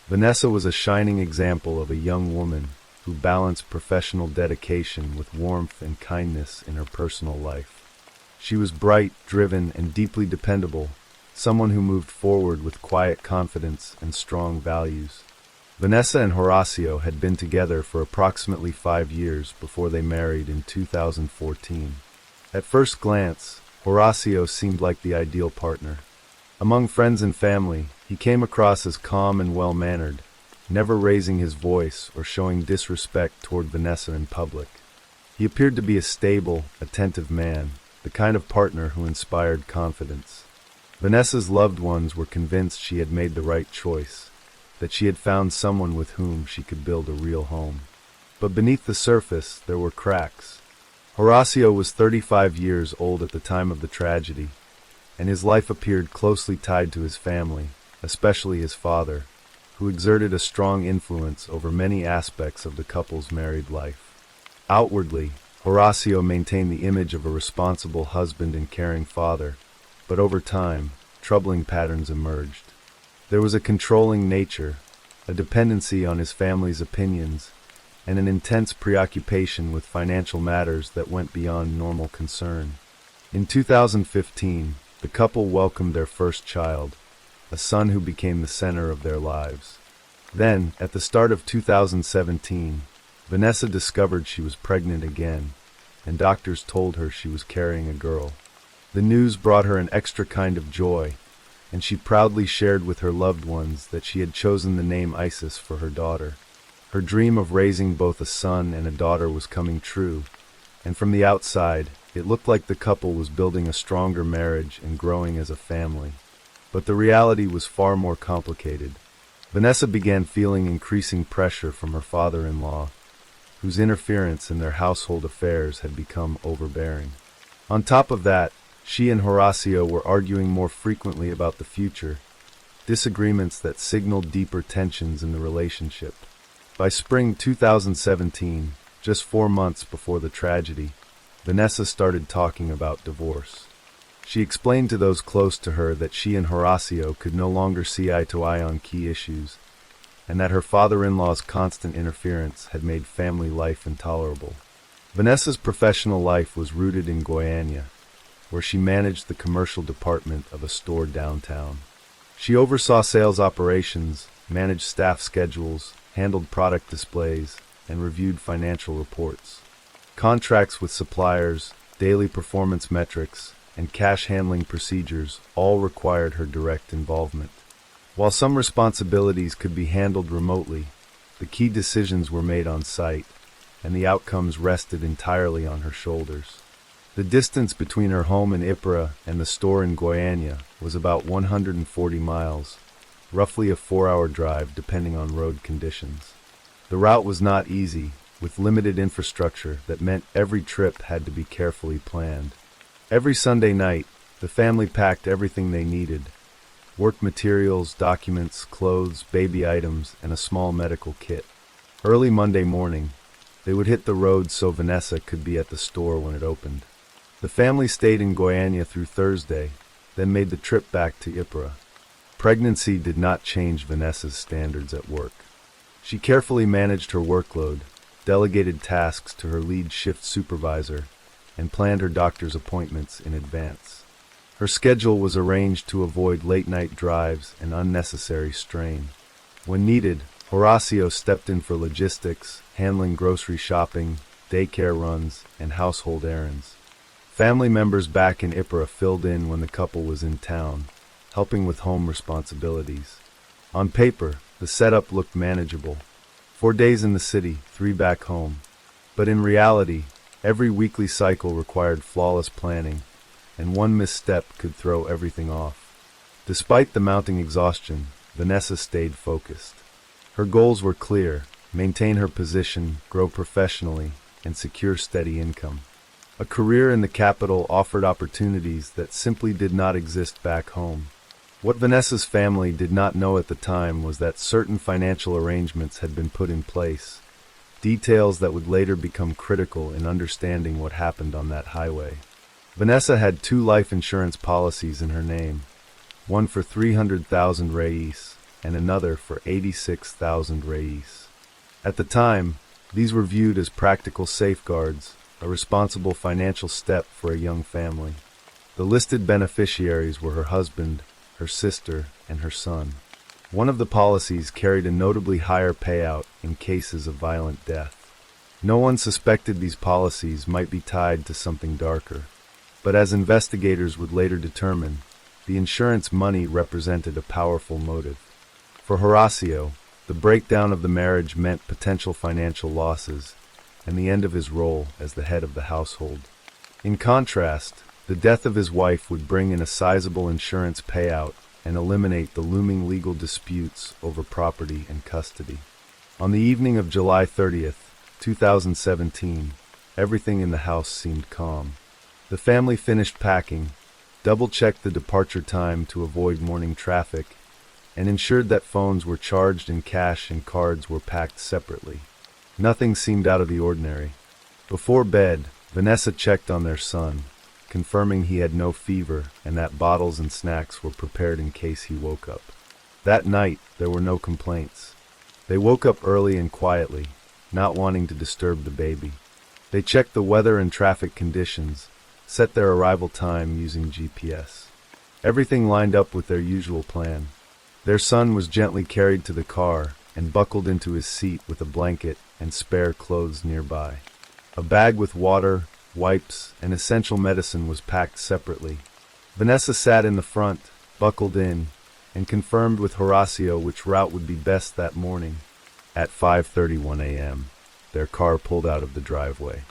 Vanessa was a shining example of a young woman who balanced professional dedication with warmth and kindness in her personal life. She was bright, driven, and deeply dependable, someone who moved forward with quiet confidence and strong values. Vanessa and Horacio had been together for approximately 5 years before they married in 2014. At first glance, Horacio seemed like the ideal partner. Among friends and family, he came across as calm and well-mannered, never raising his voice or showing disrespect toward Vanessa in public. He appeared to be a stable, attentive man, the kind of partner who inspired confidence. Vanessa's loved ones were convinced she had made the right choice, that she had found someone with whom she could build a real home. But beneath the surface, there were cracks. Horacio was 35 years old at the time of the tragedy, and his life appeared closely tied to his family, especially his father, who exerted a strong influence over many aspects of the couple's married life. Outwardly, Horacio maintained the image of a responsible husband and caring father, but over time, troubling patterns emerged. There was a controlling nature, a dependency on his family's opinions, and an intense preoccupation with financial matters that went beyond normal concern. In 2015, the couple welcomed their first child, a son who became the center of their lives. Then, at the start of 2017, Vanessa discovered she was pregnant again, and doctors told her she was carrying a girl. The news brought her an extra kind of joy, and she proudly shared with her loved ones that she had chosen the name Isis for her daughter. Her dream of raising both a son and a daughter was coming true, and from the outside, it looked like the couple was building a stronger marriage and growing as a family. But the reality was far more complicated. Vanessa began feeling increasing pressure from her father-in-law, whose interference in their household affairs had become overbearing. On top of that, she and Horacio were arguing more frequently about the future, disagreements that signaled deeper tensions in the relationship. By spring 2017, just 4 months before the tragedy, Vanessa started talking about divorce. She explained to those close to her that she and Horacio could no longer see eye to eye on key issues, and that her father-in-law's constant interference had made family life intolerable. Vanessa's professional life was rooted in Goiânia, where she managed the commercial department of a store downtown. She oversaw sales operations, managed staff schedules, handled product displays, and reviewed financial reports. Contracts with suppliers, daily performance metrics, and cash handling procedures all required her direct involvement. While some responsibilities could be handled remotely, the key decisions were made on site, and the outcomes rested entirely on her shoulders. The distance between her home in Ypres and the store in Goiânia was about 140 miles, roughly a 4-hour drive depending on road conditions. The route was not easy, with limited infrastructure that meant every trip had to be carefully planned. Every Sunday night, the family packed everything they needed: work materials, documents, clothes, baby items, and a small medical kit. Early Monday morning, they would hit the road so Vanessa could be at the store when it opened. The family stayed in Goiânia through Thursday, then made the trip back to Ypres. Pregnancy did not change Vanessa's standards at work. She carefully managed her workload, delegated tasks to her lead shift supervisor, and planned her doctor's appointments in advance. Her schedule was arranged to avoid late-night drives and unnecessary strain. When needed, Horacio stepped in for logistics, handling grocery shopping, daycare runs, and household errands. Family members back in Ypres filled in when the couple was in town, helping with home responsibilities. On paper, the setup looked manageable. 4 days in the city, 3 back home. But in reality, every weekly cycle required flawless planning, and one misstep could throw everything off. Despite the mounting exhaustion, Vanessa stayed focused. Her goals were clear: maintain her position, grow professionally, and secure steady income. A career in the capital offered opportunities that simply did not exist back home. What Vanessa's family did not know at the time was that certain financial arrangements had been put in place, details that would later become critical in understanding what happened on that highway. Vanessa had 2 life insurance policies in her name, one for 300,000 reais and another for 86,000 reais. At the time, these were viewed as practical safeguards, a responsible financial step for a young family. The listed beneficiaries were her husband, her sister, and her son. One of the policies carried a notably higher payout in cases of violent death. No one suspected these policies might be tied to something darker, but as investigators would later determine, the insurance money represented a powerful motive. For Horacio, the breakdown of the marriage meant potential financial losses and the end of his role as the head of the household. In contrast, the death of his wife would bring in a sizable insurance payout and eliminate the looming legal disputes over property and custody. On the evening of July 30th, 2017, everything in the house seemed calm. The family finished packing, double-checked the departure time to avoid morning traffic, and ensured that phones were charged and cash and cards were packed separately. Nothing seemed out of the ordinary. Before bed, Vanessa checked on their son, confirming he had no fever and that bottles and snacks were prepared in case he woke up. That night, there were no complaints. They woke up early and quietly, not wanting to disturb the baby. They checked the weather and traffic conditions, set their arrival time using GPS. Everything lined up with their usual plan. Their son was gently carried to the car and buckled into his seat with a blanket and spare clothes nearby. A bag with water, wipes, and essential medicine was packed separately. Vanessa sat in the front, buckled in, and confirmed with Horacio which route would be best that morning. At 5:31 a.m., their car pulled out of the driveway.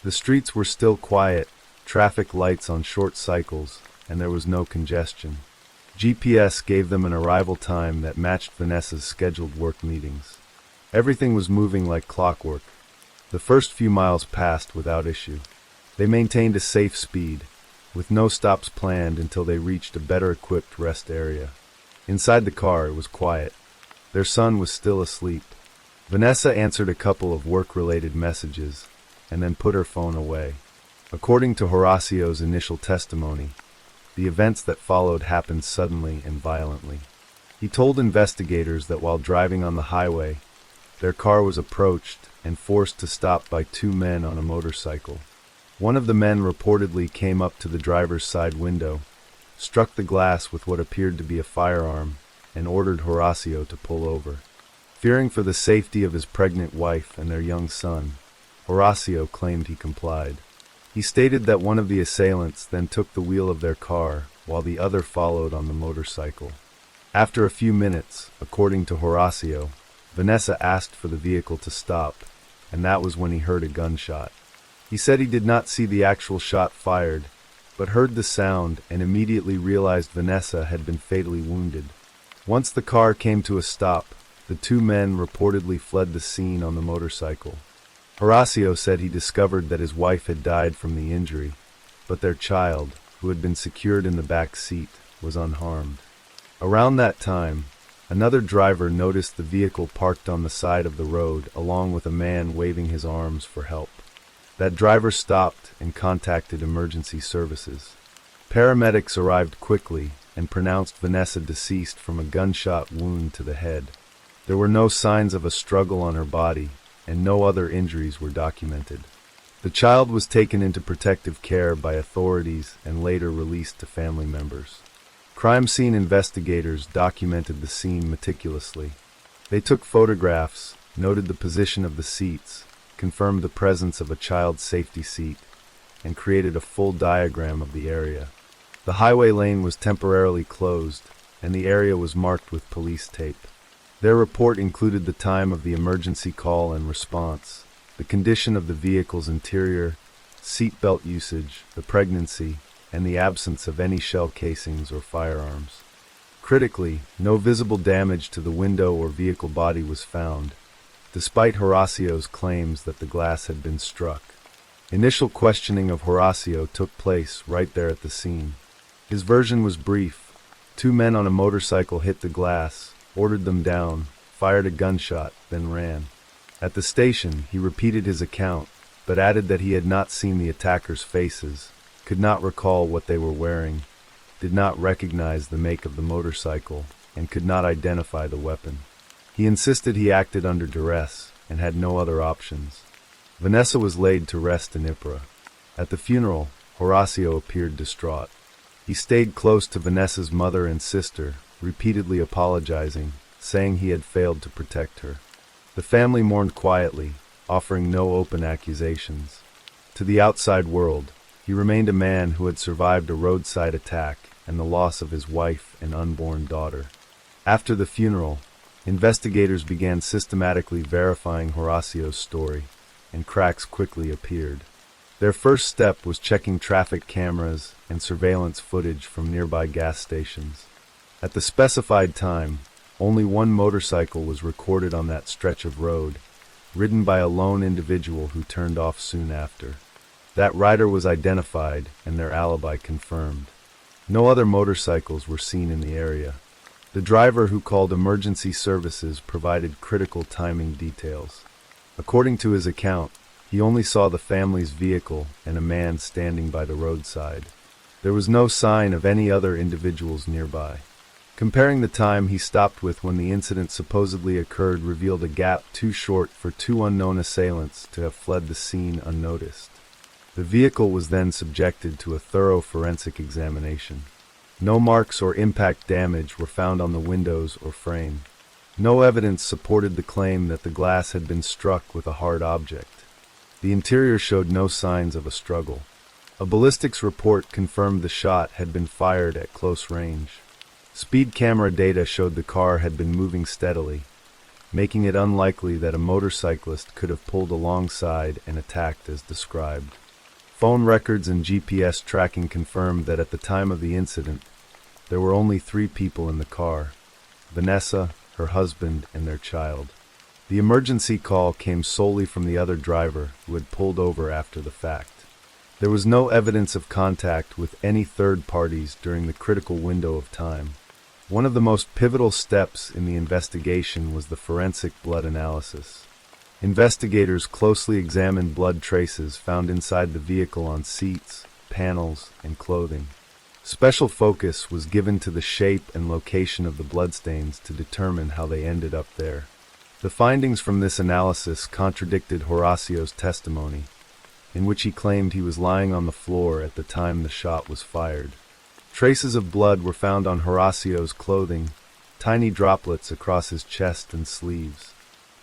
The streets were still quiet, traffic lights on short cycles, and there was no congestion. GPS gave them an arrival time that matched Vanessa's scheduled work meetings. Everything was moving like clockwork. The first few miles passed without issue. They maintained a safe speed, with no stops planned until they reached a better-equipped rest area. Inside the car, it was quiet. Their son was still asleep. Vanessa answered a couple of work-related messages, and then put her phone away. According to Horacio's initial testimony, The events that followed happened suddenly and violently. He told investigators that while driving on the highway, their car was approached and forced to stop by two men on a motorcycle. One of the men reportedly came up to the driver's side window, struck the glass with what appeared to be a firearm, and ordered Horacio to pull over. Fearing for the safety of his pregnant wife and their young son, Horacio claimed he complied. He stated that one of the assailants then took the wheel of their car while the other followed on the motorcycle. After a few minutes, according to Horacio, Vanessa asked for the vehicle to stop, and that was when he heard a gunshot. He said he did not see the actual shot fired, but heard the sound and immediately realized Vanessa had been fatally wounded. Once the car came to a stop, the two men reportedly fled the scene on the motorcycle. Horacio said he discovered that his wife had died from the injury, but their child, who had been secured in the back seat, was unharmed. Around that time, another driver noticed the vehicle parked on the side of the road along with a man waving his arms for help. That driver stopped and contacted emergency services. Paramedics arrived quickly and pronounced Vanessa deceased from a gunshot wound to the head. There were no signs of a struggle on her body, and no other injuries were documented. The child was taken into protective care by authorities and later released to family members. Crime scene investigators documented the scene meticulously. They took photographs, noted the position of the seats, confirmed the presence of a child safety seat, and created a full diagram of the area. The highway lane was temporarily closed, and the area was marked with police tape. Their report included the time of the emergency call and response, the condition of the vehicle's interior, seatbelt usage, the pregnancy, and the absence of any shell casings or firearms. Critically, no visible damage to the window or vehicle body was found, despite Horacio's claims that the glass had been struck. Initial questioning of Horacio took place right there at the scene. His version was brief. Two men on a motorcycle hit the glass, ordered them down, fired a gunshot, then ran. At the station, he repeated his account, but added that he had not seen the attackers' faces, could not recall what they were wearing, did not recognize the make of the motorcycle, and could not identify the weapon. He insisted he acted under duress and had no other options. Vanessa was laid to rest in Ypres. At the funeral, Horacio appeared distraught. He stayed close to Vanessa's mother and sister, repeatedly apologizing, saying he had failed to protect her. The family mourned quietly, offering no open accusations. To the outside world, he remained a man who had survived a roadside attack and the loss of his wife and unborn daughter. After the funeral, investigators began systematically verifying Horacio's story, and cracks quickly appeared. Their first step was checking traffic cameras and surveillance footage from nearby gas stations. At the specified time, only one motorcycle was recorded on that stretch of road, ridden by a lone individual who turned off soon after. That rider was identified and their alibi confirmed. No other motorcycles were seen in the area. The driver who called emergency services provided critical timing details. According to his account, he only saw the family's vehicle and a man standing by the roadside. There was no sign of any other individuals nearby. Comparing the time he stopped with when the incident supposedly occurred revealed a gap too short for two unknown assailants to have fled the scene unnoticed. The vehicle was then subjected to a thorough forensic examination. No marks or impact damage were found on the windows or frame. No evidence supported the claim that the glass had been struck with a hard object. The interior showed no signs of a struggle. A ballistics report confirmed the shot had been fired at close range. Speed camera data showed the car had been moving steadily, making it unlikely that a motorcyclist could have pulled alongside and attacked as described. Phone records and GPS tracking confirmed that at the time of the incident, there were only 3 people in the car: Vanessa, her husband, and their child. The emergency call came solely from the other driver, who had pulled over after the fact. There was no evidence of contact with any third parties during the critical window of time. One of the most pivotal steps in the investigation was the forensic blood analysis. Investigators closely examined blood traces found inside the vehicle on seats, panels, and clothing. Special focus was given to the shape and location of the bloodstains to determine how they ended up there. The findings from this analysis contradicted Horacio's testimony, in which he claimed he was lying on the floor at the time the shot was fired. Traces of blood were found on Horacio's clothing, tiny droplets across his chest and sleeves.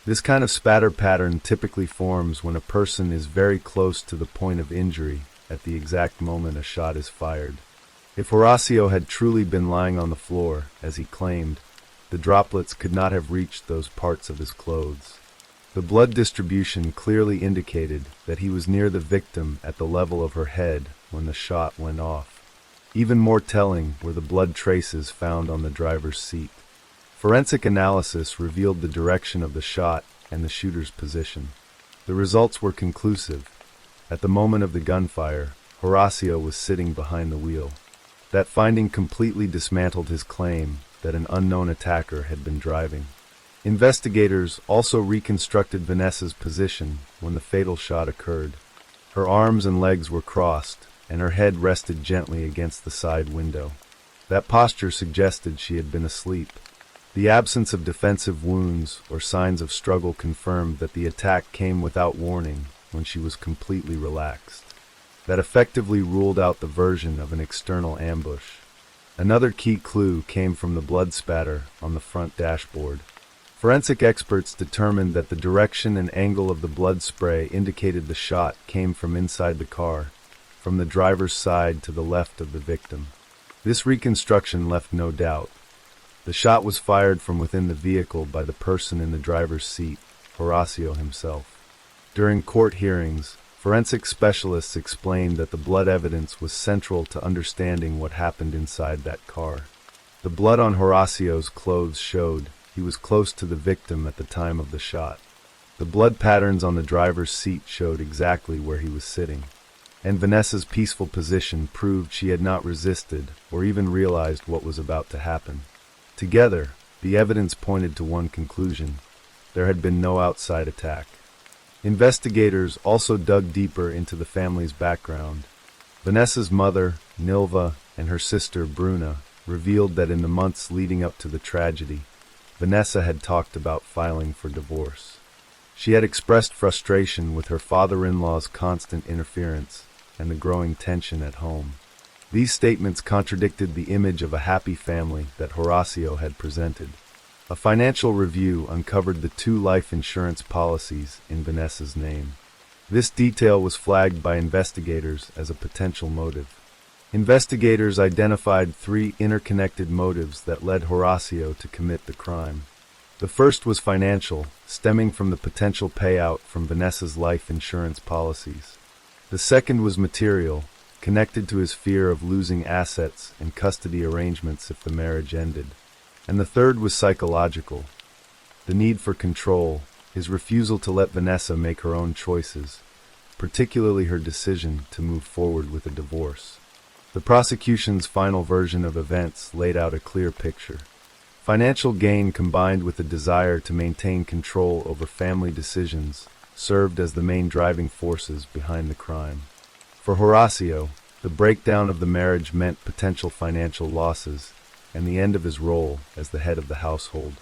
This kind of spatter pattern typically forms when a person is very close to the point of injury at the exact moment a shot is fired. If Horacio had truly been lying on the floor, as he claimed, the droplets could not have reached those parts of his clothes. The blood distribution clearly indicated that he was near the victim at the level of her head when the shot went off. Even more telling were the blood traces found on the driver's seat. Forensic analysis revealed the direction of the shot and the shooter's position. The results were conclusive. At the moment of the gunfire, Horacio was sitting behind the wheel. That finding completely dismantled his claim that an unknown attacker had been driving. Investigators also reconstructed Vanessa's position when the fatal shot occurred. Her arms and legs were crossed, and her head rested gently against the side window. That posture suggested she had been asleep. The absence of defensive wounds or signs of struggle confirmed that the attack came without warning when she was completely relaxed. That effectively ruled out the version of an external ambush. Another key clue came from the blood spatter on the front dashboard. Forensic experts determined that the direction and angle of the blood spray indicated the shot came from inside the car, from the driver's side to the left of the victim. This reconstruction left no doubt. The shot was fired from within the vehicle by the person in the driver's seat, Horacio himself. During court hearings, forensic specialists explained that the blood evidence was central to understanding what happened inside that car. The blood on Horacio's clothes showed he was close to the victim at the time of the shot. The blood patterns on the driver's seat showed exactly where he was sitting. And Vanessa's peaceful position proved she had not resisted or even realized what was about to happen. Together, the evidence pointed to one conclusion: there had been no outside attack. Investigators also dug deeper into the family's background. Vanessa's mother, Nilva, and her sister, Bruna, revealed that in the months leading up to the tragedy, Vanessa had talked about filing for divorce. She had expressed frustration with her father-in-law's constant interference and the growing tension at home. These statements contradicted the image of a happy family that Horacio had presented. A financial review uncovered the 2 life insurance policies in Vanessa's name. This detail was flagged by investigators as a potential motive. Investigators identified 3 interconnected motives that led Horacio to commit the crime. The first was financial, stemming from the potential payout from Vanessa's life insurance policies. The second was material, connected to his fear of losing assets and custody arrangements if the marriage ended. And the third was psychological, the need for control, his refusal to let Vanessa make her own choices, particularly her decision to move forward with a divorce. The prosecution's final version of events laid out a clear picture. Financial gain combined with a desire to maintain control over family decisions served as the main driving forces behind the crime. For Horacio, the breakdown of the marriage meant potential financial losses and the end of his role as the head of the household.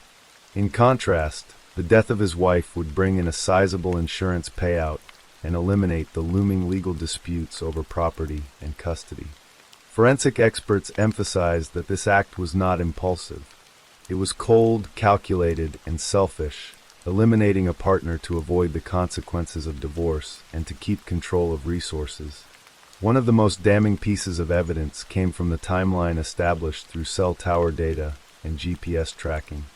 In contrast, the death of his wife would bring in a sizable insurance payout and eliminate the looming legal disputes over property and custody. Forensic experts emphasized that this act was not impulsive. It was cold, calculated, and selfish, eliminating a partner to avoid the consequences of divorce and to keep control of resources. One of the most damning pieces of evidence came from the timeline established through cell tower data and GPS tracking.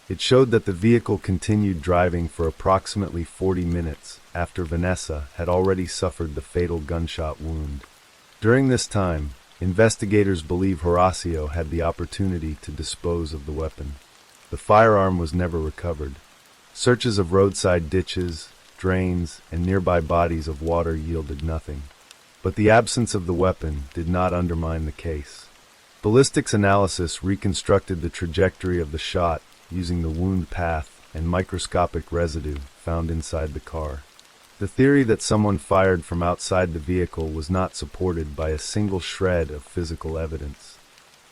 It showed that the vehicle continued driving for approximately 40 minutes after Vanessa had already suffered the fatal gunshot wound. During this time, investigators believe Horacio had the opportunity to dispose of the weapon. The firearm was never recovered. Searches of roadside ditches, drains, and nearby bodies of water yielded nothing. But the absence of the weapon did not undermine the case. Ballistics analysis reconstructed the trajectory of the shot using the wound path and microscopic residue found inside the car. The theory that someone fired from outside the vehicle was not supported by a single shred of physical evidence.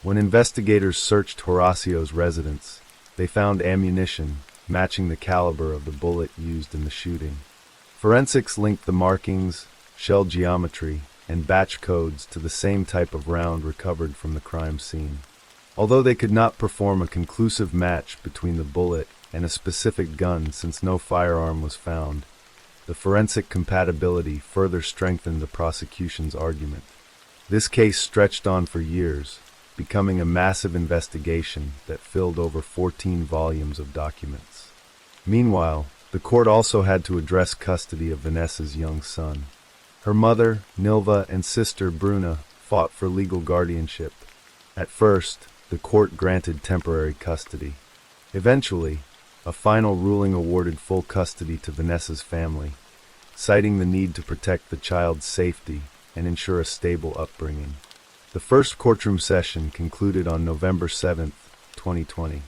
When investigators searched Horacio's residence, they found ammunition matching the caliber of the bullet used in the shooting. Forensics linked the markings, shell geometry, and batch codes to the same type of round recovered from the crime scene. Although they could not perform a conclusive match between the bullet and a specific gun since no firearm was found, the forensic compatibility further strengthened the prosecution's argument. This case stretched on for years, becoming a massive investigation that filled over 14 volumes of documents. Meanwhile, the court also had to address custody of Vanessa's young son. Her mother, Nilva, and sister, Bruna, fought for legal guardianship. At first, the court granted temporary custody. Eventually, a final ruling awarded full custody to Vanessa's family, citing the need to protect the child's safety and ensure a stable upbringing. The first courtroom session concluded on November 7, 2020.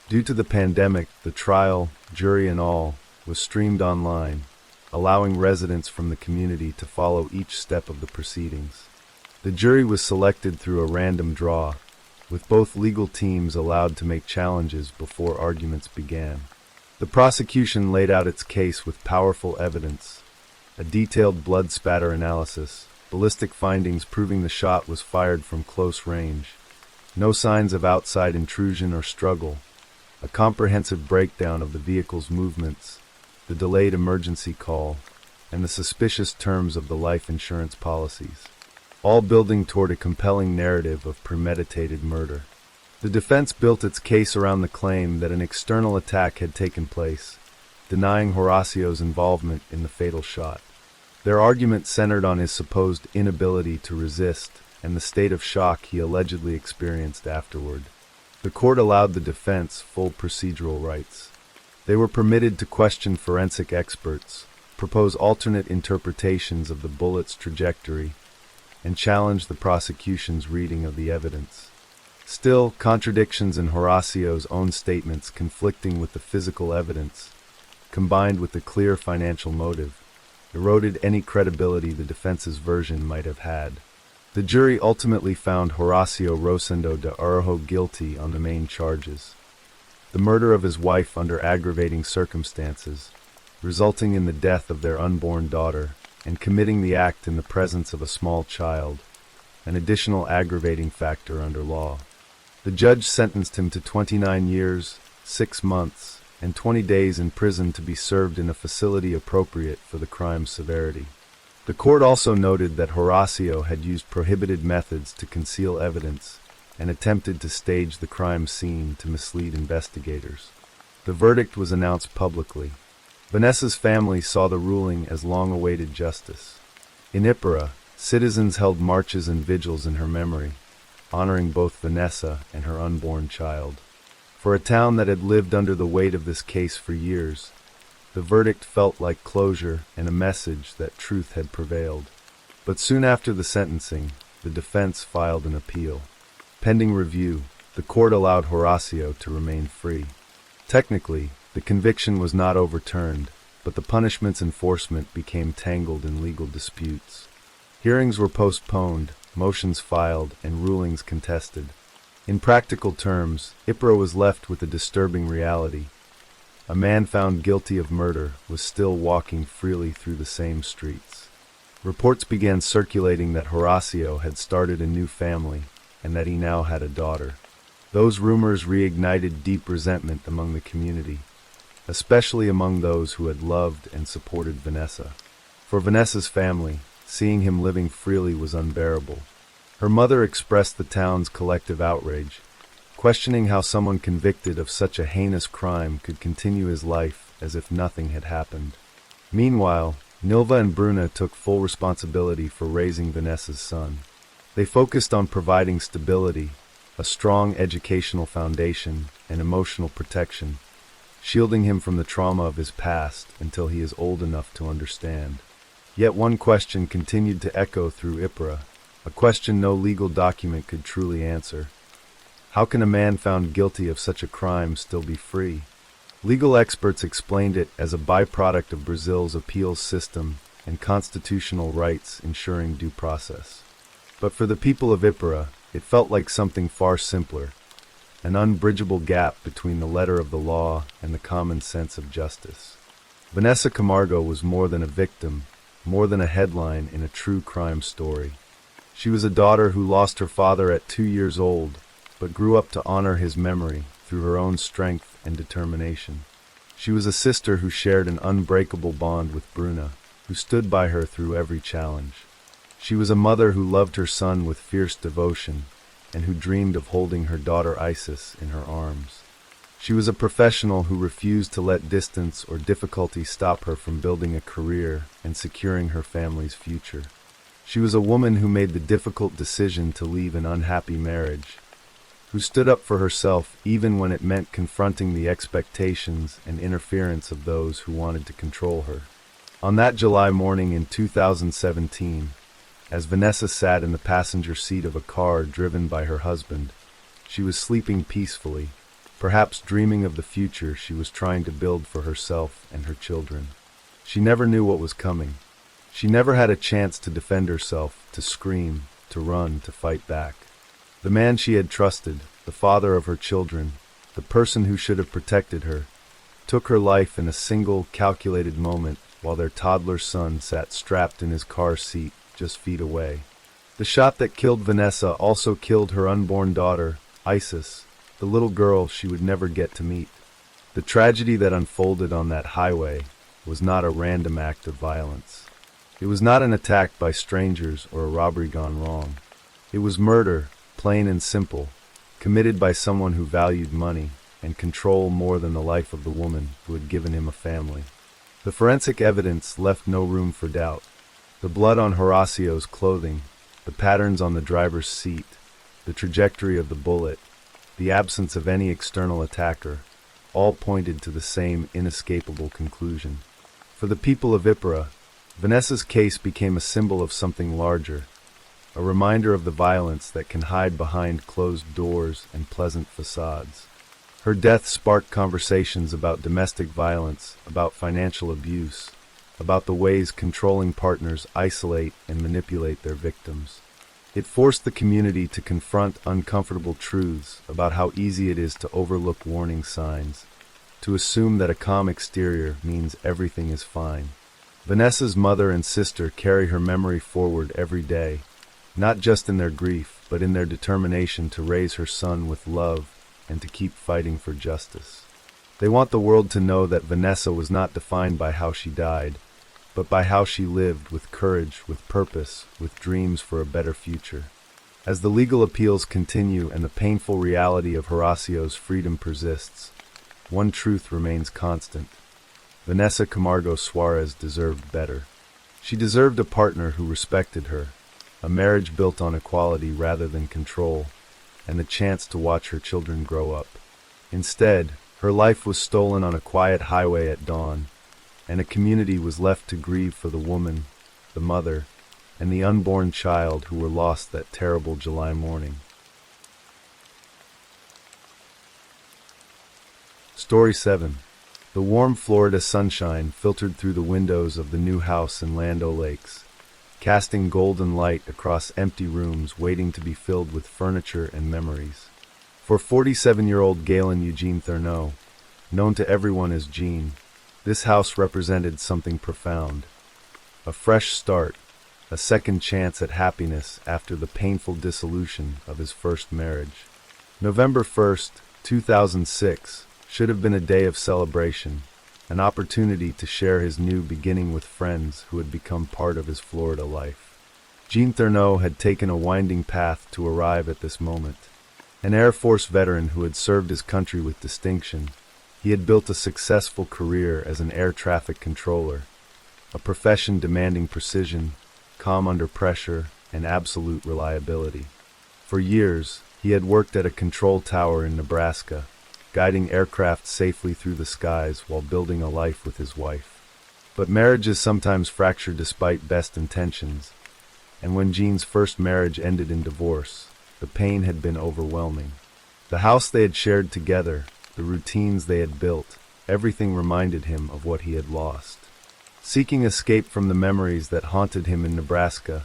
Due to the pandemic, the trial, jury and all, was streamed online, allowing residents from the community to follow each step of the proceedings. The jury was selected through a random draw, with both legal teams allowed to make challenges before arguments began. The prosecution laid out its case with powerful evidence, a detailed blood spatter analysis, ballistic findings proving the shot was fired from close range, no signs of outside intrusion or struggle, a comprehensive breakdown of the vehicle's movements, the delayed emergency call, and the suspicious terms of the life insurance policies, all building toward a compelling narrative of premeditated murder. The defense built its case around the claim that an external attack had taken place, denying Horacio's involvement in the fatal shot. Their argument centered on his supposed inability to resist and the state of shock he allegedly experienced afterward. The court allowed the defense full procedural rights. They were permitted to question forensic experts, propose alternate interpretations of the bullet's trajectory, and challenge the prosecution's reading of the evidence. Still, contradictions in Horacio's own statements conflicting with the physical evidence, combined with the clear financial motive, eroded any credibility the defense's version might have had. The jury ultimately found Horacio Rosendo de Araujo guilty on the main charges: the murder of his wife under aggravating circumstances, resulting in the death of their unborn daughter, and committing the act in the presence of a small child, an additional aggravating factor under law. The judge sentenced him to 29 years, 6 months, and 20 days in prison to be served in a facility appropriate for the crime's severity. The court also noted that Horacio had used prohibited methods to conceal evidence and attempted to stage the crime scene to mislead investigators. The verdict was announced publicly. Vanessa's family saw the ruling as long-awaited justice. In Ypres, citizens held marches and vigils in her memory, honoring both Vanessa and her unborn child. For a town that had lived under the weight of this case for years, the verdict felt like closure and a message that truth had prevailed. But soon after the sentencing, the defense filed an appeal. Pending review, the court allowed Horacio to remain free. Technically, the conviction was not overturned, but the punishment's enforcement became tangled in legal disputes. Hearings were postponed, motions filed, and rulings contested. In practical terms, Ypres was left with a disturbing reality. A man found guilty of murder was still walking freely through the same streets. Reports began circulating that Horacio had started a new family and that he now had a daughter. Those rumors reignited deep resentment among the community, especially among those who had loved and supported Vanessa. For Vanessa's family, seeing him living freely was unbearable. Her mother expressed the town's collective outrage, questioning how someone convicted of such a heinous crime could continue his life as if nothing had happened. Meanwhile, Nilva and Bruna took full responsibility for raising Vanessa's son. They focused on providing stability, a strong educational foundation, and emotional protection, shielding him from the trauma of his past until he is old enough to understand. Yet one question continued to echo through Ypres, a question no legal document could truly answer. How can a man found guilty of such a crime still be free? Legal experts explained it as a byproduct of Brazil's appeals system and constitutional rights ensuring due process. But for the people of Ipera, it felt like something far simpler, an unbridgeable gap between the letter of the law and the common sense of justice. Vanessa Camargo was more than a victim, more than a headline in a true crime story. She was a daughter who lost her father at 2 years old, but grew up to honor his memory through her own strength and determination. She was a sister who shared an unbreakable bond with Bruna, who stood by her through every challenge. She was a mother who loved her son with fierce devotion, and who dreamed of holding her daughter Isis in her arms. She was a professional who refused to let distance or difficulty stop her from building a career and securing her family's future. She was a woman who made the difficult decision to leave an unhappy marriage, who stood up for herself even when it meant confronting the expectations and interference of those who wanted to control her. On that July morning in 2017, as Vanessa sat in the passenger seat of a car driven by her husband, she was sleeping peacefully, perhaps dreaming of the future she was trying to build for herself and her children. She never knew what was coming. She never had a chance to defend herself, to scream, to run, to fight back. The man she had trusted, the father of her children, the person who should have protected her, took her life in a single, calculated moment while their toddler son sat strapped in his car seat just feet away. The shot that killed Vanessa also killed her unborn daughter, Isis, the little girl she would never get to meet. The tragedy that unfolded on that highway was not a random act of violence. It was not an attack by strangers or a robbery gone wrong. It was murder, plain and simple, committed by someone who valued money and control more than the life of the woman who had given him a family. The forensic evidence left no room for doubt. The blood on Horacio's clothing, the patterns on the driver's seat, the trajectory of the bullet, the absence of any external attacker, all pointed to the same inescapable conclusion. For the people of Ipera, Vanessa's case became a symbol of something larger, a reminder of the violence that can hide behind closed doors and pleasant facades. Her death sparked conversations about domestic violence, about financial abuse, about the ways controlling partners isolate and manipulate their victims. It forced the community to confront uncomfortable truths about how easy it is to overlook warning signs, to assume that a calm exterior means everything is fine. Vanessa's mother and sister carry her memory forward every day, not just in their grief, but in their determination to raise her son with love and to keep fighting for justice. They want the world to know that Vanessa was not defined by how she died, but by how she lived with courage, with purpose, with dreams for a better future. As the legal appeals continue and the painful reality of Horacio's freedom persists, one truth remains constant. Vanessa Camargo Suarez deserved better. She deserved a partner who respected her, a marriage built on equality rather than control, and the chance to watch her children grow up. Instead, her life was stolen on a quiet highway at dawn, and a community was left to grieve for the woman, the mother, and the unborn child who were lost that terrible July morning. Story 7. The warm Florida sunshine filtered through the windows of the new house in Land O'Lakes, casting golden light across empty rooms waiting to be filled with furniture and memories. For 47-year-old Galen Eugene Thurneau, known to everyone as Gene, this house represented something profound. A fresh start, a second chance at happiness after the painful dissolution of his first marriage. November 1st, 2006, should have been a day of celebration, an opportunity to share his new beginning with friends who had become part of his Florida life. Gene Thurneau had taken a winding path to arrive at this moment. An Air Force veteran who had served his country with distinction, he had built a successful career as an air traffic controller, a profession demanding precision, calm under pressure, and absolute reliability. For years, he had worked at a control tower in Nebraska, guiding aircraft safely through the skies while building a life with his wife. But marriages sometimes fracture despite best intentions, and when Gene's first marriage ended in divorce, the pain had been overwhelming. The house they had shared together, the routines they had built, Everything reminded him of what he had lost. Seeking escape from the memories that haunted him in Nebraska,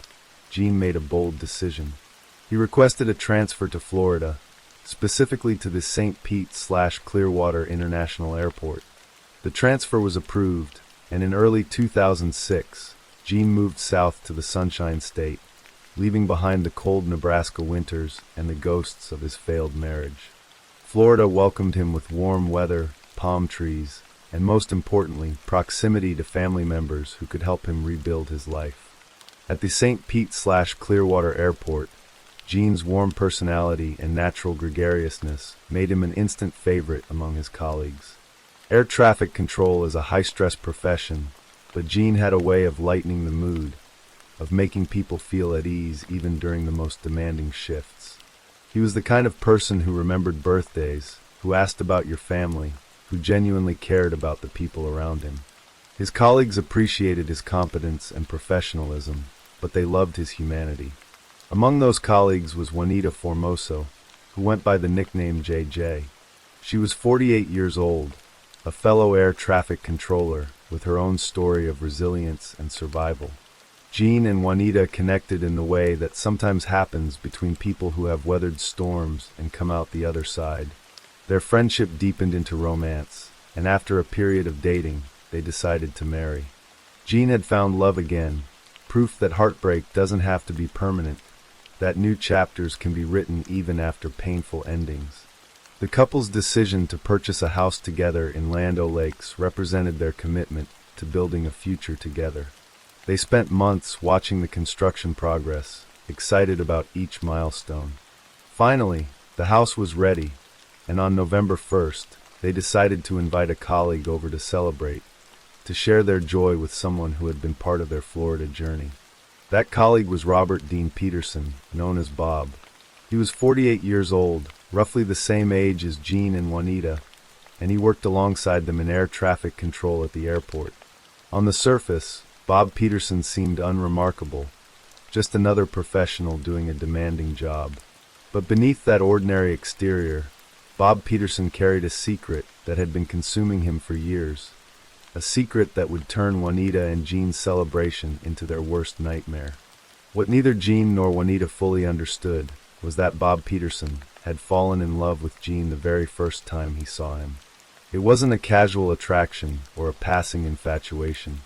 Gene made a bold decision. He requested a transfer to Florida, specifically to the St. Pete/Clearwater International Airport. The transfer was approved, and in early 2006, Gene moved south to the Sunshine State, leaving behind the cold Nebraska winters and the ghosts of his failed marriage. Florida welcomed him with warm weather, palm trees, and most importantly, proximity to family members who could help him rebuild his life. At the St. Pete/Clearwater Airport, Gene's warm personality and natural gregariousness made him an instant favorite among his colleagues. Air traffic control is a high-stress profession, but Gene had a way of lightening the mood, of making people feel at ease even during the most demanding shifts. He was the kind of person who remembered birthdays, who asked about your family, who genuinely cared about the people around him. His colleagues appreciated his competence and professionalism, but they loved his humanity. Among those colleagues was Juanita Formoso, who went by the nickname JJ. She was 48 years old, a fellow air traffic controller with her own story of resilience and survival. Gene and Juanita connected in the way that sometimes happens between people who have weathered storms and come out the other side. Their friendship deepened into romance, and after a period of dating, they decided to marry. Gene had found love again, proof that heartbreak doesn't have to be permanent, that new chapters can be written even after painful endings. The couple's decision to purchase a house together in Land O'Lakes represented their commitment to building a future together. They spent months watching the construction progress, excited about each milestone. Finally, the house was ready, and on November 1st, they decided to invite a colleague over to celebrate, to share their joy with someone who had been part of their Florida journey. That colleague was Robert Dean Peterson, known as Bob. He was 48 years old, roughly the same age as Gene and Juanita, and he worked alongside them in air traffic control at the airport. On the surface, Bob Peterson seemed unremarkable, just another professional doing a demanding job. But beneath that ordinary exterior, Bob Peterson carried a secret that had been consuming him for years. A secret that would turn Juanita and Gene's celebration into their worst nightmare. What neither Gene nor Juanita fully understood was that Bob Peterson had fallen in love with Gene the very first time he saw him. It wasn't a casual attraction or a passing infatuation.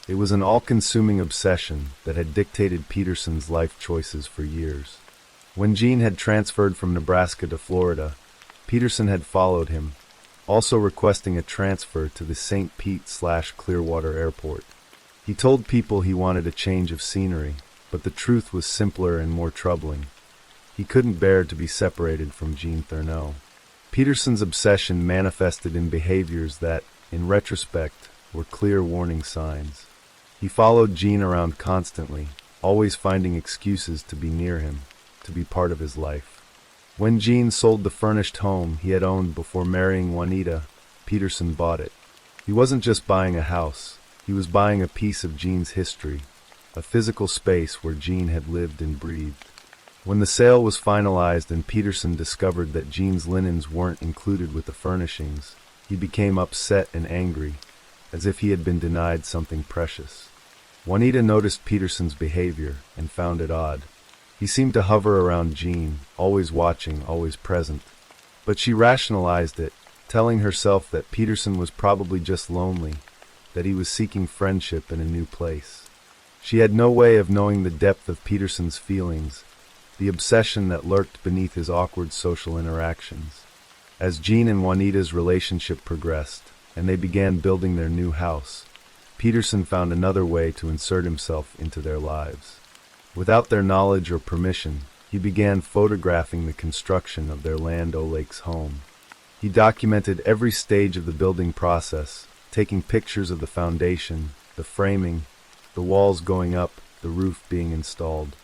It was an all-consuming obsession that had dictated Peterson's life choices for years. When Gene had transferred from Nebraska to Florida, Peterson had followed him, also requesting a transfer to the St. Pete/Clearwater Airport. He told people he wanted a change of scenery, but the truth was simpler and more troubling. He couldn't bear to be separated from Gene Thurneau. Peterson's obsession manifested in behaviors that, in retrospect, were clear warning signs. He followed Gene around constantly, always finding excuses to be near him, to be part of his life. When Gene sold the furnished home he had owned before marrying Juanita, Peterson bought it. He wasn't just buying a house, he was buying a piece of Gene's history, a physical space where Gene had lived and breathed. When the sale was finalized and Peterson discovered that Gene's linens weren't included with the furnishings, he became upset and angry, as if he had been denied something precious. Juanita noticed Peterson's behavior and found it odd. He seemed to hover around Gene, always watching, always present. But she rationalized it, telling herself that Peterson was probably just lonely, that he was seeking friendship in a new place. She had no way of knowing the depth of Peterson's feelings, the obsession that lurked beneath his awkward social interactions. As Gene and Juanita's relationship progressed, and they began building their new house, Peterson found another way to insert himself into their lives. Without their knowledge or permission, he began photographing the construction of their Land O'Lakes home. He documented every stage of the building process, taking pictures of the foundation, the framing, the walls going up, the roof being installed.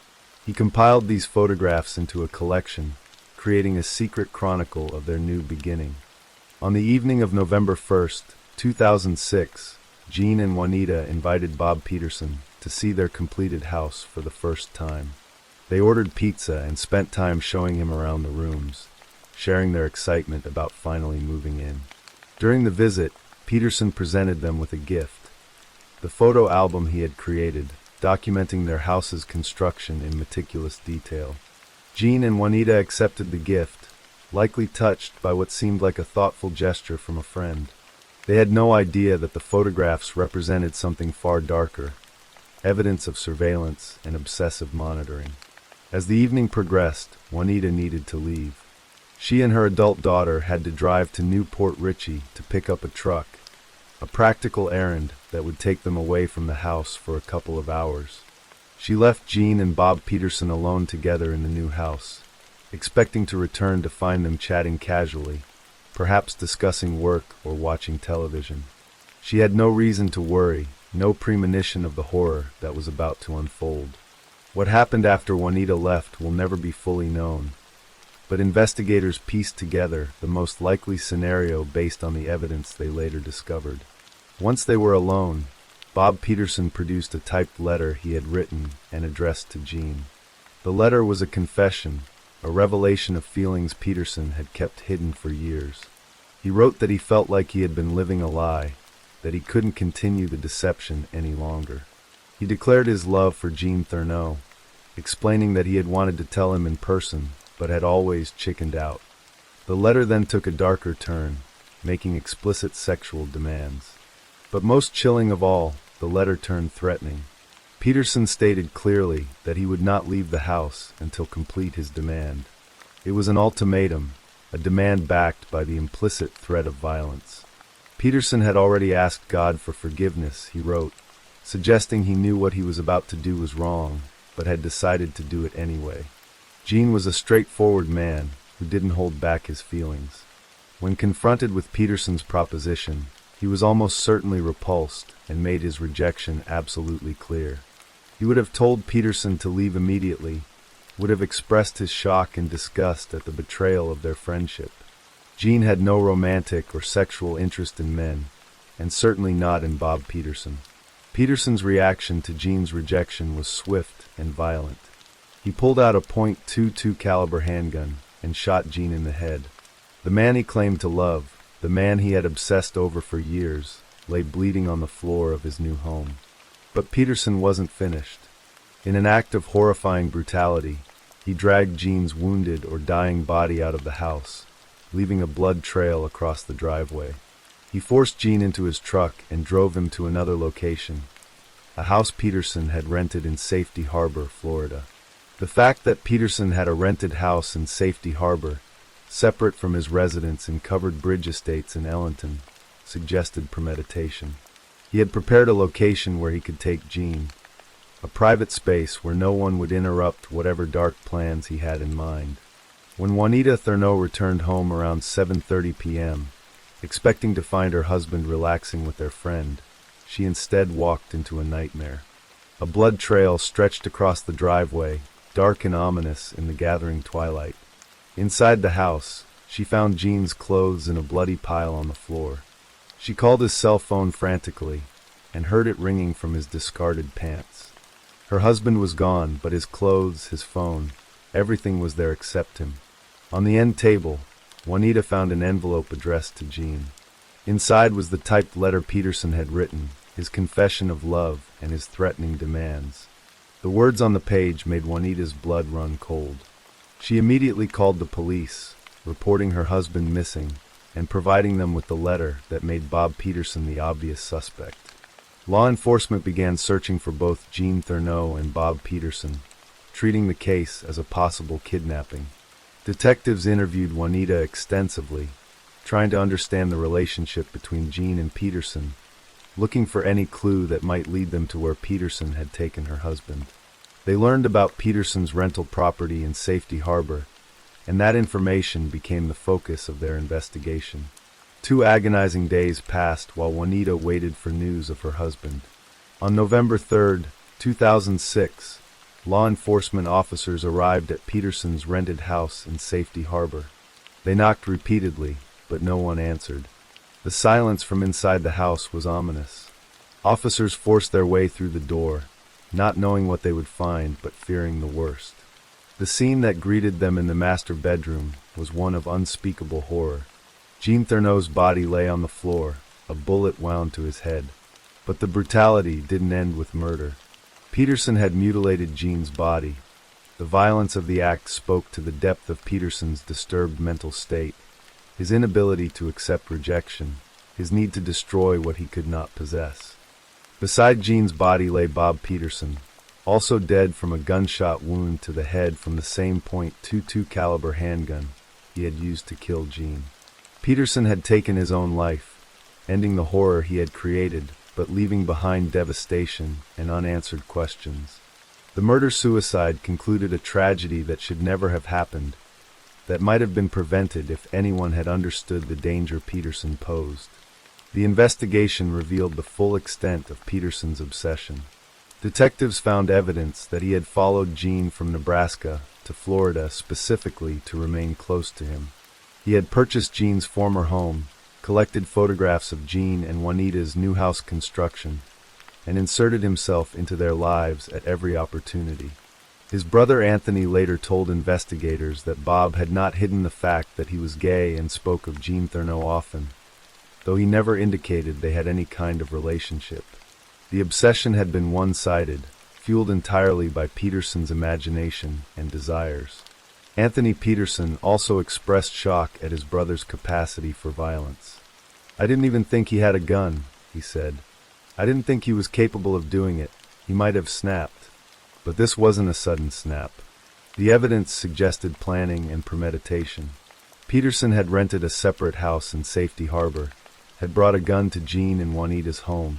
He compiled these photographs into a collection, creating a secret chronicle of their new beginning. On the evening of November 1st, 2006, Gene and Juanita invited Bob Peterson to see their completed house for the first time. They ordered pizza and spent time showing him around the rooms, sharing their excitement about finally moving in. During the visit, Peterson presented them with a gift, the photo album he had created, documenting their house's construction in meticulous detail. Jean and Juanita accepted the gift, likely touched by what seemed like a thoughtful gesture from a friend. They had no idea that the photographs represented something far darker, evidence of surveillance and obsessive monitoring. As the evening progressed, Juanita needed to leave. She and her adult daughter had to drive to Newport Richey to pick up a truck, a practical errand that would take them away from the house for a couple of hours. She left Jean and Bob Peterson alone together in the new house, expecting to return to find them chatting casually, perhaps discussing work or watching television. She had no reason to worry, no premonition of the horror that was about to unfold. What happened after Juanita left will never be fully known, but investigators pieced together the most likely scenario based on the evidence they later discovered. Once they were alone, Bob Peterson produced a typed letter he had written and addressed to Jean. The letter was a confession, a revelation of feelings Peterson had kept hidden for years. He wrote that he felt like he had been living a lie, that he couldn't continue the deception any longer. He declared his love for Jean Thurneau, explaining that he had wanted to tell him in person, but had always chickened out. The letter then took a darker turn, making explicit sexual demands. But most chilling of all, the letter turned threatening. Peterson stated clearly that he would not leave the house until complete his demand. It was an ultimatum, a demand backed by the implicit threat of violence. Peterson had already asked God for forgiveness, he wrote, suggesting he knew what he was about to do was wrong, but had decided to do it anyway. Jean was a straightforward man who didn't hold back his feelings. When confronted with Peterson's proposition, he was almost certainly repulsed and made his rejection absolutely clear. He would have told Peterson to leave immediately, would have expressed his shock and disgust at the betrayal of their friendship. Jean had no romantic or sexual interest in men, and certainly not in Bob Peterson. Peterson's reaction to Jean's rejection was swift and violent. He pulled out a .22 caliber handgun and shot Jean in the head. The man he claimed to love, the man he had obsessed over for years, lay bleeding on the floor of his new home. But Peterson wasn't finished. In an act of horrifying brutality, he dragged Jean's wounded or dying body out of the house, leaving a blood trail across the driveway. He forced Jean into his truck and drove him to another location, a house Peterson had rented in Safety Harbor, Florida. The fact that Peterson had a rented house in Safety Harbor, separate from his residence in Covered Bridge Estates in Ellenton, suggested premeditation. He had prepared a location where he could take Jean, a private space where no one would interrupt whatever dark plans he had in mind. When Juanita Thurneau returned home around 7:30 p.m., expecting to find her husband relaxing with their friend, she instead walked into a nightmare. A blood trail stretched across the driveway, dark and ominous in the gathering twilight. Inside the house, she found Jean's clothes in a bloody pile on the floor. She called his cell phone frantically and heard it ringing from his discarded pants. Her husband was gone, but his clothes, his phone, everything was there except him. On the end table, Juanita found an envelope addressed to Jean. Inside was the typed letter Peterson had written, his confession of love and his threatening demands. The words on the page made Juanita's blood run cold. She immediately called the police, reporting her husband missing and providing them with the letter that made Bob Peterson the obvious suspect. Law enforcement began searching for both Jean Thurneau and Bob Peterson, treating the case as a possible kidnapping. Detectives interviewed Juanita extensively, trying to understand the relationship between Jean and Peterson, looking for any clue that might lead them to where Peterson had taken her husband. They learned about Peterson's rental property in Safety Harbor, and that information became the focus of their investigation. 2 agonizing days passed while Juanita waited for news of her husband. On November 3, 2006, law enforcement officers arrived at Peterson's rented house in Safety Harbor. They knocked repeatedly, but no one answered. The silence from inside the house was ominous. Officers forced their way through the door, not knowing what they would find but fearing the worst. The scene that greeted them in the master bedroom was one of unspeakable horror. Jean Thurneau's body lay on the floor, a bullet wound to his head. But the brutality didn't end with murder. Peterson had mutilated Jean's body. The violence of the act spoke to the depth of Peterson's disturbed mental state, his inability to accept rejection, his need to destroy what he could not possess. Beside Jean's body lay Bob Peterson, also dead from a gunshot wound to the head from the same .22 caliber handgun he had used to kill Jean. Peterson had taken his own life, ending the horror he had created, but leaving behind devastation and unanswered questions. The murder-suicide concluded a tragedy that should never have happened, that might have been prevented if anyone had understood the danger Peterson posed. The investigation revealed the full extent of Peterson's obsession. Detectives found evidence that he had followed Jean from Nebraska to Florida specifically to remain close to him. He had purchased Jean's former home, collected photographs of Jean and Juanita's new house construction, and inserted himself into their lives at every opportunity. His brother Anthony later told investigators that Bob had not hidden the fact that he was gay and spoke of Jean Thurneau often, though he never indicated they had any kind of relationship. The obsession had been one-sided, fueled entirely by Peterson's imagination and desires. Anthony Peterson also expressed shock at his brother's capacity for violence. "I didn't even think he had a gun," he said. "I didn't think he was capable of doing it. He might have snapped." But this wasn't a sudden snap. The evidence suggested planning and premeditation. Peterson had rented a separate house in Safety Harbor, had brought a gun to Jean and Juanita's home,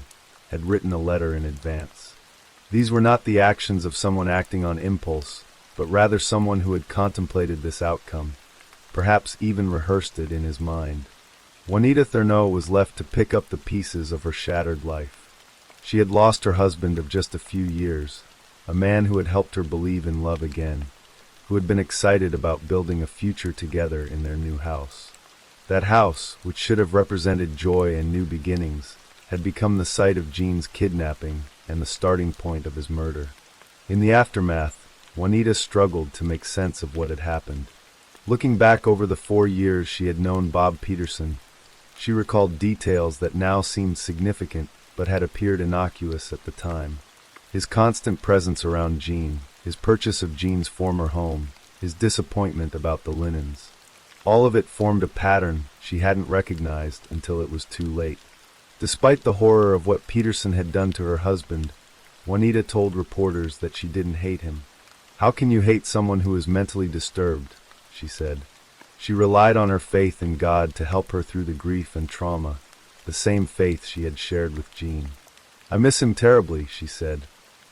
had written a letter in advance. These were not the actions of someone acting on impulse, but rather someone who had contemplated this outcome, perhaps even rehearsed it in his mind. Juanita Thurneau was left to pick up the pieces of her shattered life. She had lost her husband of just a few years, a man who had helped her believe in love again, who had been excited about building a future together in their new house. That house, which should have represented joy and new beginnings, had become the site of Jean's kidnapping and the starting point of his murder. In the aftermath, Juanita struggled to make sense of what had happened. Looking back over the 4 years she had known Bob Peterson, she recalled details that now seemed significant but had appeared innocuous at the time. His constant presence around Jean, his purchase of Jean's former home, his disappointment about the linens. All of it formed a pattern she hadn't recognized until it was too late. Despite the horror of what Peterson had done to her husband, Juanita told reporters that she didn't hate him. "How can you hate someone who is mentally disturbed?" she said. She relied on her faith in God to help her through the grief and trauma, the same faith she had shared with Jean. "I miss him terribly," she said.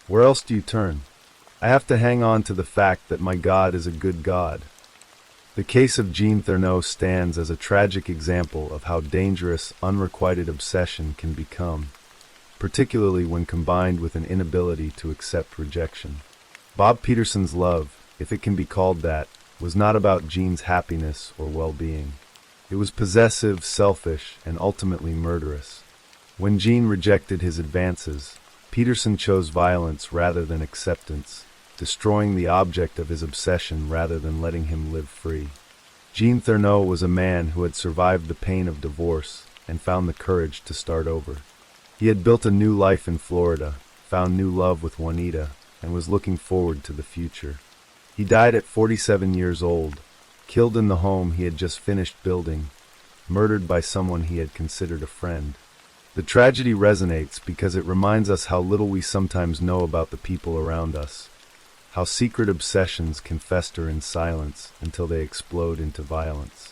"Where else do you turn? I have to hang on to the fact that my God is a good God." The case of Jean Thurneau stands as a tragic example of how dangerous unrequited obsession can become, particularly when combined with an inability to accept rejection. Bob Peterson's love, if it can be called that, was not about Jean's happiness or well-being. It was possessive, selfish, and ultimately murderous. When Jean rejected his advances, Peterson chose violence rather than acceptance, destroying the object of his obsession rather than letting him live free. Jean Thurneau was a man who had survived the pain of divorce and found the courage to start over. He had built a new life in Florida, found new love with Juanita, and was looking forward to the future. He died at 47 years old, killed in the home he had just finished building, murdered by someone he had considered a friend. The tragedy resonates because it reminds us how little we sometimes know about the people around us, how secret obsessions can fester in silence until they explode into violence.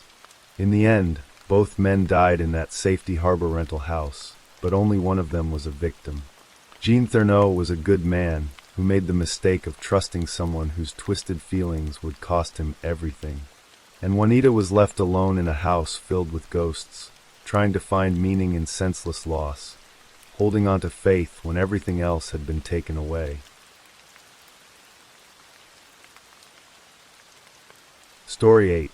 In the end, both men died in that Safety Harbor rental house, but only one of them was a victim. Jean Thurneau was a good man who made the mistake of trusting someone whose twisted feelings would cost him everything. And Juanita was left alone in a house filled with ghosts, trying to find meaning in senseless loss, holding on to faith when everything else had been taken away. Story 8.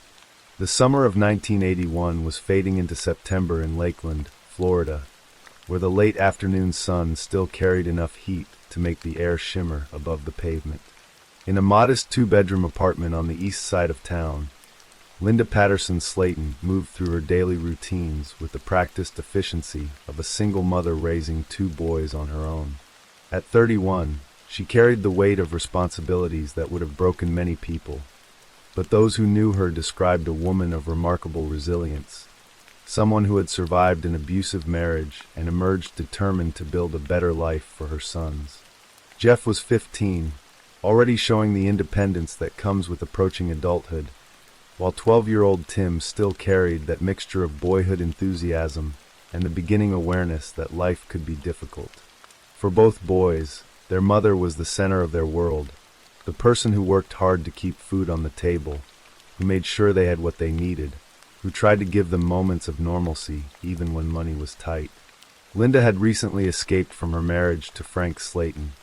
The summer of 1981 was fading into September in Lakeland, Florida, where the late afternoon sun still carried enough heat to make the air shimmer above the pavement. In a modest 2-bedroom apartment on the east side of town, Linda Patterson Slayton moved through her daily routines with the practiced efficiency of a single mother raising two boys on her own. At 31, she carried the weight of responsibilities that would have broken many people, but those who knew her described a woman of remarkable resilience, someone who had survived an abusive marriage and emerged determined to build a better life for her sons. Jeff was 15, already showing the independence that comes with approaching adulthood, while 12-year-old Tim still carried that mixture of boyhood enthusiasm and the beginning awareness that life could be difficult. For both boys, their mother was the center of their world, the person who worked hard to keep food on the table, who made sure they had what they needed, who tried to give them moments of normalcy even when money was tight. Linda had recently escaped from her marriage to Frank Slayton,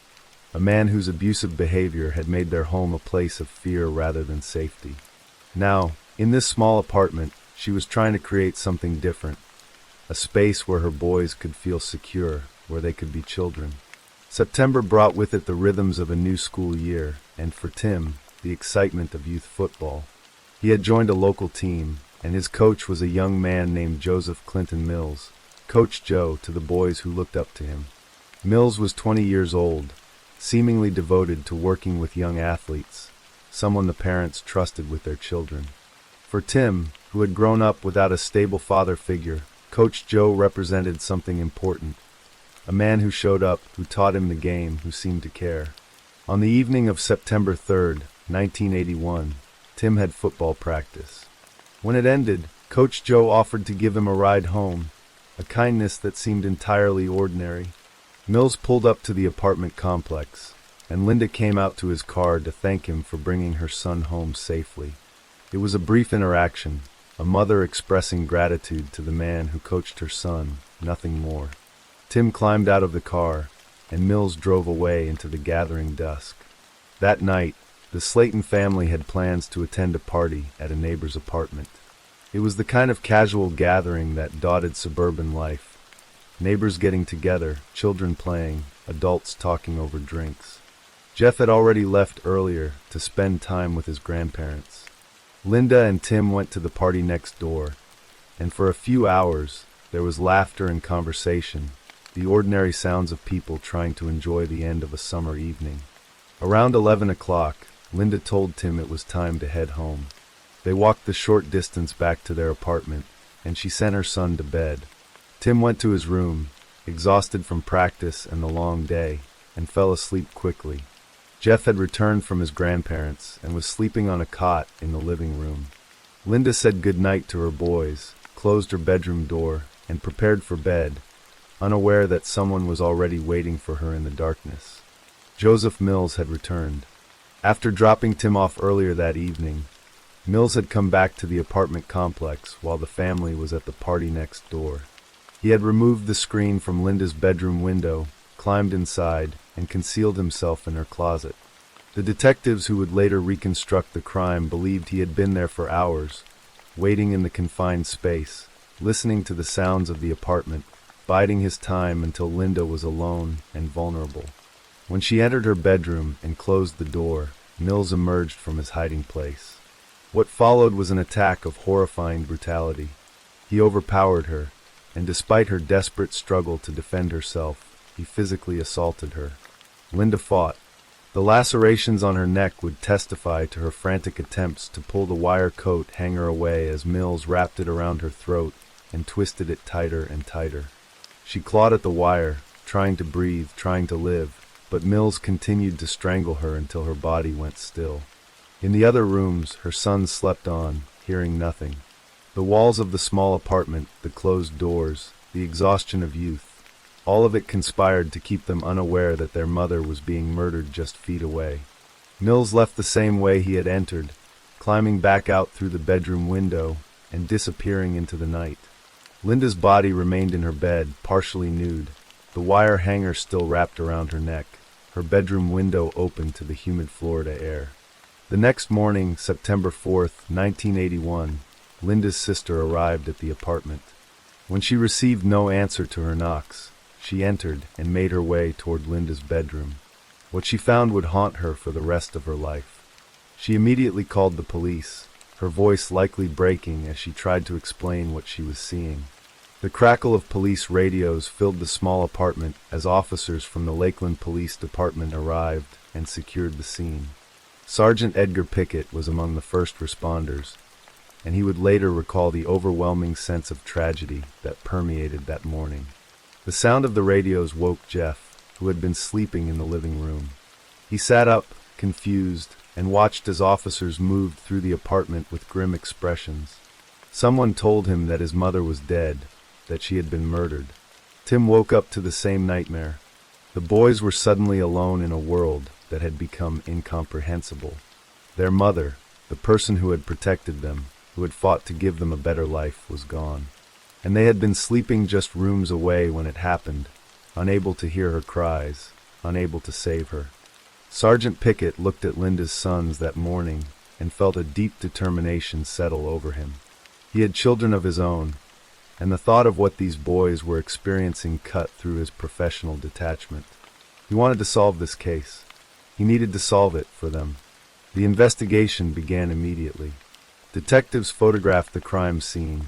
a man whose abusive behavior had made their home a place of fear rather than safety. Now, in this small apartment, she was trying to create something different, a space where her boys could feel secure, where they could be children. September brought with it the rhythms of a new school year, and for Tim, the excitement of youth football. He had joined a local team, and his coach was a young man named Joseph Clinton Mills, Coach Joe to the boys who looked up to him. Mills was 20 years old, seemingly devoted to working with young athletes, someone the parents trusted with their children. For Tim, who had grown up without a stable father figure, Coach Joe represented something important, a man who showed up, who taught him the game, who seemed to care. On the evening of September 3rd, 1981, Tim had football practice. When it ended, Coach Joe offered to give him a ride home, a kindness that seemed entirely ordinary. Mills pulled up to the apartment complex, and Linda came out to his car to thank him for bringing her son home safely. It was a brief interaction, a mother expressing gratitude to the man who coached her son, nothing more. Tim climbed out of the car, and Mills drove away into the gathering dusk. That night, the Slayton family had plans to attend a party at a neighbor's apartment. It was the kind of casual gathering that dotted suburban life. Neighbors getting together, children playing, adults talking over drinks. Jeff had already left earlier to spend time with his grandparents. Linda and Tim went to the party next door, and for a few hours, there was laughter and conversation, the ordinary sounds of people trying to enjoy the end of a summer evening. Around 11 o'clock, Linda told Tim it was time to head home. They walked the short distance back to their apartment, and she sent her son to bed. Tim went to his room, exhausted from practice and the long day, and fell asleep quickly. Jeff had returned from his grandparents and was sleeping on a cot in the living room. Linda said goodnight to her boys, closed her bedroom door, and prepared for bed, unaware that someone was already waiting for her in the darkness. Joseph Mills had returned. After dropping Tim off earlier that evening, Mills had come back to the apartment complex while the family was at the party next door. He had removed the screen from Linda's bedroom window, climbed inside, and concealed himself in her closet. The detectives who would later reconstruct the crime believed he had been there for hours, waiting in the confined space, listening to the sounds of the apartment, biding his time until Linda was alone and vulnerable. When she entered her bedroom and closed the door, Mills emerged from his hiding place. What followed was an attack of horrifying brutality. He overpowered her, and despite her desperate struggle to defend herself, he physically assaulted her. Linda fought. The lacerations on her neck would testify to her frantic attempts to pull the wire coat hanger away as Mills wrapped it around her throat and twisted it tighter and tighter. She clawed at the wire, trying to breathe, trying to live, but Mills continued to strangle her until her body went still. In the other rooms, her sons slept on, hearing nothing. The walls of the small apartment, the closed doors, the exhaustion of youth, all of it conspired to keep them unaware that their mother was being murdered just feet away. Mills left the same way he had entered, climbing back out through the bedroom window and disappearing into the night. Linda's body remained in her bed, partially nude, the wire hanger still wrapped around her neck, her bedroom window open to the humid Florida air. The next morning, September 4th, 1981, Linda's sister arrived at the apartment. When she received no answer to her knocks, she entered and made her way toward Linda's bedroom. What she found would haunt her for the rest of her life. She immediately called the police, her voice likely breaking as she tried to explain what she was seeing. The crackle of police radios filled the small apartment as officers from the Lakeland Police Department arrived and secured the scene. Sergeant Edgar Pickett was among the first responders, and he would later recall the overwhelming sense of tragedy that permeated that morning. The sound of the radios woke Jeff, who had been sleeping in the living room. He sat up, confused, and watched as officers moved through the apartment with grim expressions. Someone told him that his mother was dead, that she had been murdered. Tim woke up to the same nightmare. The boys were suddenly alone in a world that had become incomprehensible. Their mother, the person who had protected them, who had fought to give them a better life, was gone. And they had been sleeping just rooms away when it happened, unable to hear her cries, unable to save her. Sergeant Pickett looked at Linda's sons that morning and felt a deep determination settle over him. He had children of his own, and the thought of what these boys were experiencing cut through his professional detachment. He wanted to solve this case. He needed to solve it for them. The investigation began immediately. Detectives photographed the crime scene,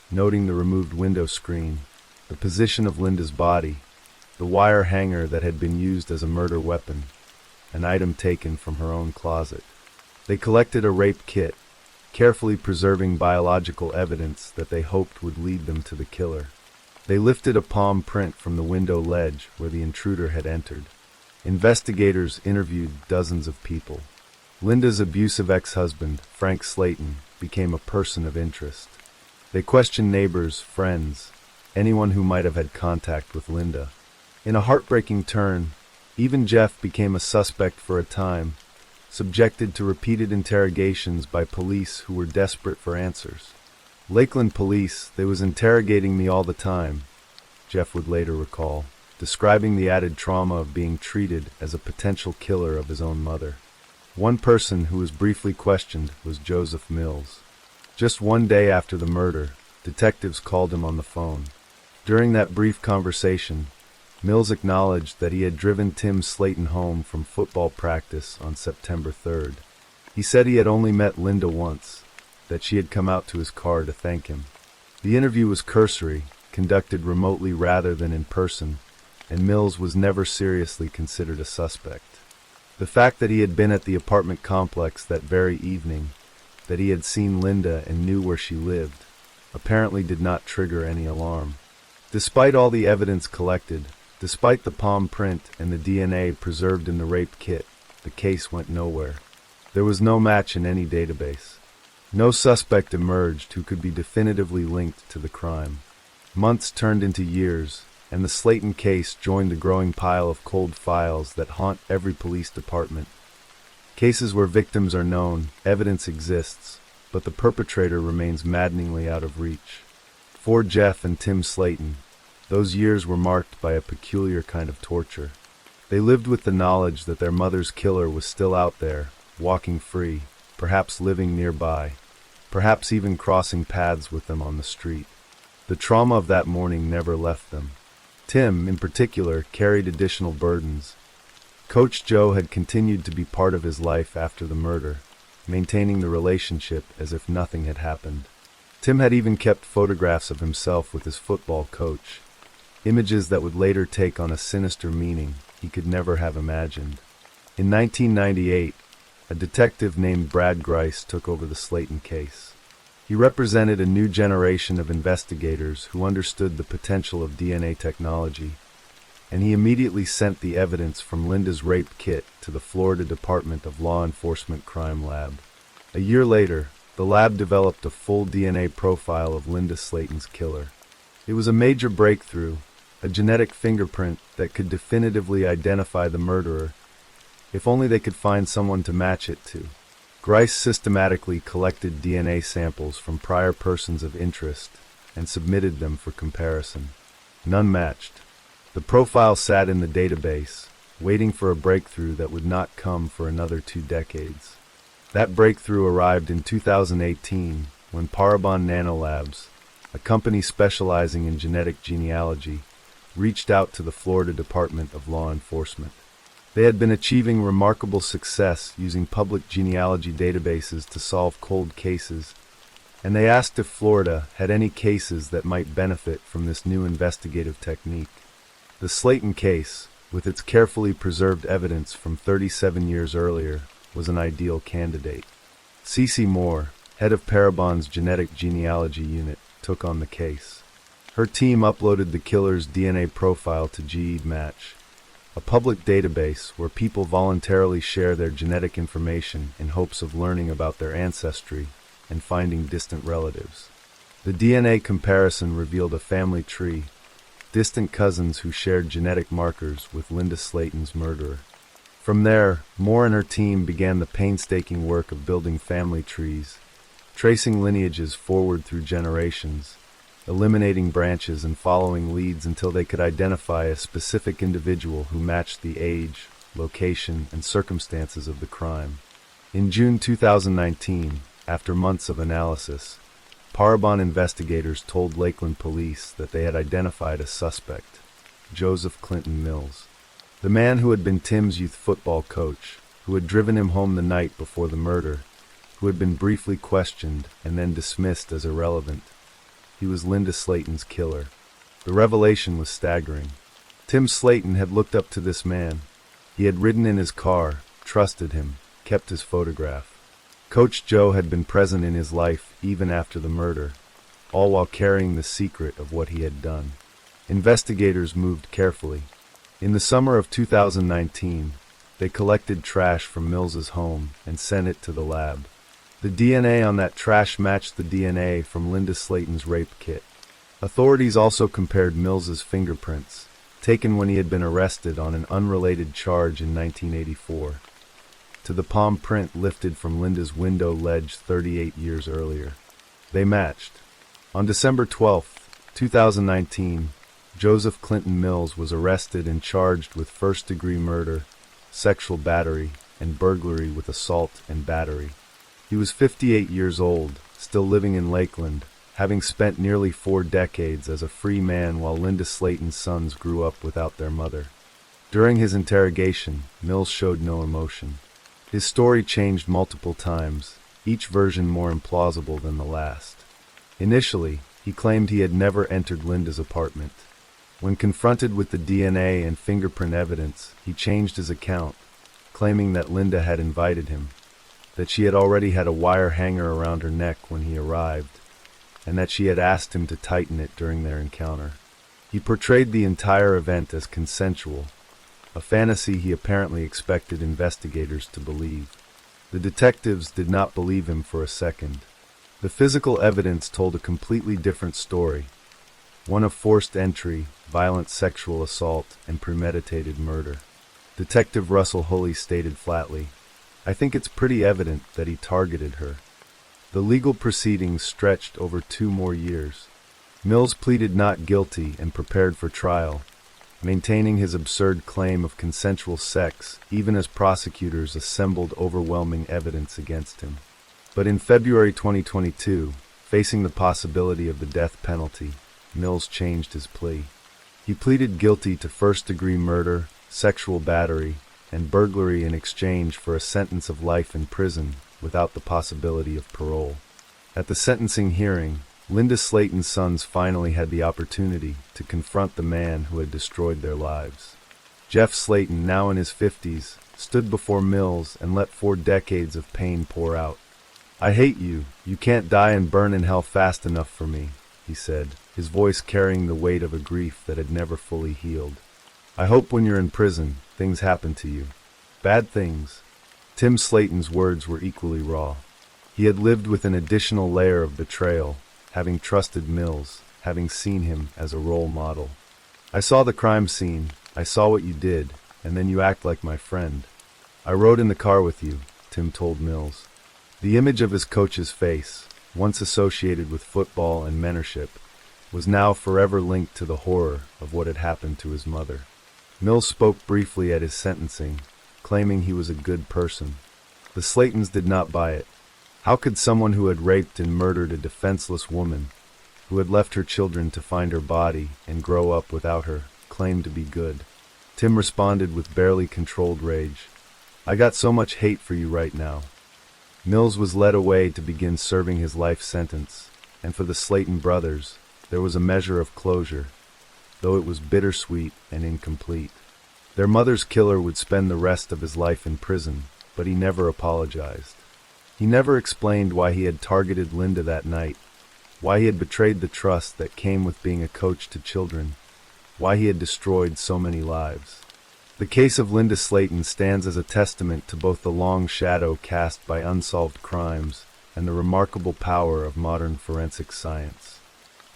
noting the removed window screen, the position of Linda's body, the wire hanger that had been used as a murder weapon, an item taken from her own closet. They collected a rape kit, carefully preserving biological evidence that they hoped would lead them to the killer. They lifted a palm print from the window ledge where the intruder had entered. Investigators interviewed dozens of people. Linda's abusive ex-husband, Frank Slayton, became a person of interest. They questioned neighbors, friends, anyone who might have had contact with Linda. In a heartbreaking turn, even Jeff became a suspect for a time, subjected to repeated interrogations by police who were desperate for answers. "Lakeland police, they was interrogating me all the time," Jeff would later recall, describing the added trauma of being treated as a potential killer of his own mother. One person who was briefly questioned was Joseph Mills. Just one day after the murder, detectives called him on the phone. During that brief conversation, Mills acknowledged that he had driven Tim Slayton home from football practice on September 3rd. He said he had only met Linda once, that she had come out to his car to thank him. The interview was cursory, conducted remotely rather than in person, and Mills was never seriously considered a suspect. The fact that he had been at the apartment complex that very evening, that he had seen Linda and knew where she lived, apparently did not trigger any alarm. Despite all the evidence collected, despite the palm print and the DNA preserved in the rape kit, the case went nowhere. There was no match in any database. No suspect emerged who could be definitively linked to the crime. Months turned into years, and the Slayton case joined the growing pile of cold files that haunt every police department. Cases where victims are known, evidence exists, but the perpetrator remains maddeningly out of reach. For Jeff and Tim Slayton, those years were marked by a peculiar kind of torture. They lived with the knowledge that their mother's killer was still out there, walking free, perhaps living nearby, perhaps even crossing paths with them on the street. The trauma of that morning never left them. Tim, in particular, carried additional burdens. Coach Joe had continued to be part of his life after the murder, maintaining the relationship as if nothing had happened. Tim had even kept photographs of himself with his football coach, images that would later take on a sinister meaning he could never have imagined. In 1998, a detective named Brad Grice took over the Slayton case. He represented a new generation of investigators who understood the potential of DNA technology, and he immediately sent the evidence from Linda's rape kit to the Florida Department of Law Enforcement Crime Lab. A year later, the lab developed a full DNA profile of Linda Slayton's killer. It was a major breakthrough, a genetic fingerprint that could definitively identify the murderer, if only they could find someone to match it to. Grice systematically collected DNA samples from prior persons of interest and submitted them for comparison. None matched. The profile sat in the database, waiting for a breakthrough that would not come for another 2 decades. That breakthrough arrived in 2018 when Parabon Nanolabs, a company specializing in genetic genealogy, reached out to the Florida Department of Law Enforcement. They had been achieving remarkable success using public genealogy databases to solve cold cases, and they asked if Florida had any cases that might benefit from this new investigative technique. The Slayton case, with its carefully preserved evidence from 37 years earlier, was an ideal candidate. Cece Moore, head of Parabon's genetic genealogy unit, took on the case. Her team uploaded the killer's DNA profile to GEDmatch, a public database where people voluntarily share their genetic information in hopes of learning about their ancestry and finding distant relatives. The DNA comparison revealed a family tree, distant cousins who shared genetic markers with Linda Slayton's murderer. From there, Moore and her team began the painstaking work of building family trees, tracing lineages forward through generations, eliminating branches and following leads until they could identify a specific individual who matched the age, location, and circumstances of the crime. In June 2019, after months of analysis, Parabon investigators told Lakeland police that they had identified a suspect, Joseph Clinton Mills. The man who had been Tim's youth football coach, who had driven him home the night before the murder, who had been briefly questioned and then dismissed as irrelevant. He was Linda Slayton's killer. The revelation was staggering. Tim Slayton had looked up to this man. He had ridden in his car, trusted him, kept his photograph. Coach Joe had been present in his life even after the murder, all while carrying the secret of what he had done. Investigators moved carefully. In the summer of 2019, they collected trash from Mills's home and sent it to the lab. The DNA on that trash matched the DNA from Linda Slayton's rape kit. Authorities also compared Mills's fingerprints, taken when he had been arrested on an unrelated charge in 1984, to the palm print lifted from Linda's window ledge 38 years earlier. They matched. On December 12, 2019, Joseph Clinton Mills was arrested and charged with first-degree murder, sexual battery, and burglary with assault and battery. He was 58 years old, still living in Lakeland, having spent nearly 4 decades as a free man while Linda Slayton's sons grew up without their mother. During his interrogation, Mills showed no emotion. His story changed multiple times, each version more implausible than the last. Initially, he claimed he had never entered Linda's apartment. When confronted with the DNA and fingerprint evidence, he changed his account, claiming that Linda had invited him, that she had already had a wire hanger around her neck when he arrived, and that she had asked him to tighten it during their encounter. He portrayed the entire event as consensual, a fantasy he apparently expected investigators to believe. The detectives did not believe him for a second. The physical evidence told a completely different story, one of forced entry, violent sexual assault, and premeditated murder. Detective Russell Hulley stated flatly, "I think it's pretty evident that he targeted her." The legal proceedings stretched over 2 more years. Mills pleaded not guilty and prepared for trial, maintaining his absurd claim of consensual sex even as prosecutors assembled overwhelming evidence against him. But in February 2022, facing the possibility of the death penalty, Mills changed his plea. He pleaded guilty to first-degree murder, sexual battery, and burglary in exchange for a sentence of life in prison without the possibility of parole. At the sentencing hearing, Linda Slayton's sons finally had the opportunity to confront the man who had destroyed their lives. Jeff Slayton, now in his 50s, stood before Mills and let 4 decades of pain pour out. "I hate you. You can't die and burn in hell fast enough for me," he said, his voice carrying the weight of a grief that had never fully healed. "I hope when you're in prison, things happen to you. Bad things." Tim Slayton's words were equally raw. He had lived with an additional layer of betrayal, having trusted Mills, having seen him as a role model. "I saw the crime scene, I saw what you did, and then you act like my friend. I rode in the car with you," Tim told Mills. The image of his coach's face, once associated with football and mentorship, was now forever linked to the horror of what had happened to his mother. Mills spoke briefly at his sentencing, claiming he was a good person. The Slaytons did not buy it. How could someone who had raped and murdered a defenseless woman, who had left her children to find her body and grow up without her, claim to be good? Tim responded with barely controlled rage. "I got so much hate for you right now." Mills was led away to begin serving his life sentence, and for the Slayton brothers, there was a measure of closure, though it was bittersweet and incomplete. Their mother's killer would spend the rest of his life in prison, but he never apologized. He never explained why he had targeted Linda that night, why he had betrayed the trust that came with being a coach to children, why he had destroyed so many lives. The case of Linda Slayton stands as a testament to both the long shadow cast by unsolved crimes and the remarkable power of modern forensic science.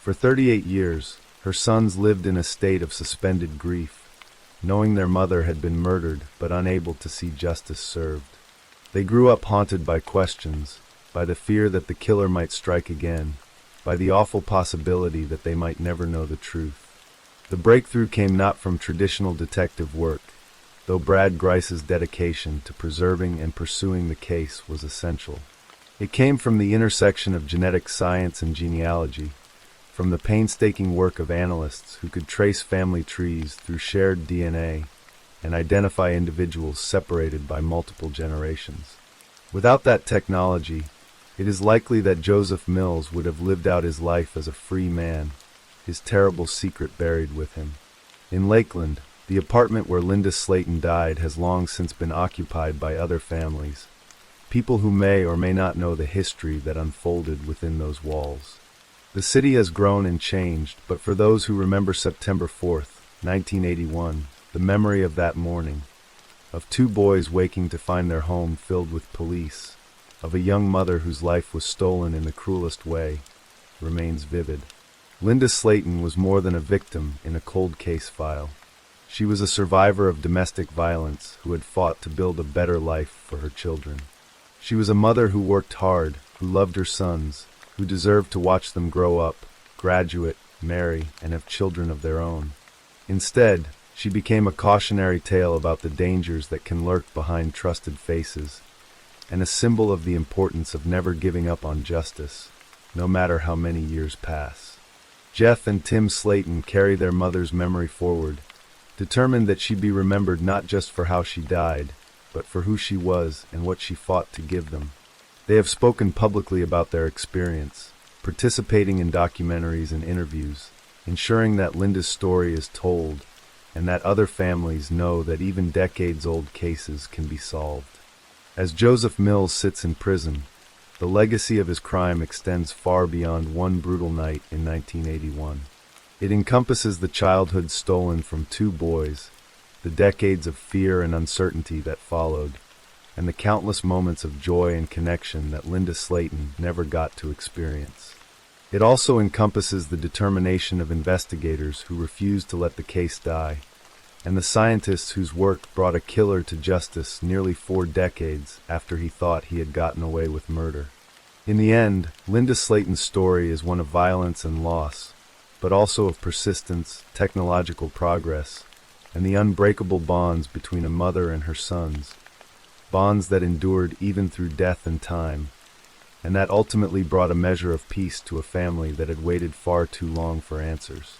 For 38 years, her sons lived in a state of suspended grief, knowing their mother had been murdered but unable to see justice served. They grew up haunted by questions, by the fear that the killer might strike again, by the awful possibility that they might never know the truth. The breakthrough came not from traditional detective work, though Brad Grice's dedication to preserving and pursuing the case was essential. It came from the intersection of genetic science and genealogy, from the painstaking work of analysts who could trace family trees through shared DNA and identify individuals separated by multiple generations. Without that technology, it is likely that Joseph Mills would have lived out his life as a free man, his terrible secret buried with him. In Lakeland, the apartment where Linda Slayton died has long since been occupied by other families, people who may or may not know the history that unfolded within those walls. The city has grown and changed, but for those who remember September 4th, 1981, the memory of that morning, of two boys waking to find their home filled with police, of a young mother whose life was stolen in the cruelest way, remains vivid. Linda Slayton was more than a victim in a cold case file. She was a survivor of domestic violence who had fought to build a better life for her children. She was a mother who worked hard, who loved her sons, who deserved to watch them grow up, graduate, marry, and have children of their own. Instead, she became a cautionary tale about the dangers that can lurk behind trusted faces, and a symbol of the importance of never giving up on justice, no matter how many years pass. Jeff and Tim Slayton carry their mother's memory forward, determined that she be remembered not just for how she died, but for who she was and what she fought to give them. They have spoken publicly about their experience, participating in documentaries and interviews, ensuring that Linda's story is told and that other families know that even decades-old cases can be solved. As Joseph Mills sits in prison, the legacy of his crime extends far beyond one brutal night in 1981. It encompasses the childhood stolen from two boys, the decades of fear and uncertainty that followed, and the countless moments of joy and connection that Linda Slayton never got to experience. It also encompasses the determination of investigators who refused to let the case die, and the scientists whose work brought a killer to justice nearly 4 decades after he thought he had gotten away with murder. In the end, Linda Slayton's story is one of violence and loss, but also of persistence, technological progress, and the unbreakable bonds between a mother and her sons, bonds that endured even through death and time, and that ultimately brought a measure of peace to a family that had waited far too long for answers.